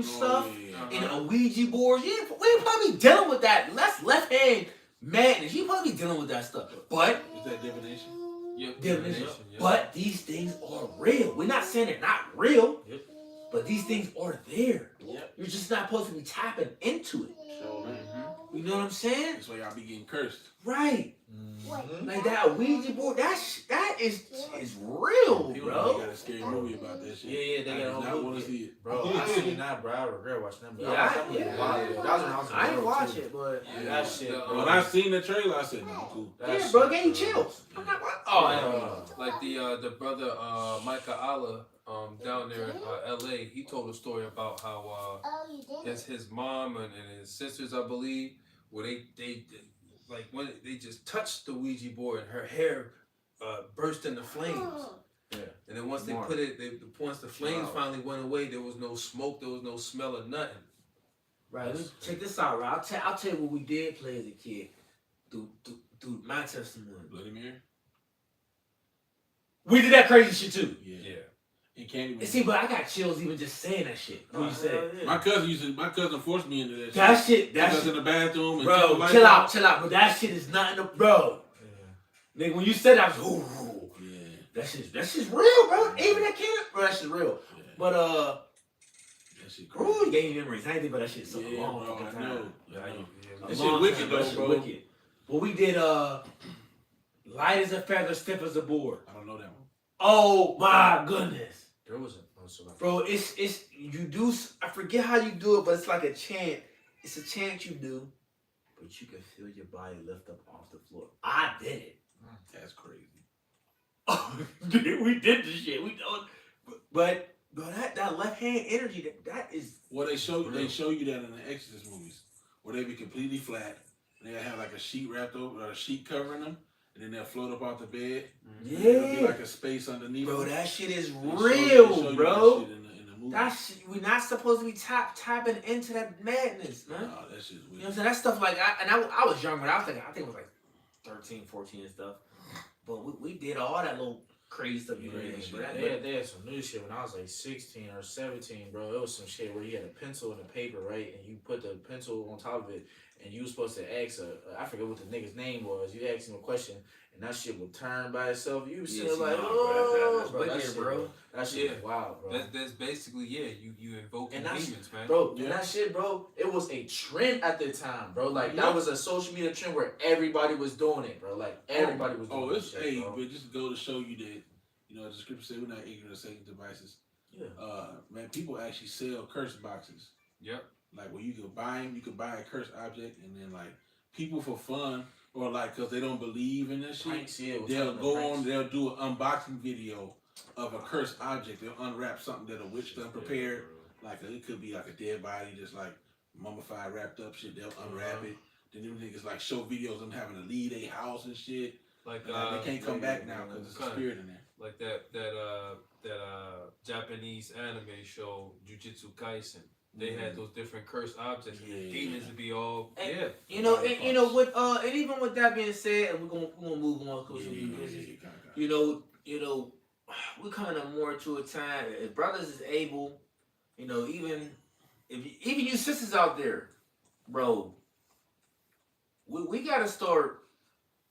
S2: stuff and a Ouija board. We probably dealing with that. Left hand madness. You probably dealing with that stuff. But
S1: Is that divination?
S6: Yep.
S2: divination. But these things are real. We're not saying they're not real.
S7: Yep.
S2: But these things are there.
S7: Yep.
S2: You're just not supposed to be tapping into it.
S1: Sure, man.
S2: You know what I'm saying?
S1: That's why y'all be getting cursed.
S2: Right. Like that Ouija board, that is real,
S1: People
S2: bro.
S1: got a scary movie about that shit.
S7: Yeah, they got a
S1: I
S7: whole
S1: want
S7: movie.
S1: to see it.
S7: Bro, I seen it now, bro. I regret watching that movie.
S2: Yeah,
S7: That was when I was
S2: I
S7: in
S2: ain't
S7: the
S2: watch
S7: too.
S2: it, but
S7: That shit, bro.
S1: When I seen the trailer, I said, "No, I'm cool."
S7: That
S2: yeah,
S7: shit,
S2: bro, gave you chills. I'm not watching. Oh, yeah.
S6: Like the brother Micah Allah down there in LA, he told a story about how
S8: Oh, you did?
S6: his mom and his sisters, I believe, where they like when they just touched the Ouija board and her hair burst into flames.
S8: Oh.
S6: And And then once they
S2: Mark.
S6: put it, once the flames
S2: Wow.
S6: finally went away, there was no smoke, there was no smell of nothing.
S2: Right, check this out, right? I'll tell you what we did play as a kid through my testimony.
S1: Bloody Mary.
S2: We did that crazy shit too.
S1: Yeah. It can't even.
S2: And see, but I got chills even just saying that shit. When you said it.
S1: My cousin forced me into that.
S2: That shit,
S1: That
S2: that
S1: was in
S2: shit.
S1: the bathroom. And
S2: Bro,
S1: turned the lights
S2: chill
S1: off.
S2: out. But that shit is not in the, bro. Nigga, when you said that, I was, ooh.
S1: Yeah.
S2: That shit's real, bro. Even that kid, bro, that shit's real.
S1: Yeah.
S2: But,
S1: That shit crazy.
S2: ooh, you gave me memories. I ain't think about that shit so
S1: Yeah,
S2: long
S1: bro,
S2: fucking
S1: I
S2: time.
S1: know.
S6: Yeah,
S1: I know.
S2: A
S1: That
S2: long
S1: shit wicked
S2: time,
S1: though,
S2: that shit
S1: bro.
S2: wicked. But we did, light as a feather, stiff as a board.
S1: I don't know that one.
S2: Oh my goodness.
S8: There was a
S2: Bro, it's you do. I forget how you do it, but it's like a chant. It's a chant you do, but you can feel your body lift up off the floor. I did it.
S1: That's crazy.
S2: We did this shit. We don't. But that left hand energy that is.
S1: Well, they show you that in the Exorcist movies, where they be completely flat. And they have like a sheet wrapped over, or a sheet covering them, and then they'll float up off the bed. And there'll be
S2: Yeah,
S1: like a space underneath.
S2: bro,
S1: them.
S2: that shit is
S1: They show
S2: real,
S1: you
S2: bro.
S1: That shit in the movie.
S2: That's we're not supposed to be tapping into that madness, man.
S1: Nah, that shit's
S2: You know what I'm
S1: weird.
S2: saying? That stuff like I was young, but I think it was like 13, 14 and stuff. But we did all that little crazy stuff you
S1: Yeah,
S2: did.
S1: shit.
S2: But
S8: They had some new shit when I was like 16 or 17, bro. It was some shit where you had a pencil and a paper, right? And you put the pencil on top of it, and you was supposed to ask I forget what the nigga's name was. You asked him a question, and that shit would turn by itself. You was
S2: Yeah,
S8: sitting
S2: see,
S8: like,
S2: nah, bro,
S8: oh,
S2: that's
S8: bro, that
S2: wicked,
S8: shit,
S2: bro.
S8: That shit was wild, bro.
S6: That's basically, you invoking
S8: And that's-
S6: demons, man.
S8: Bro,
S1: Yeah.
S8: and that shit, bro, it was a trend at the time, bro. Like,
S1: Yeah.
S8: that was a social media trend where everybody was doing it, bro. Like, everybody was doing
S1: Oh,
S8: that
S1: it's
S8: shit,
S1: hey,
S8: bro.
S1: but just go to show you that, as the scripture said, we're not ignorant of Satan's devices.
S8: Yeah.
S1: Man, people actually sell curse boxes.
S6: Yep.
S1: Like where you could buy them, you could buy a cursed object, and then like people for fun or like because they don't believe in this shit,
S8: Pranks, yeah, we're
S1: they'll
S8: talking
S1: go
S8: about
S1: on,
S8: pranks.
S1: they'll do an unboxing video of a cursed object. They'll unwrap something that a witch done prepared. Like it could be like a dead body, just like mummified, wrapped up shit. They'll unwrap it. Then them niggas like show videos of them having to leave their house and shit.
S6: Like
S1: And, like, they can't come back now because there's a
S6: kinda.
S1: spirit in there.
S6: like that Japanese anime show Jujutsu Kaisen. They had those different cursed objects. And the
S1: Yeah.
S6: demons would be all
S2: And, you know, with and even with that being said, and we're gonna move on because we're busy. You know, we're coming up more to a time if brothers is able, even even you sisters out there, bro. We gotta start.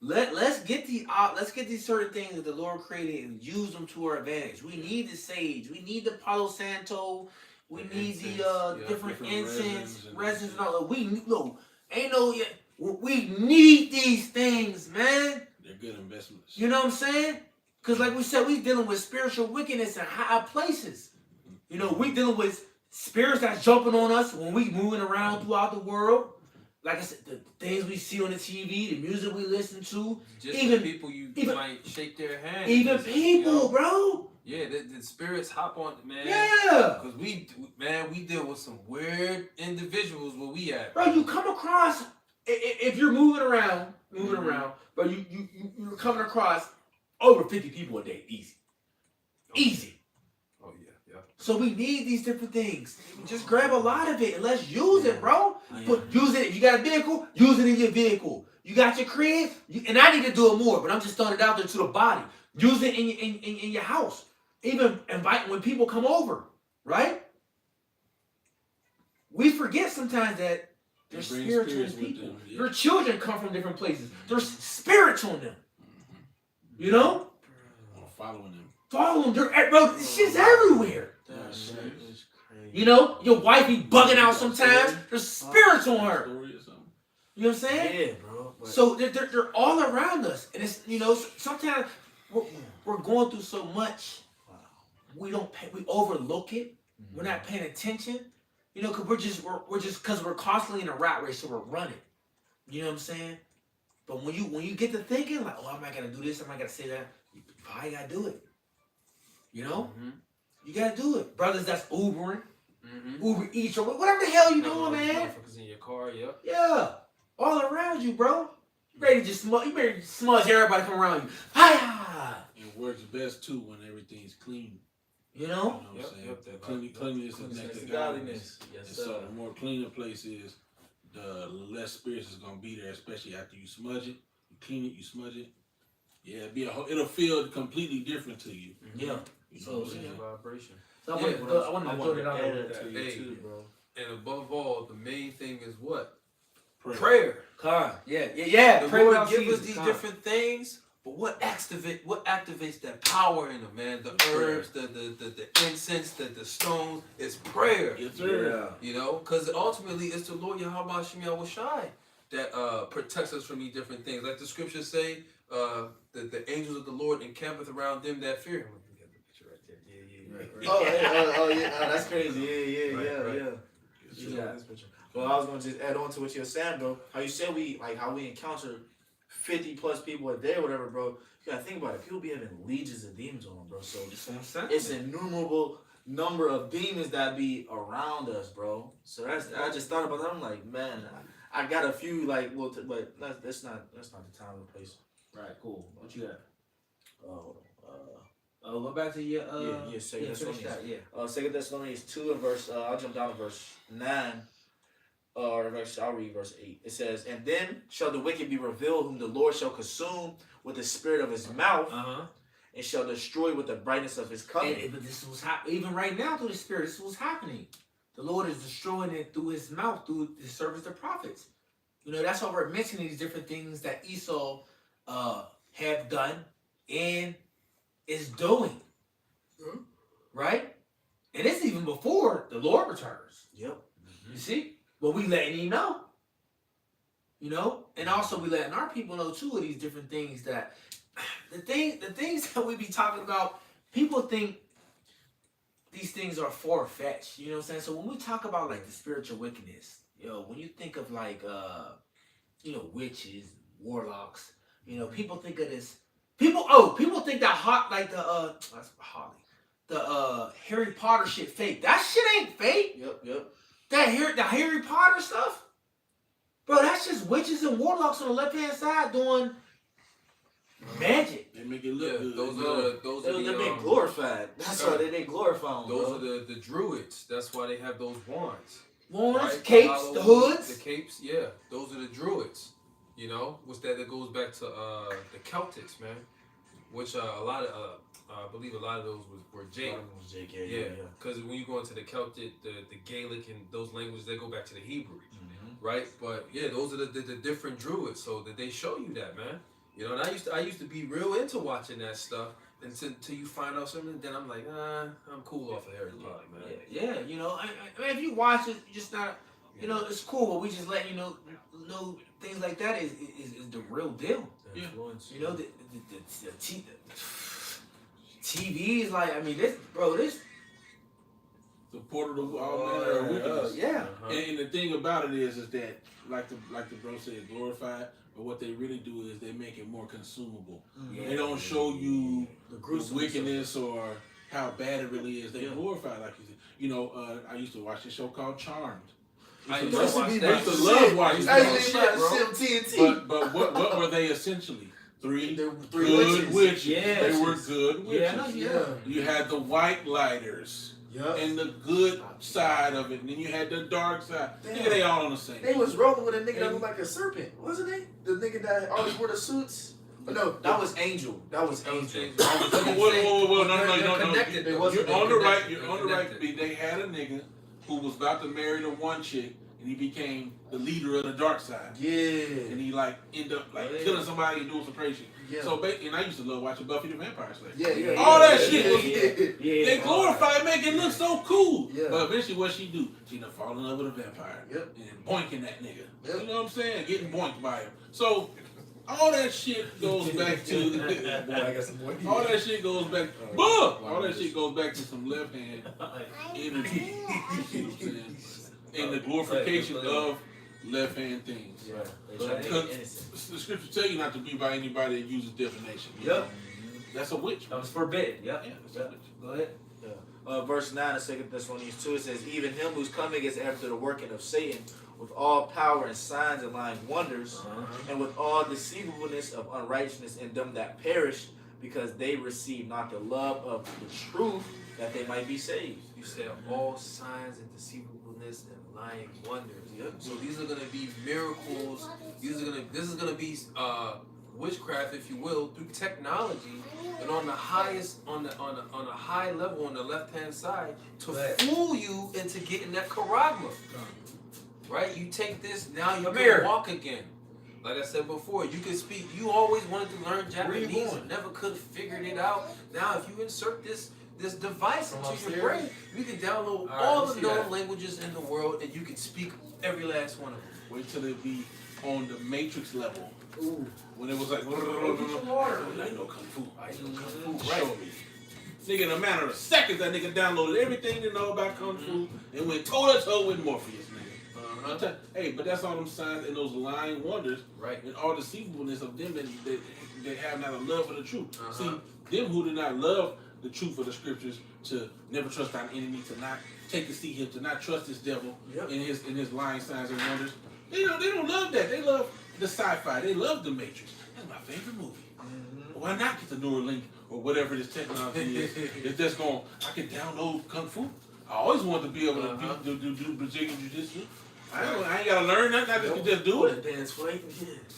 S2: Let's get these certain things that the Lord created and use them to our advantage. We need the sage. We need the Palo Santo. We
S6: The
S2: need
S6: incense,
S2: the
S6: yeah,
S2: different
S1: different
S2: incense,
S1: resins
S2: resins,
S1: and
S2: and all that. We need these things, man.
S1: They're good investments.
S2: You know what I'm saying? Because like we said, we dealing with spiritual wickedness in high places. We dealing with spirits that's jumping on us when we moving around throughout the world. Like I said, the things we see on the TV, the music we listen to,
S6: just
S2: even-
S6: the people you
S2: even-
S6: might shake their hand.
S2: even
S6: and just,
S2: people, bro.
S6: Yeah, the spirits hop on, man.
S2: Yeah.
S6: Because we deal with some weird individuals where we at.
S2: Bro, you come across, if you're moving around, but you're coming across over 50 people a day, easy. Easy.
S6: Oh, yeah.
S2: So we need these different things. Just grab a lot of it and let's use it, bro. Use it. If you got a vehicle, use it in your vehicle. You got your crib, and I need to do it more, but I'm just throwing it out there to the body. Use it in your house. Even invite when people come over, right? We forget sometimes that there's
S1: They bring
S2: spiritual
S1: spirits with
S2: people.
S1: them, yeah.
S2: Your children come from different places. There's spirits on them. You know?
S1: Or following them.
S2: Follow them. Bro, this shit's everywhere.
S8: That shit is crazy.
S2: Your wife be bugging out sometimes. There's spirits on her.
S1: Story or something.
S2: You know what I'm saying?
S8: Yeah, bro. But
S2: So they're all around us, and it's sometimes we're going through so much, we overlook it. We're not paying attention, because we're just because we're constantly in a rat race, so we're running. You know what I'm saying? But when you get to thinking like, oh, am I gonna do this? Am I gonna say that? You probably gotta do it. You gotta do it, brothers. That's Ubering, Uber Eats, or whatever the hell you doing, man.
S6: Motherfuckers in your car, yep.
S2: Yeah, all around you, bro. You ready to smudge everybody come around you. Hiya!
S1: And work works best too when everything's clean.
S2: You
S1: You know
S2: know?
S1: what I'm
S6: Yep,
S1: saying?
S6: yep, that-
S1: Cleanliness is
S8: Cleanliness
S1: next to
S8: to
S1: godliness.
S8: godliness. Yes,
S1: And so
S8: sir.
S1: the more clean a place is, the less spirits is gonna be there, especially after you smudge it, you clean it, you smudge it. Yeah, it'll feel completely different to you.
S2: Yeah.
S1: You know
S2: So,
S1: what I'm saying?
S6: Vibration.
S2: So I
S6: Yeah,
S2: wanted to throw it out
S8: add
S2: there.
S8: that to you
S6: Hey.
S8: too, bro.
S6: And above all, the main thing is what?
S1: Prayer.
S6: Prayer.
S2: Con. Yeah.
S6: The
S2: Pray
S6: Lord
S2: without
S6: give us
S2: ceasing.
S6: these
S2: Con.
S6: different things, but what activates that power in them, man? The herbs, the incense, the stones, it's prayer.
S1: Yes, sir.
S6: You know, because ultimately it's the Lord Yahweh Shem Yahushai that protects us from these different things. Like the scriptures say, that the angels of the Lord encampeth around them that fear him. You got the picture right there. Yeah.
S7: Oh yeah, that's crazy. Yeah,
S6: Right.
S1: Yes,
S7: yeah.
S1: sir.
S8: Yeah, this picture. Well, I was gonna just add on to what you were saying, bro. How you said how we encounter 50 plus people a day or whatever, bro. You gotta think about it. People be having legions of demons on them, bro. So
S2: That's what I'm saying.
S8: it's an innumerable number of demons that be around us, bro. So I just thought about that. I'm like, man, I got a few like, but that's not the time and place.
S2: Right, cool. What you got?
S8: Oh,
S2: Go back to your
S8: Second
S2: finish
S8: Thessalonians.
S2: that, yeah.
S8: 2 Thessalonians 2 and verse. I'll jump down to verse 9. I'll read verse 8. It says, "And then shall the wicked be revealed, whom the Lord shall consume with the spirit of his mouth, and shall destroy with the brightness of his coming."
S2: But this was even right now through the Spirit. This is what's happening. The Lord is destroying it through His mouth, through the service of the prophets. You know, that's why we're mentioning these different things that Esau have done and is doing. Right? And it's even before the Lord returns.
S8: Yep.
S2: You see? But we letting you know. You know? And also we letting our people know too of these different things that the things that we be talking about, people think these things are far-fetched. You know what I'm saying? So when we talk about like the spiritual wickedness, when you think of like witches, warlocks, people think of this. People think that the Harry Potter shit fake. That shit ain't fake.
S8: Yep.
S2: The Harry Potter stuff, bro. That's just witches and warlocks on the left hand side doing magic.
S1: They make it look
S6: Yeah,
S1: good.
S6: those are
S8: They're being
S6: the
S8: glorified. That's why they glorify them,
S6: those
S8: bro.
S6: are the druids. That's why they have those wands.
S2: Wands,
S6: Right?
S2: capes,
S6: Hollow
S2: the
S6: wands,
S2: hoods.
S6: the capes. Yeah, those are the druids. You know, which that goes back to the Celtics, man. Which a lot of I believe a lot of those were Jake. Yeah, because when you go into the Celtic, the Gaelic, and those languages, they go back to the Hebrew, right? But yeah, those are the different druids. So that they show you that, man. You know, and I used to be real into watching that stuff until you find out something. Then I'm like, I'm cool off of Harry Potter, man.
S2: Yeah. I mean, if you watch it, you just not. It's cool, but we just let you know things like that is the real deal.
S1: Yeah.
S8: Influence.
S2: The TV is like, I mean, this
S1: The portal to all manner of wickedness.
S2: yeah.
S1: And the thing about it is that like the bro said, glorified. But what they really do is they make it more consumable.
S2: Yeah.
S1: They don't show you
S8: The
S1: the
S8: gruesome
S1: wickedness or how bad it really is. They glorify, like you said. I used to watch a show called Charmed.
S6: I
S1: used
S6: used
S1: to
S6: to watch
S1: I
S6: that.
S1: used to love watching
S8: That's
S1: that.
S8: TNT.
S1: But what were they essentially? Three
S8: Three
S1: good witches.
S2: Yeah.
S1: They were good witches.
S2: Yeah.
S1: You had the white lighters and the good side of it, and then you had the dark side.
S7: Damn.
S1: Nigga, they all on the same.
S7: They was rolling with a nigga that looked like a serpent, wasn't they? The nigga that always wore the suits. Oh, no,
S8: That was Angel.
S6: That was Angel.
S1: Whoa, no.
S6: Connected.
S1: You're on the right. You're on the right. They had a nigga who was about to marry the one chick, and he became the leader of the dark side.
S7: Yeah.
S1: And he ended up killing somebody and doing some crazy shit.
S7: Yeah.
S1: So and I used to love watching Buffy the Vampire Slayer.
S7: Yeah.
S1: All that shit was
S2: Yeah.
S1: they glorify it, make it look so cool.
S7: Yeah.
S1: But eventually what she do? She done fall in love with a vampire.
S7: Yep.
S1: And boinking that nigga.
S7: Yep.
S1: You know what I'm saying? Getting boinked by him. So all that shit goes back to all that shit goes back all that shit goes back to some left hand energy. You know what I'm saying? And the glorification of left hand things. Because the scripture tell you not to be by anybody that uses divination.
S2: Yep.
S1: That's a witch.
S2: That was forbidden. Yep.
S1: Yeah, that's a witch.
S2: Go ahead.
S8: Verse 9 of 2 Thessalonians 2, it says, "Even him whose coming is after the working of Satan, with all power and signs and lying wonders, and with all deceivableness of unrighteousness in them that perish, because they receive not the love of the truth that they might be saved.
S6: You said all signs and deceivableness and lying wonders.
S8: Yep.
S6: So these are gonna be miracles. This is gonna be witchcraft, if you will, through technology, and on the highest, on a high level, on the left hand side, to fool you into getting that charagma. Right? You take this, now you can walk again. Like I said before, you can speak. You always wanted to learn Japanese and never could have figured it out. Now, if you insert this device into your brain, you can download all the known languages in the world, and you can speak every last one of them.
S1: Wait till it be on the Matrix level.
S8: Ooh.
S1: When it was like, I know Kung Fu.
S6: I know Kung Fu.
S1: Show me. Nigga, in a matter of seconds, that nigga downloaded everything they know about Kung Fu and went toe-to-toe with Morpheus, nigga. Hey, but that's all them signs and those lying wonders,
S6: right?
S1: And all deceivableness of them that have not a love for the truth. See, them who do not love the truth of the scriptures, to never trust our enemy, to not take to see him, to not trust this devil in his lying signs and wonders. They don't love that. They love the sci-fi. They love the Matrix. That's my favorite movie. Why not get the Neuralink or whatever this technology is? It's just going. I can download Kung Fu. I always wanted to be able to do Brazilian Jiu-Jitsu. I ain't gotta learn nothing. I just can just do it.
S8: Dance fight.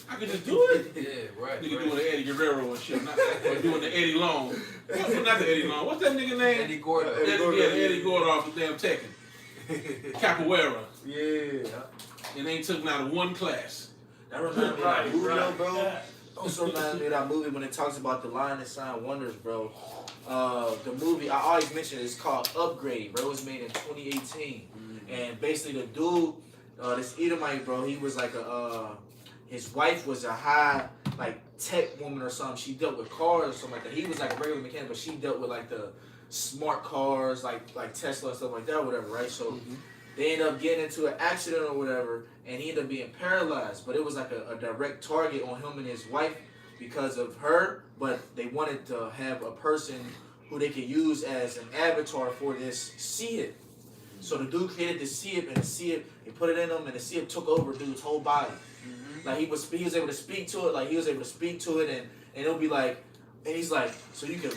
S1: I can just do it.
S6: Yeah, right.
S1: Nigga doing the Eddie Guerrero and shit. Or doing the Eddie Long. Not the Eddie Long. What's that nigga name?
S6: Eddie Gordo.
S1: Eddie Gordo off the damn Tekken. Capoeira.
S8: Yeah.
S1: And ain't took not one class.
S8: That reminds me of that movie, though, bro. Also reminds me of that movie when it talks about the lying and sign wonders, bro. The movie I always mention is called Upgrade, bro. It was made in 2018, and basically the dude, this Edomite, bro, he was like his wife was a high like tech woman or something. She dealt with cars or something like that. He was like a regular mechanic, but she dealt with like the smart cars, like Tesla and stuff like that, whatever, right? So. They ended up getting into an accident or whatever, and he ended up being paralyzed. But it was like a direct target on him and his wife because of her. But they wanted to have a person who they could use as an avatar for this Seed. So the dude created the Seed, and the Seed, he put it in him, and the Seed took over dude's whole body. Like he was able to speak to it, and it'll be like, and he's like, so you can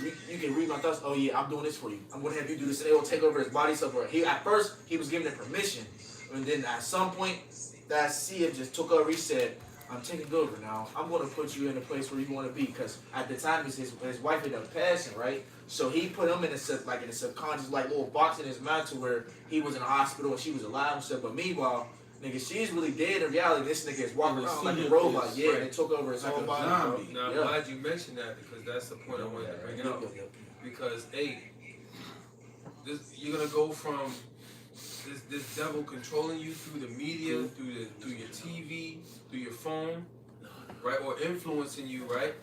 S8: read my thoughts. Oh yeah, I'm doing this for you. I'm gonna have you do this, and it will take over his body. So at first he was given the permission, and then at some point that Seed just took over. He said, I'm taking over now. I'm gonna put you in a place where you want to be, because at the time his wife ended up passing, right? So he put him in a subconscious like little box in his mind to where he was in a hospital and she was alive and stuff. But meanwhile, nigga, she's really dead in reality. This nigga is walking around like a robot. Yeah, they took over his whole body.
S6: Now, I'm glad you mentioned that, because that's the point I wanted to bring up. Because, you're gonna go from this devil controlling you through the media, through your TV, through your phone, right, or influencing you, right,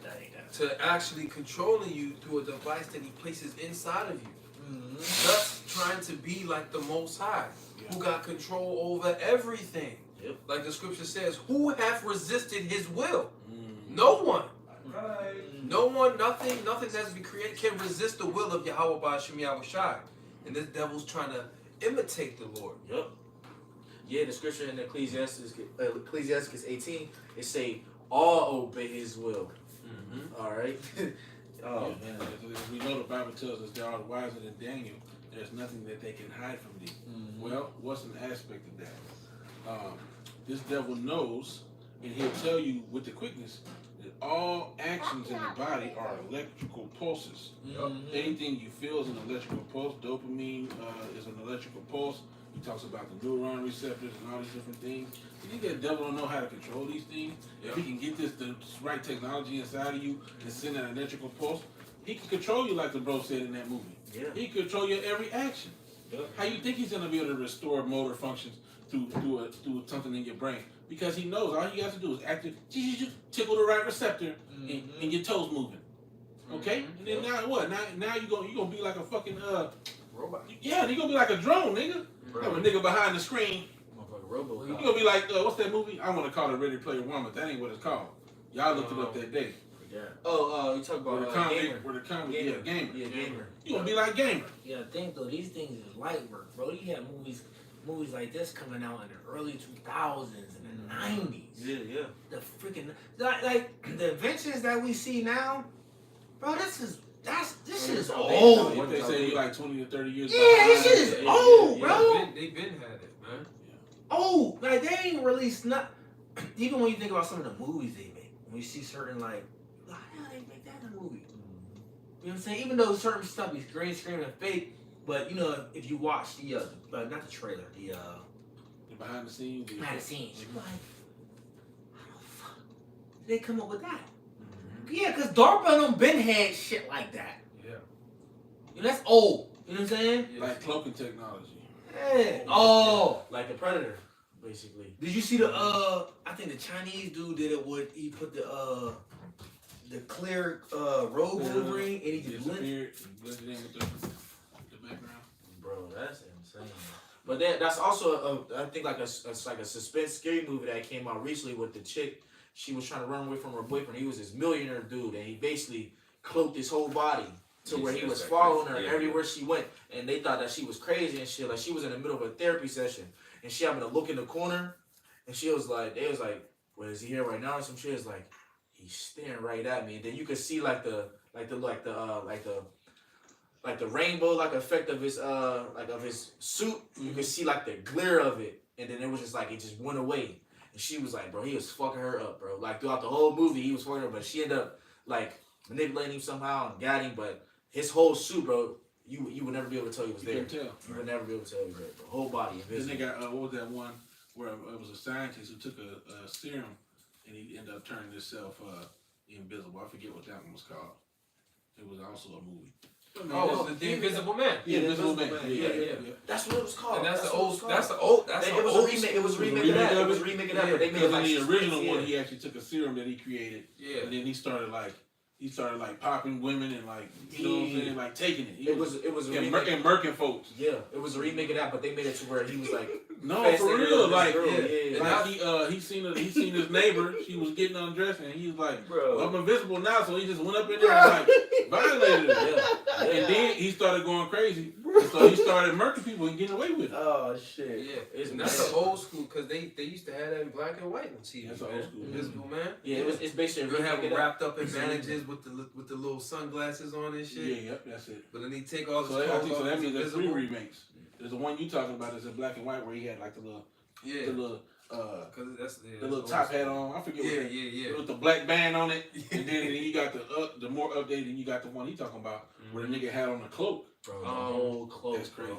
S6: to actually controlling you through a device that he places inside of you. Thus, trying to be like the Most High, who got control over everything. Like the scripture says, who hath resisted his will? No one. No one, nothing that's been created can resist the will of Yahweh Ba'ashem Yahushai. And this devil's trying to imitate the Lord.
S8: Yeah, the scripture in Ecclesiastes 18, it say, all obey his will. All right?
S1: Oh, man. As we know, the Bible tells us they are wiser than Daniel. There's nothing that they can hide from thee. Well, what's an aspect of that? This devil knows, and he'll tell you with the quickness, that all actions in the body are electrical pulses. Anything you feel is an electrical pulse. Dopamine is an electrical pulse. He talks about the neuron receptors and all these different things. You think that devil don't know how to control these things? If he can get the right technology inside of you and send an electrical pulse, he can control you like the bro said in that movie. He can control your every action. How you think he's going to be able to restore motor functions through something in your brain? Because he knows all you have to do is tickle the right receptor and your toes moving. Okay? And then now what? Now you're gonna be like a fucking robot. Yeah, you're gonna be like a drone, nigga. Have a nigga behind the screen. You're gonna be like, what's that movie? I want to call it Ready Player One, but that ain't what it's called. Y'all looked it up that day.
S8: You talk about Gamer.
S1: Gamer.
S8: Yeah, Gamer.
S1: You gonna be like Gamer.
S2: Yeah, think though, these things is light work, bro. You have movies like this coming out in the early 2000s and the 90s.
S8: Yeah.
S2: The freaking like the inventions that we see now, Bro, this shit is
S8: Oh,
S2: old.
S1: What they say, you like 20 to 30 years.
S2: Yeah, this shit is old, bro.
S6: They been had it, man.
S2: Oh, like they ain't released not. Even when you think about some of the movies they make, when you see certain like, how the hell they make that in a movie? You know what I'm saying? Even though certain stuff is green screen and fake, but you know if you watch the not the trailer, the
S1: Behind the scenes.
S2: behind the scenes, you're like, how the fuck did they come up with that? Yeah, cause DARPA and them been had shit like that.
S6: Yeah.
S2: You know, that's old. You know what I'm saying?
S1: Like cloaking technology.
S2: Yeah. Oh.
S8: Like the Predator, basically.
S2: Did you see the I think the Chinese dude did it with he put the clear robe Wolverine and he just blended.
S1: Blended in with the background.
S8: Bro, that's insane. But that's also I think like a suspense scary movie that came out recently with the chick. She was trying to run away from her boyfriend. He was this millionaire dude, and he basically cloaked his whole body to where he was following her everywhere she went. And they thought that she was crazy and shit. Like she was in the middle of a therapy session, and she happened to look in the corner, and she was like, "They was like, well, is he here right now?" Or some shit. It's like he's staring right at me, and then you could see like the rainbow like effect of his of his suit. You could see like the glare of it, and then it was just like it just went away. And she was like, bro, he was fucking her up, bro. Like throughout the whole movie, he was fucking her, but she ended up like manipulating him somehow and got him. But his whole suit, bro, you would never be able to tell he was there.
S1: You couldn't tell.
S8: You would never be able to tell he was there. The whole body
S1: Then
S8: invisible.
S1: they got what was that one where it was a scientist who took a serum and he ended up turning himself invisible. I forget what that one was called. It was also a movie.
S6: Oh, the Invisible Man.
S1: Yeah, the Invisible Man.
S6: Yeah.
S8: That's what it was called.
S6: And that's the
S8: what
S6: old.
S8: it was called.
S6: That's the old. That's
S8: It
S6: the
S8: was a
S6: old.
S8: remake. It was a
S1: remake
S8: remake of
S1: of
S8: that.
S1: it?
S8: It was a remake of that.
S6: Yeah.
S8: But they made
S1: Because
S8: it like
S1: in the original
S8: yeah.
S1: one, he actually took a serum that he created,
S6: Yeah.
S1: and then he started popping women and like you know what I'm saying, like taking it. He
S8: It was a
S1: and
S8: remake.
S1: murking folks.
S8: Yeah, it was a remake of that, but they made it to where he was like
S1: No,
S8: fascinated
S1: for
S8: with
S1: real.
S8: this
S1: Like,
S8: girl.
S6: yeah.
S1: like he seen his neighbor. She was getting undressed, and he was like,
S8: Bro.
S1: "I'm invisible now," so he just went up in there and like violated her.
S8: Yeah.
S1: And then he started going crazy, and so he started murking people and getting away with it.
S8: Oh shit.
S6: Yeah,
S8: It's
S6: and that's
S8: mad.
S6: the old school because they used to have that in black and white on TV.
S1: That's
S6: man.
S1: old school.
S6: Invisible Man.
S8: Yeah, it's basically
S6: You have
S8: remake
S6: them
S8: of that.
S6: wrapped up in bandages with the little sunglasses on and shit.
S1: Yeah, yep, that's it.
S6: But then he take all his
S1: So I
S6: clothes
S1: think
S6: off.
S1: so. That
S6: he's
S1: means there's 3
S6: invisible.
S1: remakes. There's the one you talking about is in black and white where he had like the little
S6: Cause that's
S1: the little top hat on. I forget what that.
S6: Yeah.
S1: With the black band on it, and then you got the more updated, and you got the one he talking about where the nigga had on the cloak.
S8: Bro, the whole clothes,
S1: That's crazy.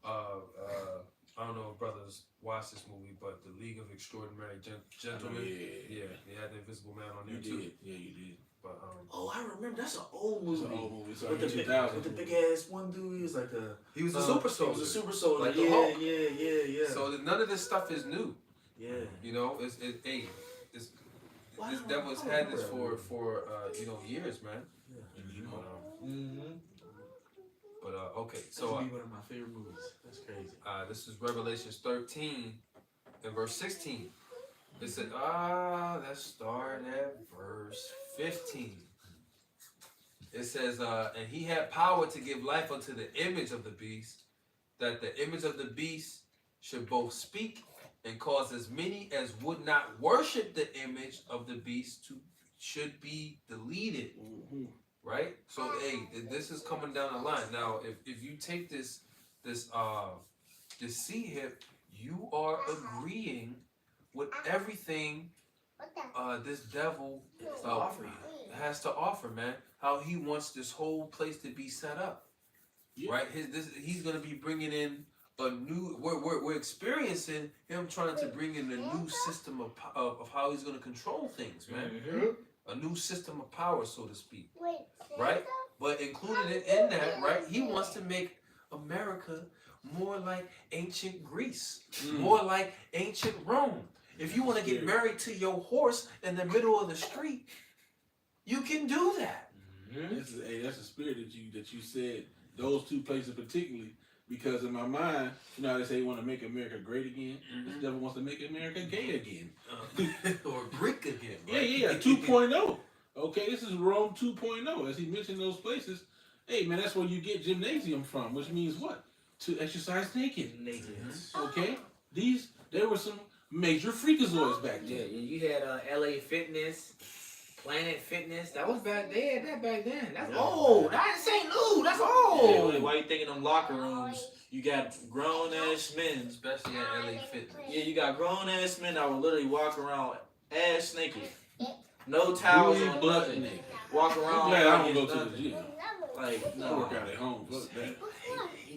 S6: I don't know if brothers watched this movie, but the League of Extraordinary Gentlemen.
S1: Yeah,
S6: They had the Invisible Man on
S1: you
S6: there too.
S1: did. Yeah, you did.
S6: But
S8: Oh, I remember. That's an old
S1: It's
S8: movie.
S1: an old movie. It's
S8: With the, big,
S1: 2000.
S8: with the big ass one dude, he was like a
S6: he was a super soldier.
S8: He was a super soldier.
S6: Like the
S8: yeah,
S6: Hulk.
S8: yeah.
S6: So none of this stuff is new.
S8: yeah.
S6: You know, this devil has had this for years, man. But okay,
S8: So
S6: so
S8: be one of my favorite movies. That's crazy.
S6: this is Revelations 13 and verse 16. It said, let's start at verse 15. It says, and he had power to give life unto the image of the beast, that the image of the beast should both speak and cause as many as would not worship the image of the beast should be deleted. Right? So hey, this is coming down the line. Now, if you take this C hip, you are agreeing with everything this devil has to offer, man. How he wants this whole place to be set up, right? He's gonna be bringing in a new. We're experiencing him trying to bring in a new system of how he's gonna control things, man. A new system of power, so to speak, right? But included in that, right? He wants to make America more like ancient Greece, more like ancient Rome. If you want to get married to your horse in the middle of the street, you can do that.
S1: That's the spirit that you said. Those 2 places particularly, because in my mind, you know how they say you want to make America great again. This devil wants to make America gay again,
S6: Or Greek again.
S1: Yeah, 2.0. Okay, this is Rome 2.0. As he mentioned those places, hey man, that's where you get gymnasium from, which means what? To exercise naked. Okay, there were some major freakazoids back
S2: Yeah,
S1: then.
S2: you had LA Fitness, Planet Fitness. That was back. They had that back then. That's
S8: Yeah.
S2: old. That ain't new. That's
S8: Yeah,
S2: old.
S8: why you thinking them locker rooms? You got grown ass men.
S6: Especially at LA Fitness.
S8: Yeah, you got grown ass men that will literally walk around ass naked, no towels on,
S1: butt
S8: nothing.
S1: naked.
S8: Walk
S1: I'm
S8: around.
S1: glad I
S8: like
S1: don't go
S8: it's
S1: to the
S8: nothing.
S1: gym.
S8: Like
S1: I
S8: no.
S1: work out at home. Fuck that.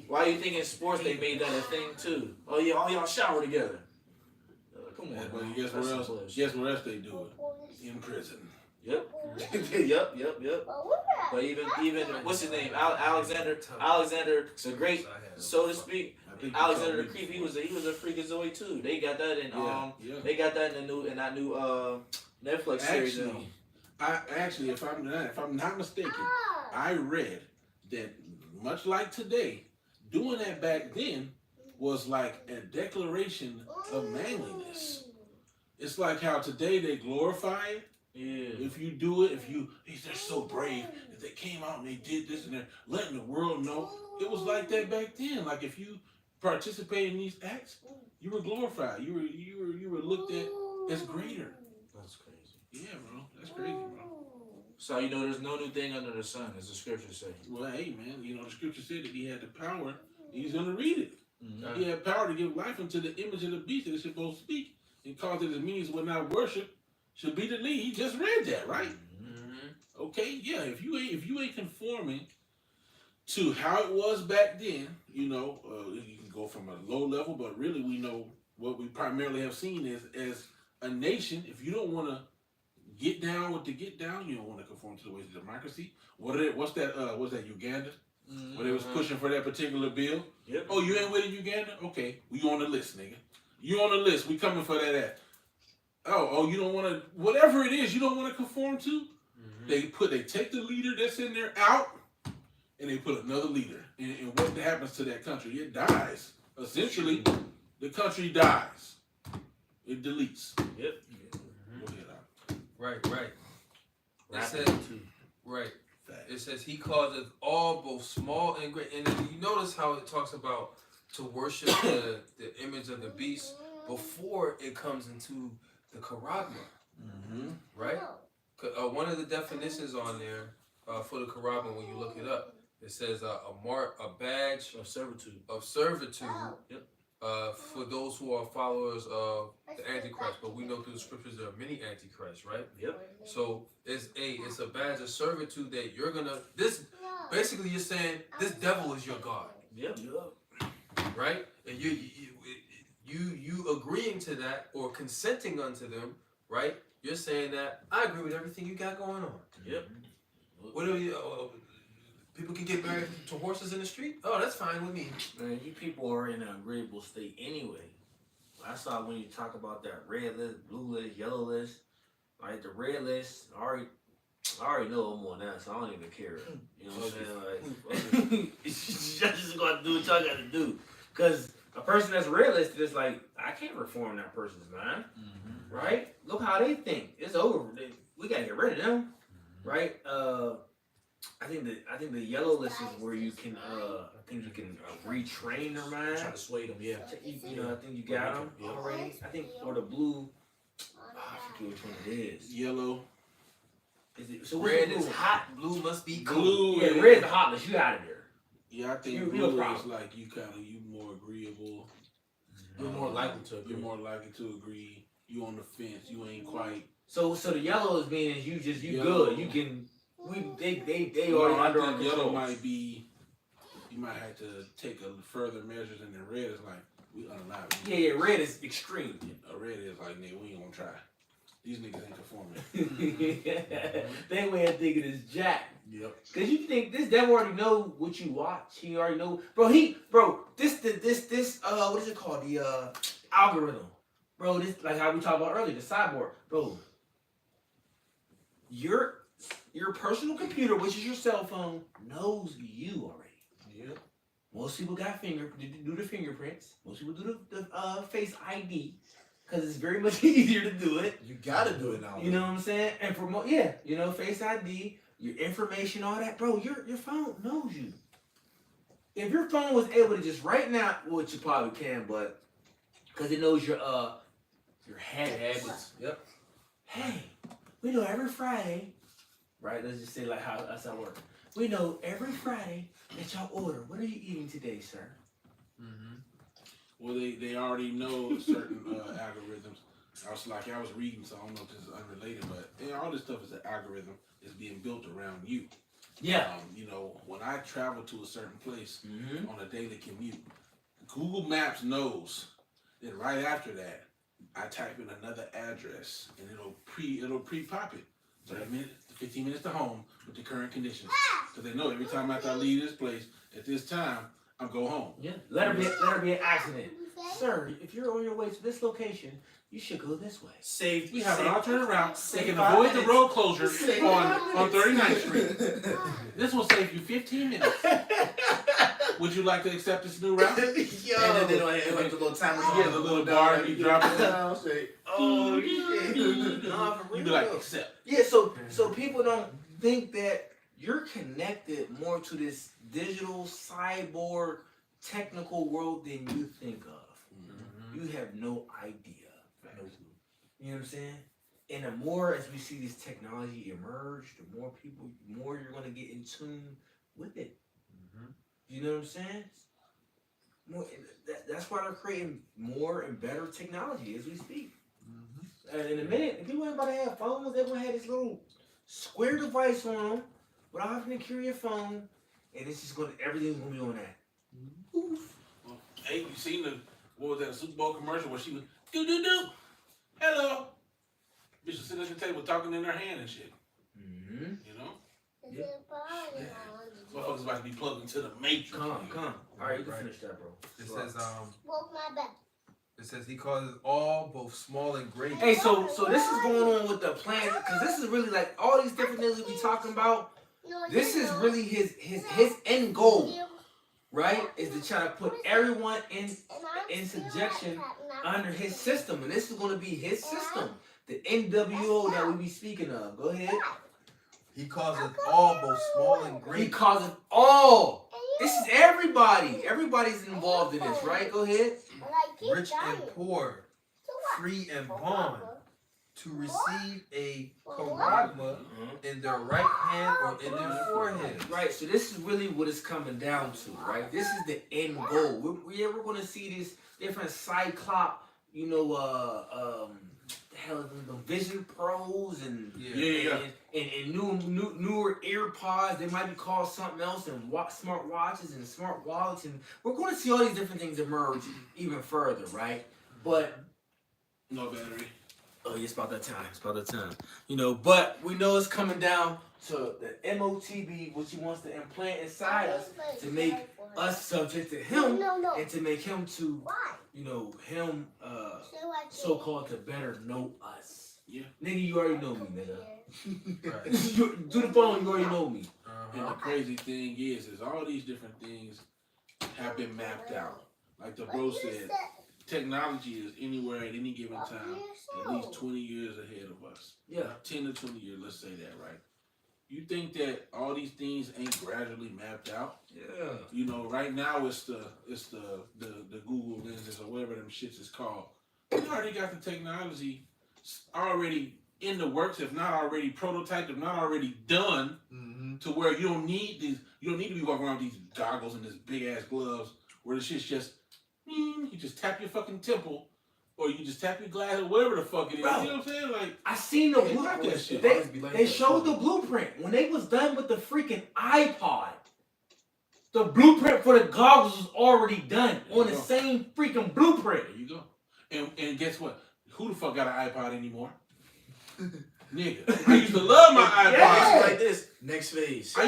S8: Why you think in sports they made that a thing too? Oh yeah, all y'all shower together. Come on,
S1: But
S8: man.
S1: guess
S8: That's
S1: where else?
S8: some bullshit.
S1: Guess where else they do it? In prison.
S8: Yep. yep. But even what's his name? Alexander the Great, so to speak.
S1: I think
S8: Alexander
S1: you
S8: the
S1: told
S8: Creep,
S1: me
S8: he was a freakazoid too. They got that in
S1: Yeah.
S8: they got that in that new Netflix series.
S1: Actually, if I'm not mistaken, I read that much like today, doing that back then was like a declaration of manliness. It's like how today they glorify it.
S8: Yeah.
S1: If you do it, they're so brave that they came out and they did this and they're letting the world know. It was like that back then. Like if you participated in these acts, you were glorified. You were looked at as greater.
S8: That's crazy.
S1: Yeah, bro. That's crazy, bro.
S8: So there's no new thing under the sun, as the scriptures say.
S1: Well, hey, man, the scripture said that he had the power. He's going to read it.
S8: Mm-hmm.
S1: He had power to give life unto the image of the beast that it's supposed to speak and cause it as many as will not worship should be the lead. He just read that, right?
S8: Mm-hmm.
S1: Okay, yeah. If you ain't conforming to how it was back then, you can go from a low level, but really we know what we primarily have seen is as a nation. If you don't want to get down with the get down, you don't want to conform to the ways of democracy. What's that Uganda?
S8: Mm-hmm.
S1: Where they was pushing for that particular bill.
S8: Yep.
S1: Oh, you ain't with it, Uganda? Okay, we on the list, nigga. You on the list. We coming for that ass. Oh, you don't want to, whatever it is, you don't want to conform to. Mm-hmm. They take the leader that's in there out, and they put another leader. And what happens to that country? It dies. Essentially, the country dies. It deletes.
S8: Yep.
S1: Go ahead, Al.
S6: Right. It says, right.
S1: Fact.
S6: It says he causeth all, both small and great. And then you notice how it talks about to worship the image of the beast before it comes into the charagma, right? One of the definitions on there for the charagma, when you look it up, it says a badge
S8: Of servitude.
S6: Yep. For those who are followers of the Antichrist, but we know through the scriptures there are many Antichrists, right?
S8: Yep.
S6: So it's a badge of servitude that you're gonna. This basically you're saying this devil is your god,
S8: Yep.
S6: right? And you agreeing to that or consenting unto them, right? You're saying that I agree with everything you got going on.
S8: Yep.
S6: What do you? People can get married to horses in the street. Oh, that's fine with me.
S9: Man, you people are in an agreeable state anyway. I saw when you talk about that red list, blue list, yellow list. Like the red list, I already know I'm on that, so I don't even care. You know what I'm saying? Like, y'all just gonna do what y'all gotta do. Cause a person that's red listed is like, I can't reform that person's mind, right? Look how they think. It's over. We gotta get rid of them, right? I think the yellow list is where you can retrain their mind.
S8: Trying to sway them, yeah.
S9: I think you got them already. I think, or the blue. I forget which one it is.
S1: Yellow.
S9: Is it? So
S6: Red
S9: what's
S6: is hot. Blue must be cool.
S1: Blue.
S9: Yeah, red's the hot list. You out of there.
S1: Yeah, I think
S9: You
S1: blue is
S9: problem.
S1: like you more agreeable.
S8: You're more likely to agree.
S1: You're more likely to agree. You on the fence. You ain't quite.
S9: So the yellow is meaning you
S1: Yellow.
S9: good. You can. They
S1: No,
S9: already
S1: I
S9: under our
S1: think yellow
S9: control.
S1: might be. You might have to take a further measures, and the red is like we unalive.
S9: Yeah, red is extreme.
S1: A red is like, nigga, we ain't gonna try. These niggas ain't conforming.
S9: They ain't thinking it's Jack.
S8: Yep.
S9: Cause you think this devil already know what you watch. He already know, bro. This what is it called? The algorithm, bro. This like how we talked about earlier, the cyborg, bro. Your personal computer, which is your cell phone, knows you already.
S8: Yep.
S9: Most people got do the fingerprints. Most people do the face ID, cause it's very much easier to do it.
S8: You gotta do it now.
S9: You know what I'm saying? And for face ID, your information, all that, bro. Your phone knows you. If your phone was able to just right now, which you probably can, but because it knows your habits.
S8: Yep.
S9: Hey,
S2: We know every Friday, right? Let's just say like how that's how it works. We know every Friday that y'all order. What are you eating today, sir?
S6: Mm-hmm.
S1: Well, they already know certain algorithms. I was reading, so I don't know if this is unrelated, but all this stuff is an algorithm is being built around you.
S2: Yeah.
S1: You know, when I travel to a certain place
S2: Mm-hmm.
S1: on a daily commute, Google Maps knows that right after that, I type in another address and it'll pre-pop it. 30 minutes, 15 minutes to home with the current conditions. Because they know every time after I leave this place at this time, I'll go home.
S2: Yeah. Let her be an accident. Sir, if you're on your way to this location, you should go this way.
S8: Save.
S1: We have an alternate route. They can
S8: 5
S1: avoid the
S8: minutes.
S1: road closure
S8: Save
S1: on
S8: 5
S1: 39th Street. This will save you 15 minutes. Would you like to accept this new route?
S8: And then they don't have like the little timer.
S1: Yeah, the little bar you drop it.
S7: Down, say,
S2: Oh shit. Nah, for
S1: You
S2: real.
S1: be like, accept.
S2: Yeah, so people don't think that you're connected more to this digital cyborg technical world than you think of.
S6: Mm-hmm.
S2: You have no idea. No, you know what I'm saying? And the more as we see this technology emerge, the more you're gonna get in tune with it.
S6: Mm-hmm.
S2: You know what I'm saying? More, that's why they're creating more and better technology as we speak.
S6: Mm-hmm.
S2: And in a minute, if people ain't about to have phones, they're gonna have this little square device on them without having to carry your phone, and it's just gonna everything's gonna be on that.
S1: Well, hey, you seen what was that Super Bowl commercial where she was do hello. Bitch was sitting at the table talking in her hand and shit.
S2: Mm-hmm.
S1: You know? Motherfuckers about to be plugged into the matrix.
S2: Come. All right, you can
S6: Right.
S2: finish that, bro.
S6: It says
S5: Woke my back.
S6: it says he causes all, both small and great.
S2: Hey, so this is going on with the plan, because this is really like all these different things we be talking about. This is really his end goal, right? Is to try to put everyone in subjection under his system, and this is going to be his system, the NWO that we be speaking of. Go ahead.
S6: He causes all, both small and
S2: He
S6: great.
S2: causes all. This is everybody. Everybody's involved in this, right? Go ahead.
S6: Rich and poor, free and bond, to receive a charagma in their right hand or in their forehead.
S2: Right, so this is really what it's coming down to, right? This is the end goal. We're going to see these different Cyclop, you know, hell, the Vision Pros and and newer AirPods. They might be called something else, and smart watches and smart wallets, and we're going to see all these different things emerge even further, right? But
S1: No battery.
S2: oh, yeah, it's about that time. It's about that time. You know, but we know it's coming down to the MOTB, which he wants to implant inside us to make us subject to him and to make him to, you know, him so-called to better know us.
S1: Yeah.
S2: Nigga, you already know me, nigga.
S6: Right.
S2: Do the phone, you already know me.
S1: And the crazy thing is all these different things have been mapped out. Like the bro said, technology is anywhere at any given time at least 20 years ahead of us.
S2: Yeah.
S1: 10 to 20 years, let's say that, right? You think that all these things ain't gradually mapped out?
S2: Yeah.
S1: You know, right now it's the Google lenses or whatever them shits is called. We already got the technology already in the works, if not already prototyped, if not already done, to where you don't need to be walking around with these goggles and this big ass gloves where the shit's just you just tap your fucking temple or you just tap your glass or whatever the fuck it is.
S2: Bro,
S1: you know what I'm saying? Like
S2: I seen the
S1: They like that shit.
S2: blueprint. They showed the blueprint when they was done with the freaking iPod. The blueprint for the goggles was already done on the same freaking blueprint.
S1: there you go. And guess what? Who the fuck got an iPod anymore? Nigga. I used to love my iPod.
S2: Yeah.
S8: Like this. Next phase.
S1: I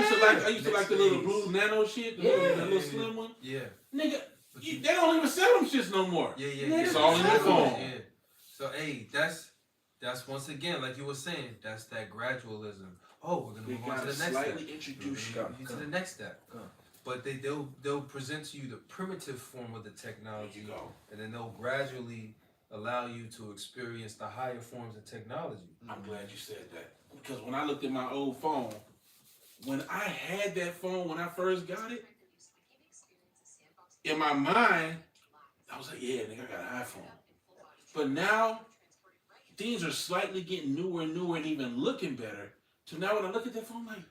S1: used to like the little blue nano shit, the little slim one.
S6: Yeah.
S1: Nigga, they don't even sell them shits no more.
S6: Yeah.
S1: It's all in your phone.
S6: Yeah. So hey, that's once again, like you were saying, that's that gradualism. Oh, we're gonna
S1: We
S6: move on to
S1: gotta
S6: the next step.
S1: slightly introduce you.
S6: To the next step. But they'll present to you the primitive form of the technology,
S1: There you go.
S6: and then they'll gradually allow you to experience the higher forms of technology.
S1: I'm glad you said that. Because when I looked at my old phone, when I had that phone when I first got it, in my mind, I was like, yeah, nigga, I got an iPhone. But now, things are slightly getting newer and newer and even looking better. So now when I look at that phone, I'm like,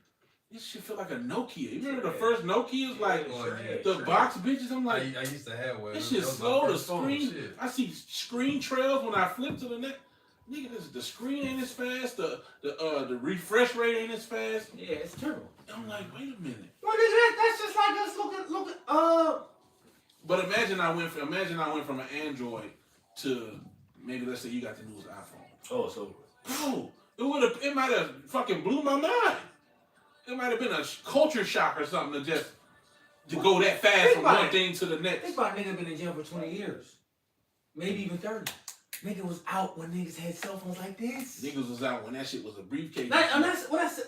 S1: this shit feel like a Nokia. You remember the first Nokias, like the box bitches? I'm like,
S6: I used to have one.
S1: this shit
S6: That was my
S1: slow. The
S6: first phone,
S1: screen,
S6: shit.
S1: I see screen trails when I flip to the next. Nigga, the screen ain't as fast. The refresh rate ain't as fast.
S2: Yeah, it's terrible.
S1: I'm like, wait a minute.
S2: Well, nigga, that's just like us looking.
S1: But imagine I went from an Android to maybe let's say you got the newest iPhone.
S9: Oh, so
S1: Bro, it might have fucking blew my mind. It might have been a culture shock or something to go that fast
S2: Think
S1: from
S2: about
S1: one
S2: it.
S1: thing to the next.
S2: Think about a nigga been in jail for 20 years. Maybe even 30. Nigga was out when niggas had cell phones like this.
S1: Niggas was out when that shit was a briefcase.
S2: And that's what I said.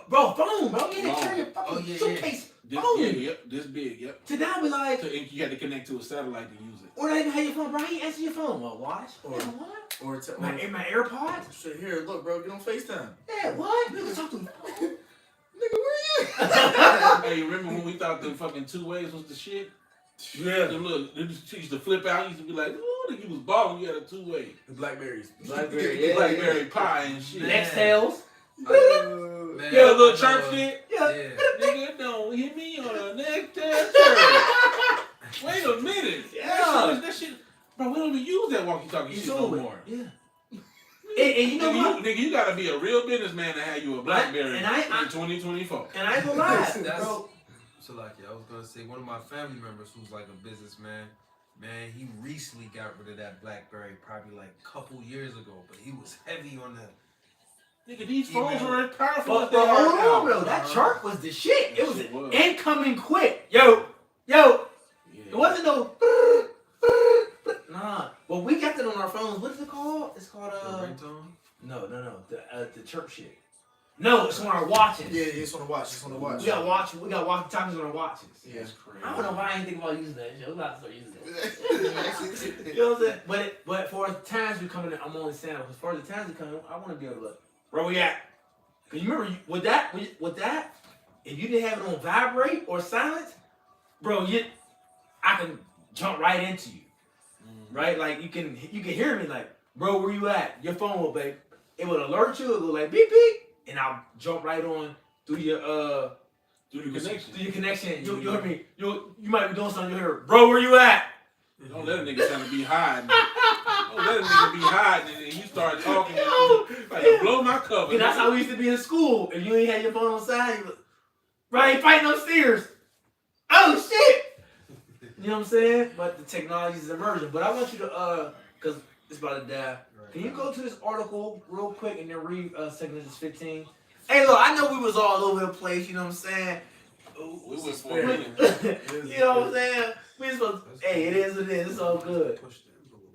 S2: Bro, phone, bro. You had to carry your fucking
S6: Oh, yeah,
S2: suitcase.
S1: This,
S2: phone.
S1: yeah, yep, this big, yep.
S2: To now be like,
S1: So, and you had to connect to a satellite to use it.
S2: or not even have your phone, bro. How you answer your phone? Well, watch.
S8: Or-
S2: Yeah, what?
S8: Or
S2: My AirPods?
S7: Shit, here, look, bro, get on FaceTime.
S2: Yeah, what? Nigga, talk to me.
S7: Nigga, where you?
S1: Hey, remember when we thought the fucking 2 ways was the shit?
S7: Yeah.
S1: The look, they used to flip out. Used to be like, "Ooh, nigga, you was balling. You had a 2-way,
S7: The Blackberries.
S2: Blackberry, yeah.
S1: Blackberry Pie and shit."
S2: Nextels.
S6: Man,
S1: Yeah, a little
S6: I
S1: church
S6: know,
S1: shit.
S6: Yeah.
S1: Nigga, don't hit me on a neck church. Wait a minute.
S2: Yeah.
S1: That shit, bro. We don't even use that walkie-talkie shit no more.
S2: Yeah. And you know what?
S1: Nigga, you gotta be a real businessman to have you a BlackBerry
S2: And I-
S1: in 2024.
S2: And I ain't gonna lie,
S6: That's-
S2: bro.
S6: So like, I was gonna say one of my family members who's like a businessman, man, he recently got rid of that BlackBerry probably like a couple years ago, but he was heavy on the.
S1: Nigga, these phones
S6: Email.
S1: were as powerful as
S2: But
S1: they
S2: hold
S1: are now.
S2: on, bro. That chart was the shit. It was
S1: It was.
S2: incoming quick. Yo. It
S1: Yeah.
S2: wasn't no. Nah. But we got that on our phones. What is it called? It's called
S6: The ringtone?
S2: No. The chirp shit. No, it's on our watches.
S7: Yeah, it's on the watch. It's on the watch.
S2: We got walkie-talkies on our watches.
S1: Yeah, it's crazy.
S2: I don't know why I ain't think about using that shit. We got to start using that. You know what I'm saying? But for the times we coming in, I'm only saying because for the times we coming, I want to be able to look where we at. Cause you remember with that, if you didn't have it on vibrate or silence, bro, I can jump right into you, right? Like you can hear me, like, bro, where you at? Your phone will, babe. It would alert you. It would go like beep beep, and I'll jump right on through your
S1: connection.
S2: Through your connection. You hear me? You might be doing something. You hear, bro, where you at?
S1: Don't let a nigga trying to be hiding. Don't let a nigga be hiding and then you start talking.
S2: Yo,
S1: Like, blow my cover.
S2: And that's how we used to be in school. If you ain't had your phone on side, you was, right, fighting upstairs. Oh shit! You know what I'm saying? But the technology is emerging. But I want you to cause it's about to die. Can you go to this article real quick and then read Segments 15? Hey, look, I know we was all over the place. You know what I'm saying?
S1: We went for a minute.
S2: You know what I'm saying? We supposed. Hey, it is what it is. It's all good.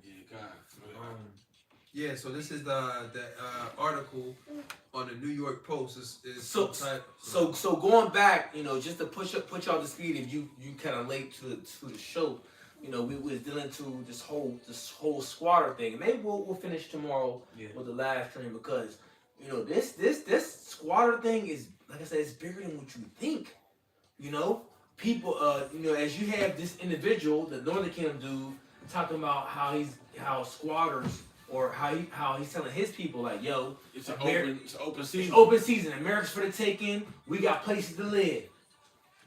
S1: Yeah, God.
S6: Yeah, so this is the article on the New York Post. Is
S2: So going back, you know, just to put y'all to speed, if you kind of late to the show, you know, we was dealing to this whole squatter thing, and maybe we'll finish tomorrow with the live stream because you know this squatter thing is, like I said, it's bigger than what you think. You know, people, you know, as you have this individual, the Northern Kingdom dude, talking about how squatters. Or how he's telling his people like, yo,
S1: It's an open season.
S2: it's open season. America's for the taking. We got places to live.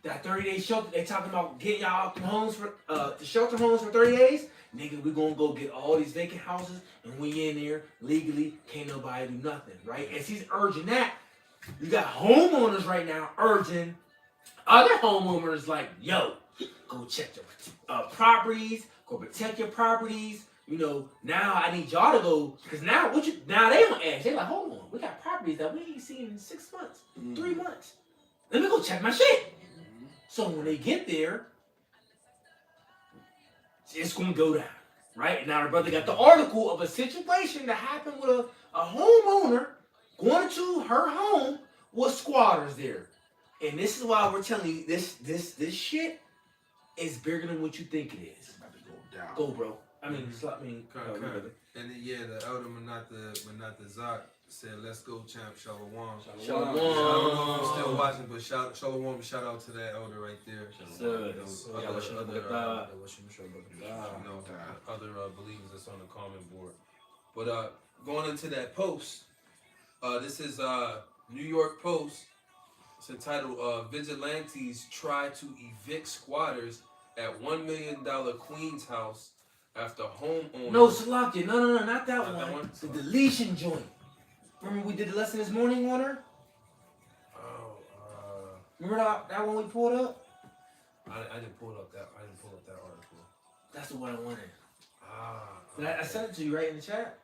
S2: That 30-day shelter, they talking about getting y'all out the homes for the shelter homes for 30 days. Nigga, we gonna go get all these vacant houses and we in there legally, can't nobody do nothing, right? As he's urging that, you got homeowners right now urging other homeowners like, yo, go check your properties, go protect your properties. You know, now I need y'all to go, because now they don't ask. They're like, hold on, we got properties that we ain't seen in 6 months, 3 months. Let me go check my shit. So when they get there, it's gonna go down, right? And now the brother got the article of a situation that happened with a homeowner going to her home with squatters there. And this is why we're telling you this shit is bigger than what you think it is.
S1: It's about to go down.
S2: Go, bro. I mean,
S6: and then, the elder Manata Zak said, "Let's go, champ, Shalom."
S2: Shalom.
S6: I don't know if you're still watching, but Shalom, shout out to that elder right there.
S2: Sir.
S6: Other believers that's on the comment board. But going into that post, this is New York Post. It's entitled "Vigilantes Try to Evict Squatters at $1 million Queens House After Homeowners."
S2: No, Salakia. No, not that
S6: Not
S2: one.
S6: that one?
S2: The deletion joint. Remember we did the lesson this morning on her?
S6: Oh,
S2: Remember that one we pulled up?
S6: I didn't pull up that. I didn't pull up that article.
S2: That's the one I wanted. But I
S6: Okay.
S2: sent it to you right in the chat.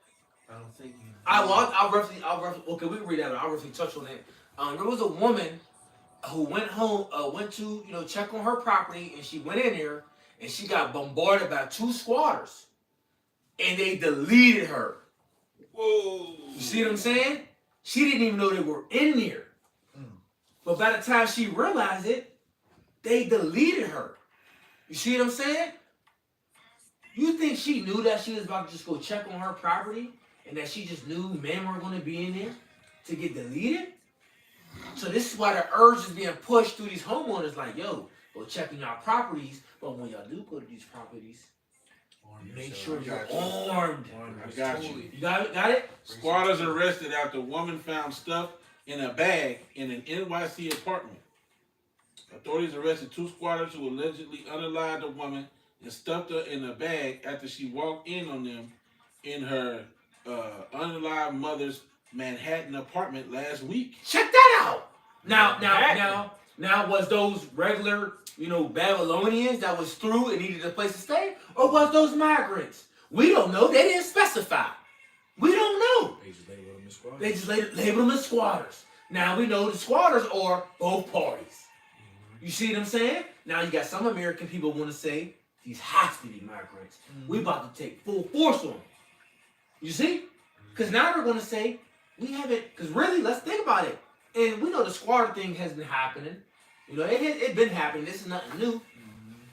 S6: I don't think you.
S2: I'll roughly. Okay, we can read that, but I'll roughly touch on it. There was a woman who went home, went to check on her property, and she went in there, and she got bombarded by 2 squatters, and they deleted her.
S6: Whoa.
S2: You see what I'm saying? She didn't even know they were in there. But by the time she realized it, they deleted her. You see what I'm saying? You think she knew that she was about to just go check on her property and that she just knew men were going to be in there to get deleted? So this is why the urge is being pushed through these homeowners like, yo, go check in y'all properties. But when y'all do go to these properties, make sure you're armed.
S1: I got you.
S2: You got it? Got it?
S1: Squatters arrested after woman found stuff in a bag in an NYC apartment. Authorities arrested 2 squatters who allegedly unalived a woman and stuffed her in a bag after she walked in on them in her unalived mother's Manhattan apartment last week.
S2: Check that out. Now, was those regular, Babylonians that was through and needed a place to stay, or was those migrants? We don't know. They didn't specify. We don't know.
S8: They just labeled them as squatters.
S2: They just labeled them as squatters. Now we know the squatters are both parties. You see what I'm saying? Now you got some American people want to say these have to be migrants. We about to take full force on them. You see? Because now they're going to say we haven't. Because really, let's think about it. And we know the squatter thing has been happening. It's been happening. This is nothing new.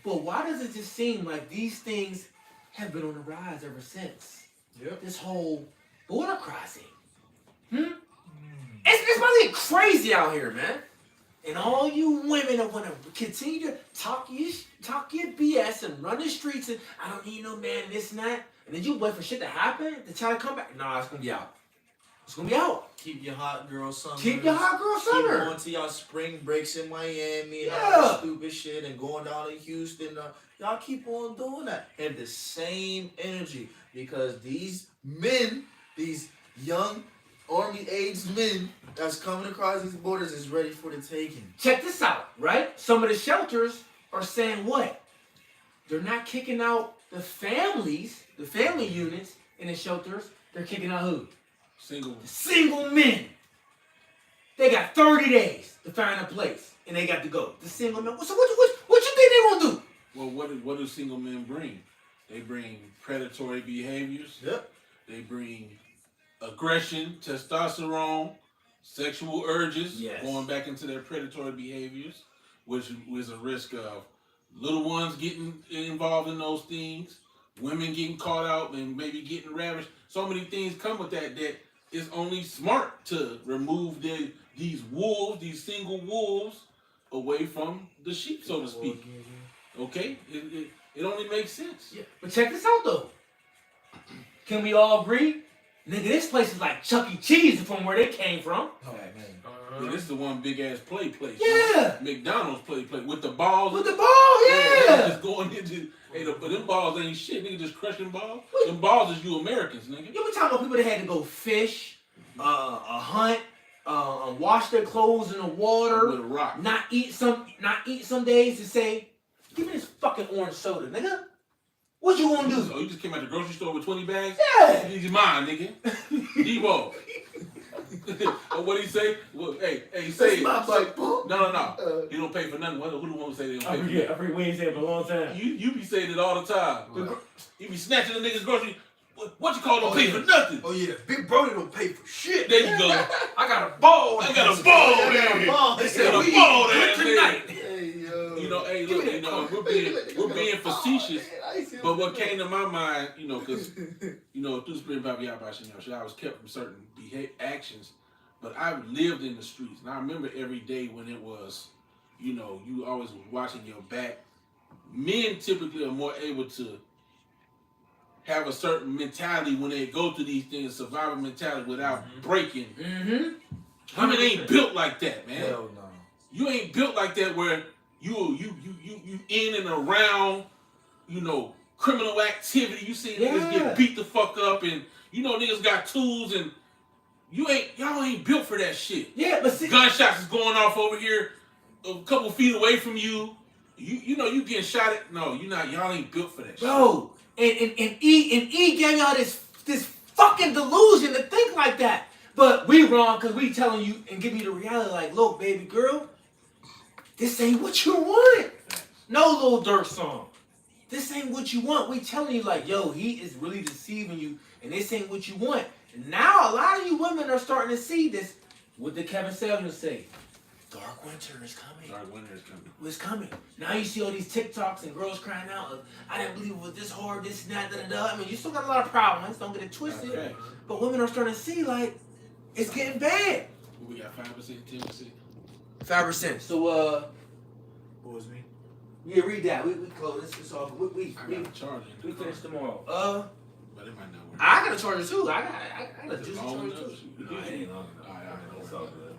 S2: But why does it just seem like these things have been on the rise ever since?
S6: Yep.
S2: This whole border crossing. It's about to get crazy out here, man. And all you women that want to continue to talk your BS and run the streets and I don't need no man, this and that. And then you wait for shit to happen to try to come back. Nah, it's going to be out. It's going to be out.
S8: Keep your hot girl summer.
S2: Keep your hot girl
S8: Keep
S2: summer.
S8: going to y'all spring breaks in Miami and all
S2: Yeah.
S8: that stupid shit and going down to Houston. Y'all keep on doing that. And the same energy because these men, these young army-aged men that's coming across these borders is ready for the taking.
S2: Check this out, right? Some of the shelters are saying what? They're not kicking out the families, the family units in the shelters. They're kicking out who? Single men. They got 30 days to find a place, and they got to go. The single men. So what you think they gonna do?
S1: Well, what do single men bring? They bring predatory behaviors.
S8: Yep.
S1: They bring aggression, testosterone, sexual urges,
S2: Yes.
S1: going back into their predatory behaviors, which is a risk of little ones getting involved in those things, women getting caught out and maybe getting ravished. So many things come with that it's only smart to remove these wolves, these single wolves, away from the sheep, so to speak. Okay? It only makes sense.
S2: Yeah. But check this out though. Can we all agree? Nigga, this place is like Chuck E. Cheese from where they came from.
S8: Oh, man.
S1: Yeah, this is the one big ass play place.
S2: Yeah.
S1: McDonald's play with the balls.
S2: With the ball, yeah.
S1: Just going into but them balls ain't shit, nigga. Just crushing balls. Them balls is you Americans, nigga.
S2: You were talking about people that had to go fish, hunt, wash their clothes in the water,
S1: With a rock.
S2: not eat some days to say, give me this fucking orange soda, nigga. What you gonna do?
S1: Oh, you just came out the grocery store with 20 bags?
S2: Yeah.
S1: These are mine, nigga. Debo. What he say? Well, hey, say it. No. You don't pay for nothing. Who the one who say they don't pay for nothing?
S2: I forget we ain't saying it for a long time.
S1: You be saying it all the time. You be snatching the niggas grocery. What you call don't pay for nothing?
S7: Oh yeah, Big Brody don't pay for shit.
S1: There you go.
S7: I got a ball.
S1: I got a ball there.
S7: They
S1: I
S7: said
S1: got
S7: we
S1: a ball
S7: eat
S1: there.
S7: tonight.
S1: Hey, look, we're being facetious. But what came to my mind, because, through the spirit of Yahweh, I was kept from certain actions. But I lived in the streets. And I remember every day when it was, you always was watching your back. Men typically are more able to have a certain mentality when they go through these things, survival mentality without breaking.
S2: Mm-hmm.
S1: Women ain't built like that, man.
S8: Hell no.
S1: You ain't built like that where you in and around, criminal activity. You see niggas get beat the fuck up, and niggas got tools, and y'all ain't built for that shit.
S2: Yeah, but see,
S1: Gunshots is going off over here, a couple feet away from you. You getting shot at. No, you not. Y'all ain't built for that shit.
S2: bro, and E gave y'all this fucking delusion to think like that. But we wrong because we telling you and giving you the reality like, look, baby girl, this ain't what you want. No Lil Durk song. This ain't what you want. We telling you like, yo, he is really deceiving you, and this ain't what you want. And now a lot of you women are starting to see this. What did Kevin Samuels say? Dark winter is coming.
S1: Dark winter is coming.
S2: It's coming. Now you see all these TikToks and girls crying out, I didn't believe it was this hard, this and that, da, da, da. I mean, you still got a lot of problems. Don't get it twisted.
S1: Okay.
S2: But women are starting to see, like, it's getting bad.
S1: We got 5%, 10%.
S2: 5%. So,
S8: Who was me?
S2: yeah, read that. We close this. It's all. We
S1: got a charger.
S2: we finish tomorrow.
S1: But it might not work.
S2: I got a charger too. I got a juicy
S1: Long
S2: charger
S1: enough?
S2: too.
S9: No, it ain't long enough.
S1: Alright,
S9: It's all good.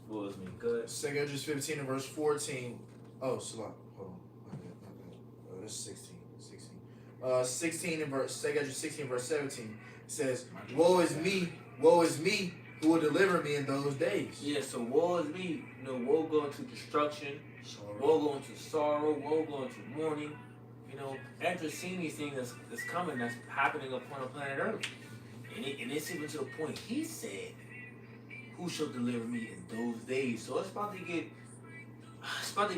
S9: What was me?
S2: Good.
S8: 2 Judges 15 and verse 14. Oh, Salah. Hold on. Not that. Oh, that's 16. 16 and verse 2 Judges 16 verse 17 says, woe is me, who will deliver me in those days.
S2: Yeah. So woe is me. Woe going to destruction. Woe going to sorrow. Woe going to mourning. After seeing these things that's coming, that's happening upon the planet Earth, and it's even to the point he said, "Who shall deliver me in those days?" So it's about to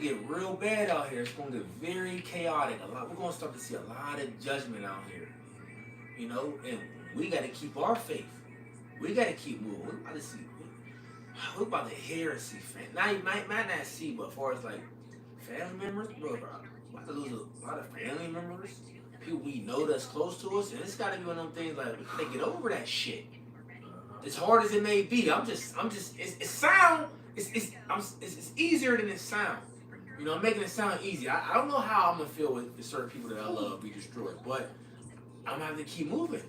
S2: get real bad out here. It's going to get very chaotic. We're going to start to see a lot of judgment out here, and we got to keep our faith. We got to keep moving. We're about to see. We're about to hear and see. Now you might not see, but as far as like family members, bro, we're about to lose a lot of family members. People we know that's close to us, and it's got to be one of them things like we gotta get over that shit. As hard as it may be, it's easier than it sounds. I'm making it sound easy. I don't know how I'm gonna feel with certain people that I love be destroyed, but I'm gonna have to keep moving.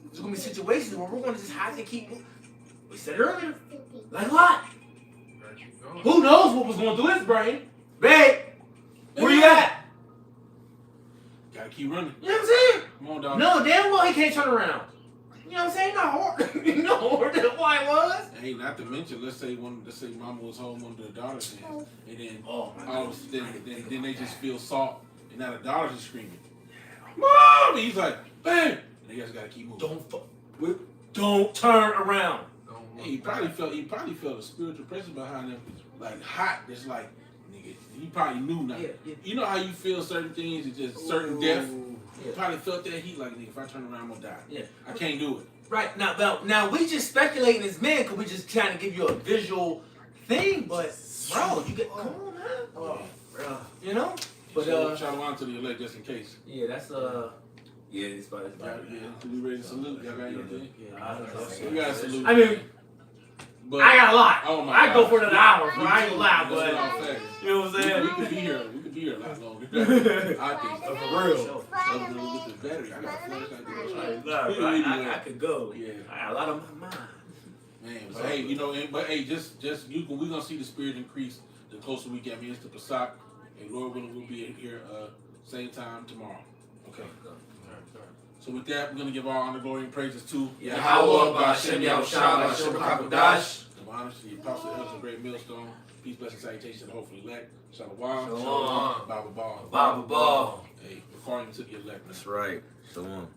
S2: There's gonna be situations where we're gonna just have to keep moving. We said it earlier. Like what? Who knows what was going through his brain? Babe, where you at?
S1: Gotta keep running.
S2: You know what I'm saying?
S1: Come on, dog.
S2: No, damn well he can't turn around. You know what I'm saying? Not hard. Harder than why it was.
S1: Hey, not to mention, let's say mama was home under the daughter's hand, and then then they just feel salt, and now the daughter's just screaming, "Mom!" And he's like, "Bam!" And they just gotta keep moving.
S2: Don't turn around.
S1: Hey, he probably felt a spiritual presence behind him, like hot. It's like, nigga, he probably knew now.
S2: Yeah.
S1: You know how you feel certain things, it's just certain death. He probably felt that heat, like, nigga, if I turn around, I'm gonna die.
S2: Yeah.
S1: I can't do it.
S2: Right now we just speculating as men because we just trying to give you a visual thing, but bro, you get come on, man.
S1: Oh,
S2: bro. But
S1: shalom to the elect just in case.
S2: yeah, that's
S9: Yeah, it's about
S1: Yeah, we ready to salute? Y'all got anything?
S2: Yeah.
S1: We got to salute.
S2: I mean,
S1: but
S2: I got a lot.
S1: Oh my
S2: I go
S1: God.
S2: for another hour, bro.
S1: Me
S2: I ain't
S1: too.
S2: gonna lie,
S1: That's what I'm
S2: but
S1: saying.
S2: you know what I'm saying?
S1: We could be here. We could be here a lot longer. I think so.
S2: For real.
S1: With the battery, I got a flashlight.
S2: Nah, bro, I could go.
S1: Yeah.
S2: I got a lot on my mind.
S1: Man, but hey, just we're gonna see the spirit increase the closer we get. I mean, it's the Pesach. And Lord willing, we'll be here same time tomorrow. Okay. So with that, we're gonna give all honor, glory, and praises to
S2: Yahweh, Ba'ashem, Yahushua, Ba'ashem, B'Kakodash.
S1: the honor to the apostle, elders, and great millstone. Peace, blessing, salutation to the hopefully elect. Shalom.
S2: Shalom.
S1: Baba Ball.
S2: Baba Ball.
S1: Hey, according to the elect.
S9: That's right. Shalom.